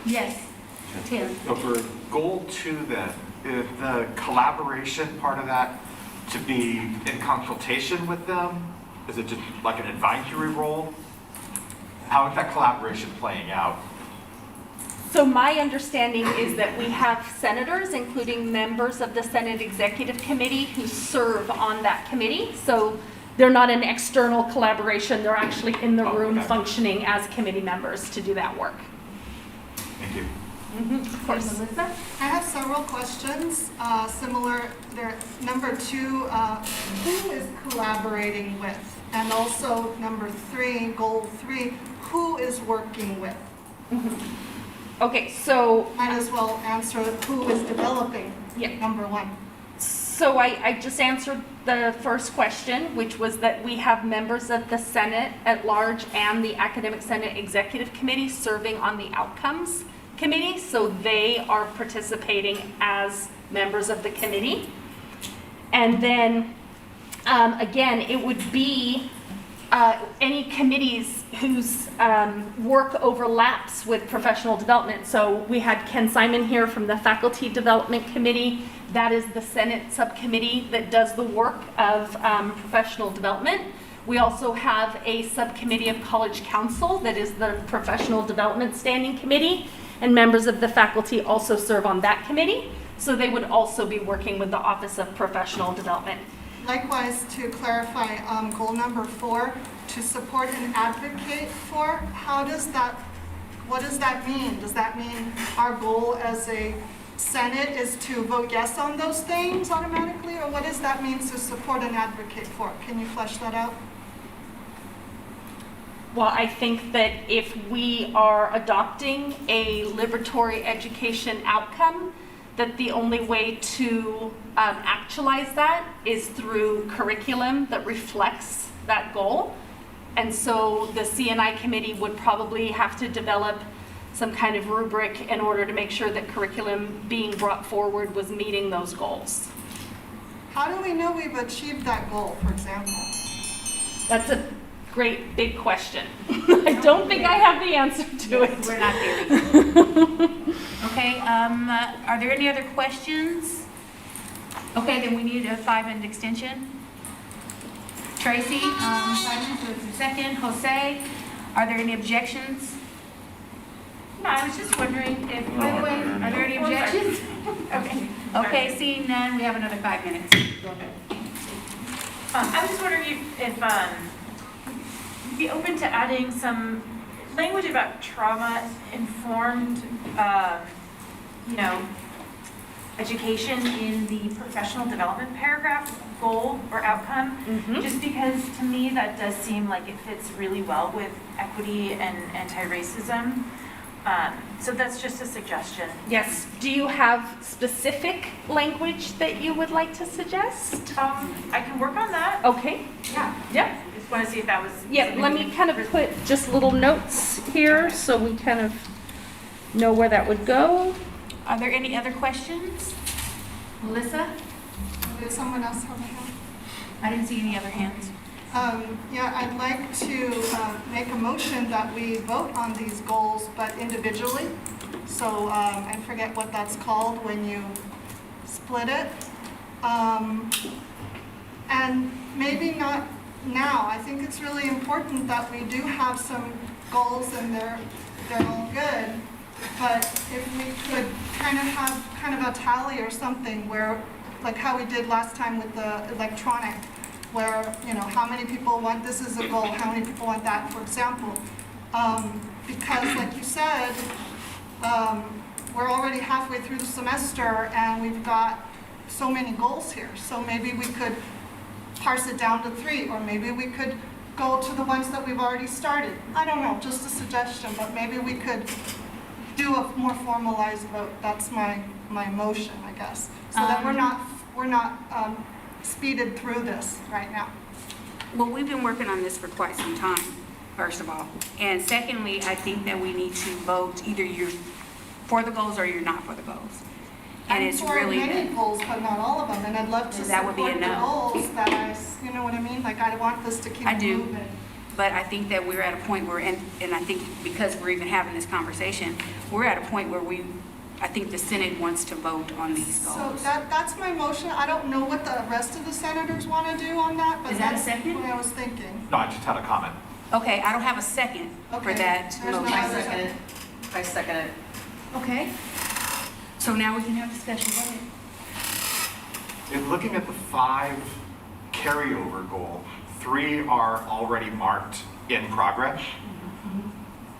Yes, Tim.
So for goal 2 then, if the collaboration part of that,
to be in consultation with them? Is it just like an advisory role? How is that collaboration playing out?
So my understanding is that we have senators, including members of the Senate Executive Committee, who serve on that committee. So they're not an external collaboration. They're actually in the room functioning as committee members to do that work.
Thank you.
Of course. Melissa?
I have several questions, similar. There, number 2, who is collaborating with? And also number 3, goal 3, who is working with?
Okay, so
might as well answer who is developing. Number 1.
So I just answered the first question, which was that we have members of the Senate at large and the Academic Senate Executive Committee serving on the Outcomes Committee. So they are participating as members of the committee. And then, again, it would be any committees whose work overlaps with professional development. So we had Ken Simon here from the Faculty Development Committee. That is the Senate subcommittee that does the work of professional development. We also have a subcommittee of College Council that is the Professional Development Standing Committee, and members of the faculty also serve on that committee. So they would also be working with the Office of Professional Development.
Likewise, to clarify, goal number 4, to support and advocate for, what does that mean? Does that mean our goal as a Senate is to vote yes on those things automatically, or what does that mean to support and advocate for? Can you flesh that out?
Well, I think that if we are adopting a liberatory education outcome, that the only way to actualize that is through curriculum that reflects that goal. And so the CNI committee would probably have to develop some kind of rubric in order to make sure that curriculum being brought forward was meeting those goals.
How do we know we've achieved that goal, for example?
That's a great big question. I don't think I have the answer to it.
We're not there. Okay, are there any other questions? Okay, then we need a 5-minute extension. Tracy, 5 minutes, so it's a second. Jose, are there any objections?
No, I was just wondering if,
By the way, are there any objections?
Okay.
Okay, seeing none, we have another 5 minutes. Go ahead.
I was just wondering if you'd be open to adding some language about trauma-informed, education in the professional development paragraph, goal or outcome, just because to me that does seem like it fits really well with equity and anti-racism. So that's just a suggestion.
Yes. Do you have specific language that you would like to suggest?
I can work on that.
Okay.
Yeah.
Yep.
Just want to see if that was.
Yeah, let me kind of put just little notes here so we kind of know where that would go.
Are there any other questions? Melissa?
Did someone else have a hand?
I didn't see any other hands.
Yeah, I'd like to make a motion that we vote on these goals, but individually. So I forget what that's called when you split it. And maybe not now. I think it's really important that we do have some goals and they're all good. But if we could kind of have a tally or something where, like how we did last time with the electronic, where, how many people want, this is a goal, how many people want that, for example. Because like you said, we're already halfway through the semester and we've got so many goals here. So maybe we could parse it down to 3, or maybe we could go to the ones that we've already started. I don't know, just a suggestion, but maybe we could do a more formalized vote. That's my motion, I guess. So that we're not speeded through this right now.
Well, we've been working on this for quite some time, first of all. And secondly, I think that we need to vote either you're for the goals or you're not for the goals. And it's
for
really
many goals, but not all of them. And I'd love to
that would be
support
a
the
no.
goals that you know what I mean? Like I want this to keep moving.
But I think that we're at a point where, and I think because we're even having this conversation, we're at a point where we I think the Senate wants to vote on these
So
goals.
that's my motion. I don't know what the rest of the senators want to do on that, but
Is that a
that's
second?
what I was thinking.
No, I just had a comment.
Okay, I don't have a second for
Okay,
that
there's no
motion.
other
second it. I second it.
Okay. So now we can have discussion. Go ahead.
In looking at the 5 carryover goal, 3 are already marked in progress.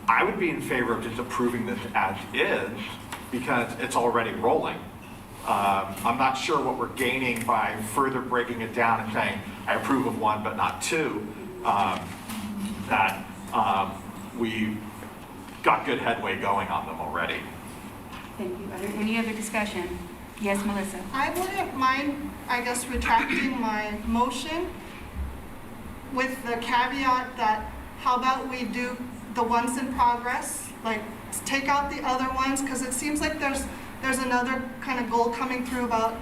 I would be in favor of just approving this as is because it's already rolling. I'm not sure what we're gaining by further breaking it down and saying, I approve of 1 but not 2. We got good headway going on them already.
Thank you. Are there any other discussion? Yes, Melissa?
I wouldn't mind, I guess, retracting my motion with the caveat that how about we do the ones in progress, like take out the other ones, because it seems like there's another kind of goal coming through about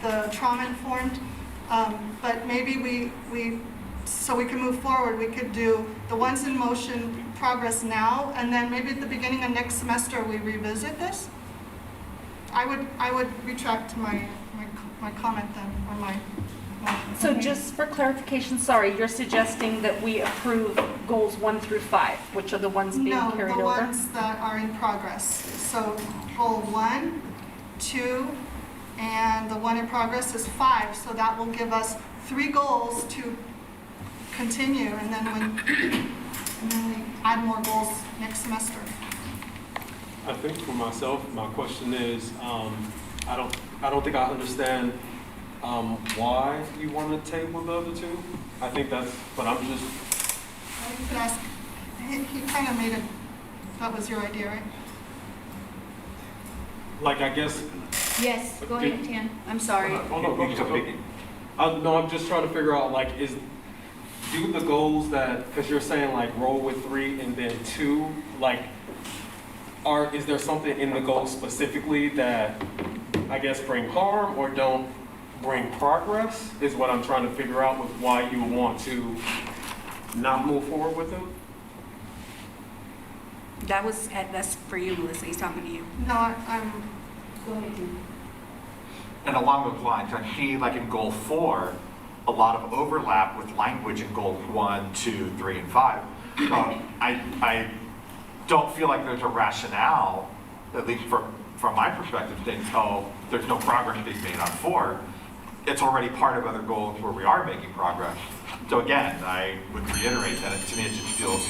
the trauma-informed, but maybe so we can move forward, we could do the ones in motion progress now, and then maybe at the beginning of next semester we revisit this. I would retract my comment then, or my motion.
So just for clarification, sorry, you're suggesting that we approve goals 1 through 5, which are the ones being carried over?
No, the ones that are in progress. So goal 1, 2, and the one in progress is 5. So that will give us 3 goals to continue, and then we add more goals next semester.
I think for myself, my question is, I don't think I understand why you want to table the other 2. I think that's, but I'm just.
You could ask, he kind of made it, that was your idea, right?
Like, I guess.
Yes, go ahead, Tim. I'm sorry.
No, I'm just trying to figure out, like, do the goals that, because you're saying, like, roll with 3 and then 2, like, is there something in the goals specifically that, I guess, bring harm or don't bring progress, is what I'm trying to figure out with why you want to not move forward with them?
That's for you, Melissa. He's talking to you.
No, I'm.
Go ahead, Tim.
And along those lines, I see like in goal 4, a lot of overlap with language in goals 1, 2, 3, and 5. I don't feel like there's a rationale, at least from my perspective, saying, oh, there's no progress being made on 4. It's already part of other goals where we are making progress. So again, I would reiterate that to me it just feels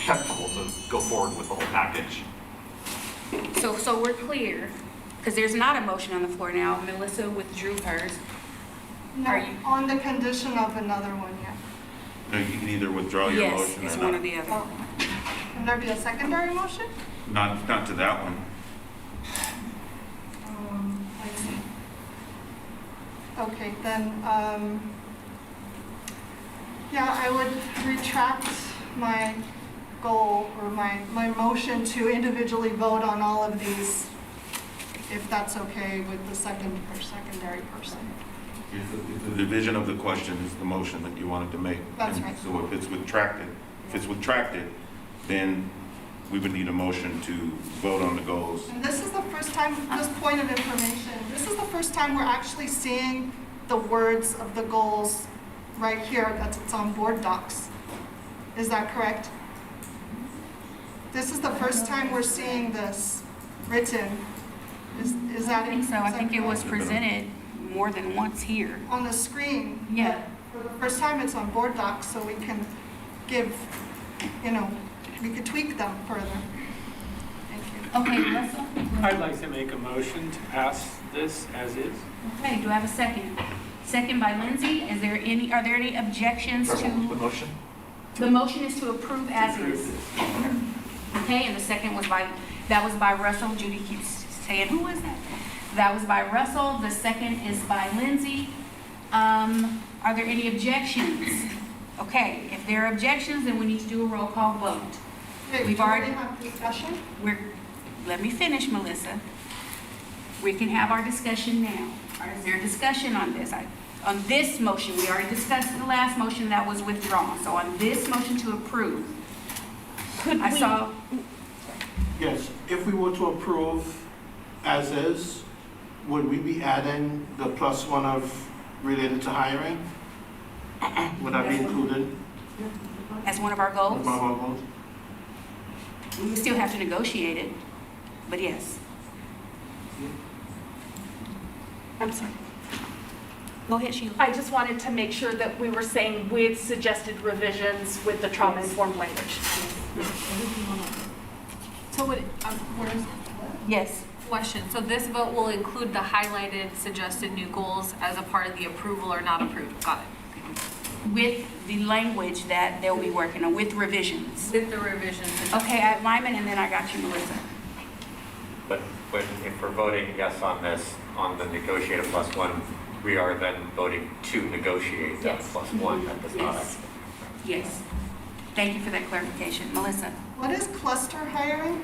sensible to go forward with the whole package.
So we're clear, because there's not a motion on the floor now. Melissa withdrew hers.
No, on the condition of another one, yeah.
No, you can either withdraw your
Yes,
motion
it's
or
one or
not.
the other.
Oh. Can there be a secondary motion?
Not to that one.
I see. Okay, then, yeah, I would retract my goal or my motion to individually vote on all of these, if that's okay with the secondary person.
If the division of the question is the motion that you wanted to make.
That's
And
right.
So if it's retracted, then we would need a motion to vote on the goals.
And this is the first time, just point of information, this is the first time we're actually seeing the words of the goals right here, it's on board docs. Is that correct? This is the first time we're seeing this written. Is that?
I think so. I think it was
correct?
presented more than once here.
On the screen.
Yeah.
For the first time, it's on board docs, so we can give, we could tweak them further. Thank you.
Okay, Russell?
I'd like to make a motion to pass this as is.
Okay, do I have a second? Second by Lindsay. Are there any objections to?
The motion?
The motion is to approve as is. Okay, and the second was that was by Russell. Judy keeps saying, who was that? That was by Russell. The second is by Lindsay. Are there any objections? Okay, if there are objections, then we need to do a roll call vote.
Wait,
We've already
have discussion?
Let me finish, Melissa. We can have our discussion now. Is there discussion on this? On this motion, we already discussed the last motion that was withdrawn. So on this motion to approve,
Yes, if we were to approve as is, would we be adding the +1 of related to hiring? Would that be included?
As one of our goals,
As one of our goals?
we still have to negotiate it, but yes.
I'm sorry.
Go ahead, Sheila.
I just wanted to make sure that we were saying with suggested revisions with the trauma-informed language.
So what, where's,
Yes.
question, so this vote will include the highlighted suggested new goals as a part of the approval or not approved? Got it.
With the language that they'll be working on, with revisions.
With the revisions.
Okay, I have Lyman, and then I got you, Melissa.
But if we're voting yes on this, on the negotiate a +1, we are then voting to negotiate that +1. That does not.
Yes. Yes. Thank you for that clarification. Melissa?
What is cluster hiring?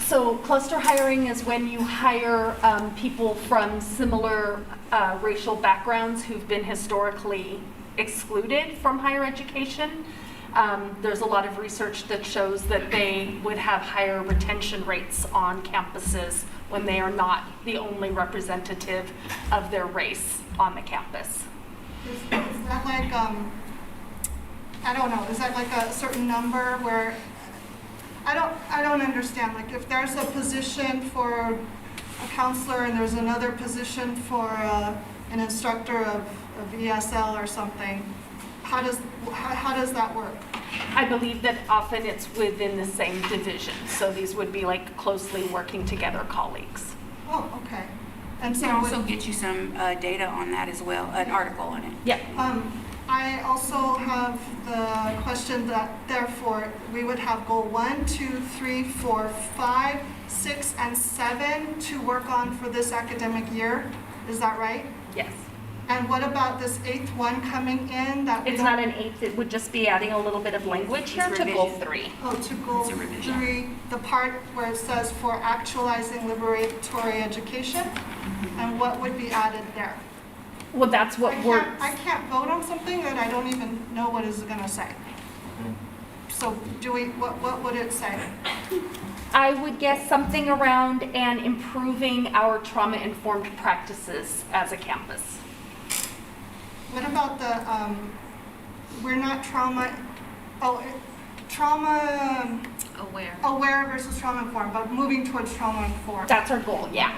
So cluster hiring is when you hire people from similar racial backgrounds who've been historically excluded from higher education. There's a lot of research that shows that they would have higher retention rates on campuses when they are not the only representative of their race on the campus.
Is that like, I don't know, is that like a certain number where, I don't understand, like if there's a position for a counselor and there's another position for an instructor of ESL or something, how does that work?
I believe that often it's within the same division, so these would be like closely working together colleagues.
Oh, okay. And
We
so
can also get you some data on that as well, an article on it.
Yeah.
I also have the question that therefore we would have goal 1, 2, 3, 4, 5, 6, and 7 to work on for this academic year. Is that right?
Yes.
And what about this 8th one coming in? That we
It's
don't-
not an 8th, it would just be adding a little bit of language here to goal 3.
Oh, to goal
It's a revision.
3, the part where it says for actualizing liberatory education, and what would be added there?
Well, that's what
I can't vote on something that I don't even know what it's gonna say. So what would it say?
I would guess something around and improving our trauma-informed practices as a campus.
What about the, we're not trauma aware versus trauma informed, but moving towards trauma informed?
That's our goal, yeah.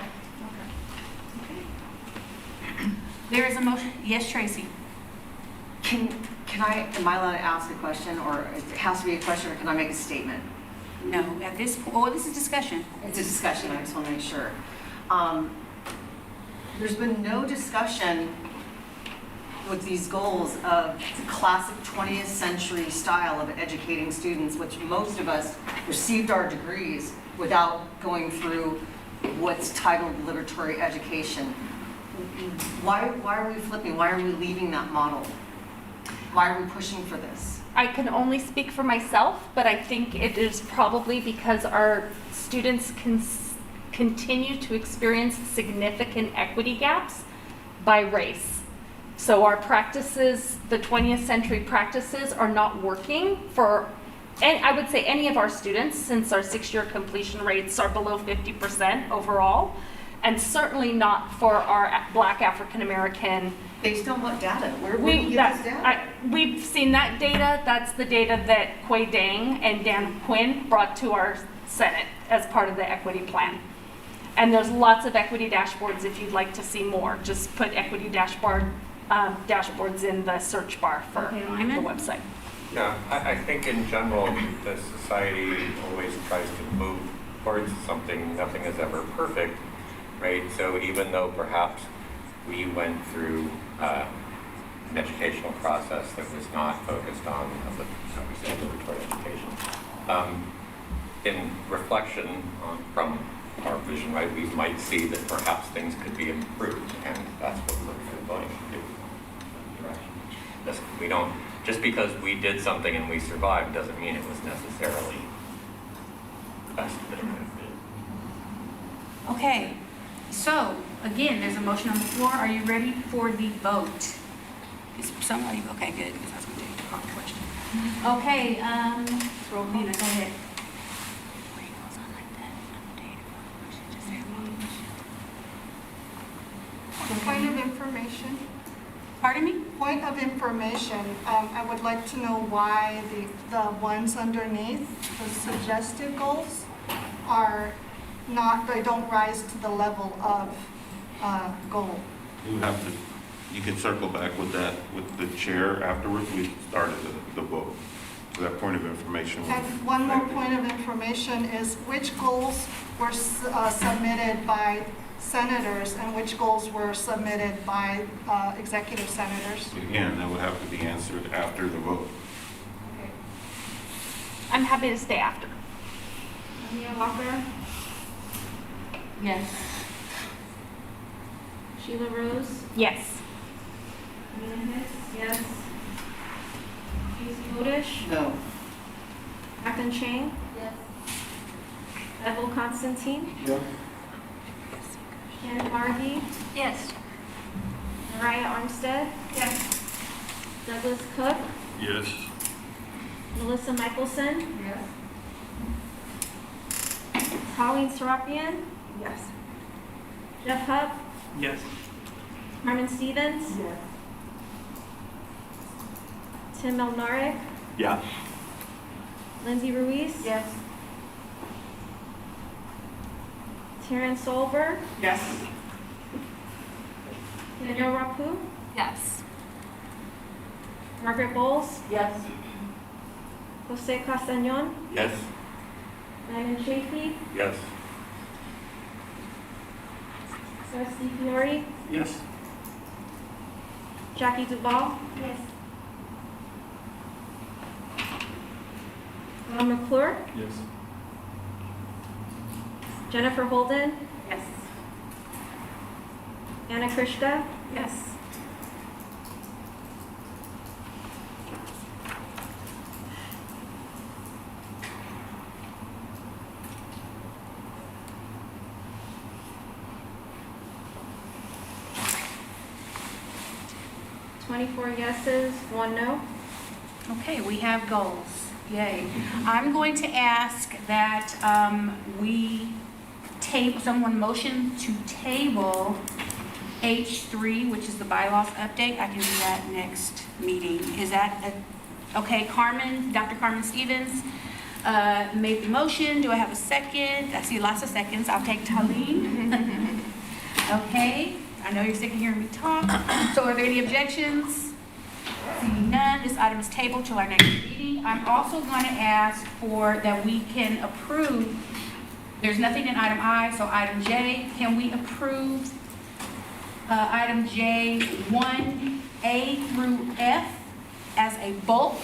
There is a motion. Yes, Tracy?
Am I allowed to ask a question, or it has to be a question, or can I make a statement?
No, at this point, well, this is discussion.
It's a discussion, I just want to make sure. There's been no discussion with these goals of the classic 20th century style of educating students, which most of us received our degrees without going through what's titled liberatory education. Why are we flipping? Why are we leaving that model? Why are we pushing for this?
I can only speak for myself, but I think it is probably because our students continue to experience significant equity gaps by race. So our practices, the 20th century practices, are not working for, and I would say any of our students, since our 6-year completion rates are below 50% overall, and certainly not for our Black African American.
Based on what data? Where do you get this data?
We've seen that data. That's the data that Quay Dang and Dan Quinn brought to our Senate as part of the equity plan. And there's lots of equity dashboards if you'd like to see more. Just put equity dashboards in the search bar for the website.
Yeah, I think in general, the society always tries to move towards something. Nothing is ever perfect, right? So even though perhaps we went through an educational process that was not focused on, how we say, liberatory education, in reflection from our vision, right, we might see that perhaps things could be improved, and that's what we're going to do. We don't, just because we did something and we survived doesn't mean it was necessarily the best that it could have been.
Okay, so again, there's a motion on the floor. Are you ready for the vote? Is somebody, okay, good, because I was going to take the hard question. Okay, Romina, go ahead.
information?
Pardon me?
Point of information, I would like to know why the ones underneath, the suggested goals, are not, they don't rise to the level of goal.
You have to, you can circle back with that, with the chair afterwards. We started the vote. So that point of information.
And one more point of information is which goals were submitted by senators and which goals were submitted by executive senators?
Again, that would have to be answered after the vote.
I'm happy to stay after.
Mia Walker,
Yes.
Sheila Rose,
Yes.
Nina Hicks, yes. Casey Modish,
No.
Catherine Chang, yes. Ethel Constantine,
Yeah.
Shannon Margie,
Yes.
Mariah Armstead, yes. Douglas Cook,
Yes.
Melissa Michelson, yes. Colleen Serapian,
Yes.
Jeff Hupp,
Yes.
Carmen Stevens,
Yes.
Tim Melnarek,
Yeah.
Lindsay Ruiz,
Yes.
Taryn Solberg,
Yes.
Danielle Rapu,
Yes.
Margaret Bowles,
Yes.
Jose Castañon,
Yes.
Lyman Chafee,
Yes.
Celeste Fiore,
Yes.
Jackie Duvall, yes. Ron McClure,
Yes.
Jennifer Holden,
Yes.
Anna Krishka,
Yes.24
yeses, 1 no.
Okay, we have goals. Yay. I'm going to ask that someone motion to table H3, which is the bylaws update. I can do that next meeting. Is that, okay, Dr. Carmen Stevens made the motion. Do I have a second? I see lots of seconds. I'll take Talene. Okay, I know you're sick of hearing me talk. So are there any objections? Seeing none, this item is tabled till our next meeting. I'm also going to ask that we can approve, there's nothing in item I, so item J, can we approve item J 1A through F as a bulk?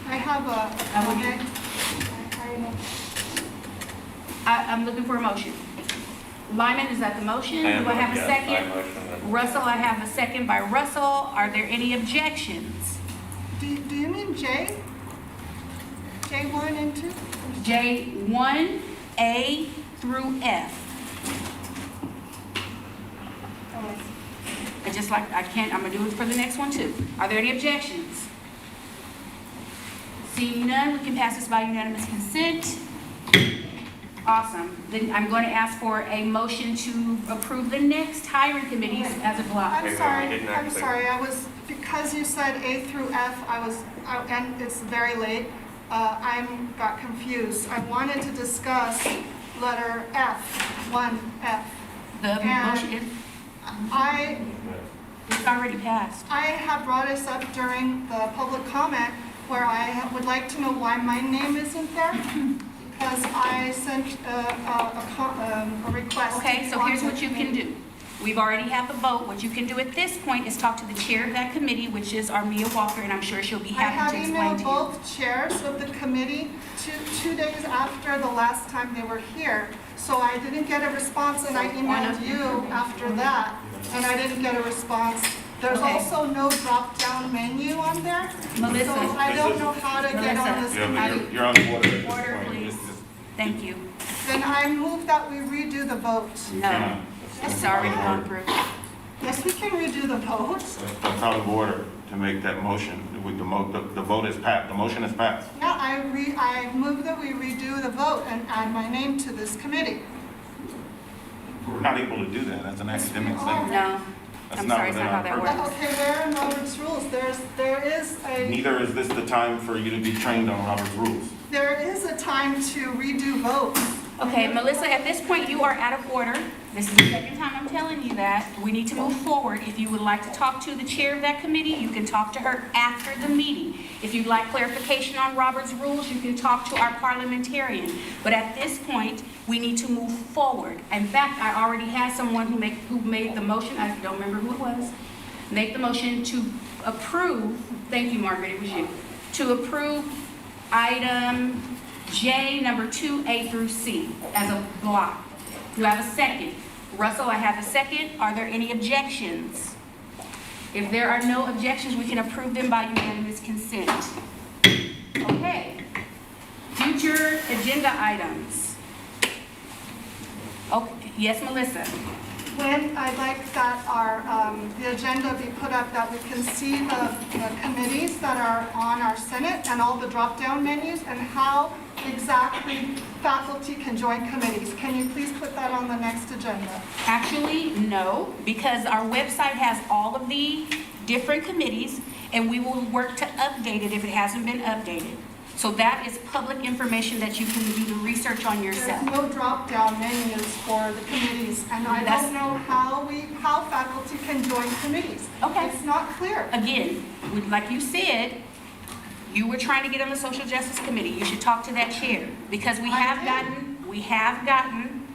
I have a comment.
I'm looking for a motion. Lyman, is that the motion? Do I have a
Yes,
second?
I motion.
Russell, I have a second by Russell. Are there any objections?
Do you mean J? J1 and 2?
J 1A through F. I'm gonna do it for the next one too. Are there any objections? Seeing none, we can pass this by unanimous consent. Awesome. Then I'm going to ask for a motion to approve the next hiring committees as a block.
I'm sorry,
didn't
I'm
actually-
sorry, because you said A through F, and it's very late, got confused. I wanted to discuss letter F, 1F.
The motion, it's already passed.
I have brought this up during the public comment where I would like to know why my name isn't there. Because I sent a request.
Okay, so here's what you can do. We've already had the vote. What you can do at this point is talk to the chair of that committee, which is our Mia Walker, and I'm sure she'll be
I
happy
have
to explain
emailed
to you.
both chairs of the committee 2 days after the last time they were here. So I didn't get a response, and I emailed you after that, and I didn't get a response. There's
Okay.
also no drop-down menu on there.
Melissa.
So I don't know how to get on this committee.
You're on order at this
Order,
point.
please. Thank you.
Then I move that we redo the vote.
No, it's already gone through.
Yes, we can redo the vote.
That's out of order to make that motion. The vote is passed, the motion is passed.
Yeah, I move that we redo the vote and add my name to this committee.
We're not able to do that. That's an academic thing.
No,
That's
I'm
not
sorry, it's
within
not how
our
that
purview.
works.
Okay, where in Robert's rules? There is a,
Neither is this the time for you to be trained on Robert's rules.
there is a time to redo votes.
Okay, Melissa, at this point, you are out of order. This is the second time I'm telling you that. We need to move forward. If you would like to talk to the chair of that committee, you can talk to her after the meeting. If you'd like clarification on Robert's rules, you can talk to our parliamentarian. But at this point, we need to move forward. In fact, I already had someone who made the motion, I don't remember who it was, make the motion to approve, thank you, Margaret, it was you, to approve item J, number 2A through C, as a block. Do I have a second? Russell, I have a second. Are there any objections? If there are no objections, we can approve them by unanimous consent. Okay. Future agenda items. Okay, yes, Melissa?
When I'd like that the agenda be put up, that we can see the committees that are on our Senate and all the drop-down menus and how exactly faculty can join committees. Can you please put that on the next agenda?
Actually, no, because our website has all of the different committees, and we will work to update it if it hasn't been updated. So that is public information that you can do the research on yourself.
There's no drop-down menus for the committees, and I don't know how faculty can join committees.
Okay.
It's not clear.
Again, like you said, you were trying to get on the Social Justice Committee. You should talk to that chair, because we have gotten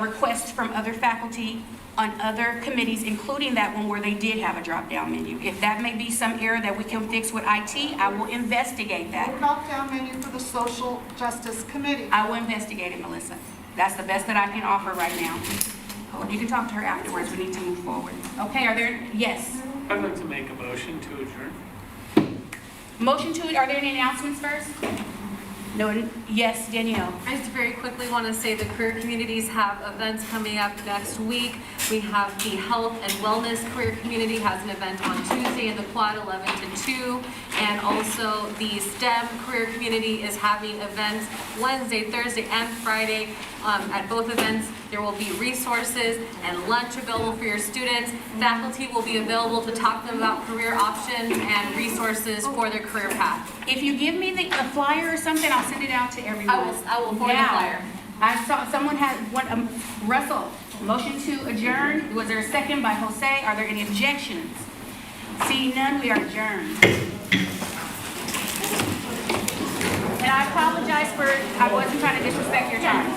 requests from other faculty on other committees, including that one where they did have a drop-down menu. If that may be some error that we can fix with IT, I will investigate that.
Drop-down menu for the Social Justice Committee.
I will investigate it, Melissa. That's the best that I can offer right now. You can talk to her afterwards. We need to move forward. Okay, are there, yes?
I'd like to make a motion to adjourn.
Motion to it, are there any announcements first? No, yes, Danielle.
I just very quickly want to say the career communities have events coming up next week. We have the Health and Wellness Career Community has an event on Tuesday in the Quad 11 to 2. And also the STEM Career Community is having events Wednesday, Thursday, and Friday. At both events, there will be resources and lunch available for your students. Faculty will be available to talk to them about career options and resources for their career path.
If you give me a flyer or something, I'll send it out to everyone.
I will forward the flyer.
I saw someone had one, Russell, motion to adjourn. Was there a second by Jose? Are there any objections? Seeing none, we are adjourned. And I apologize I wasn't trying to disrespect your time.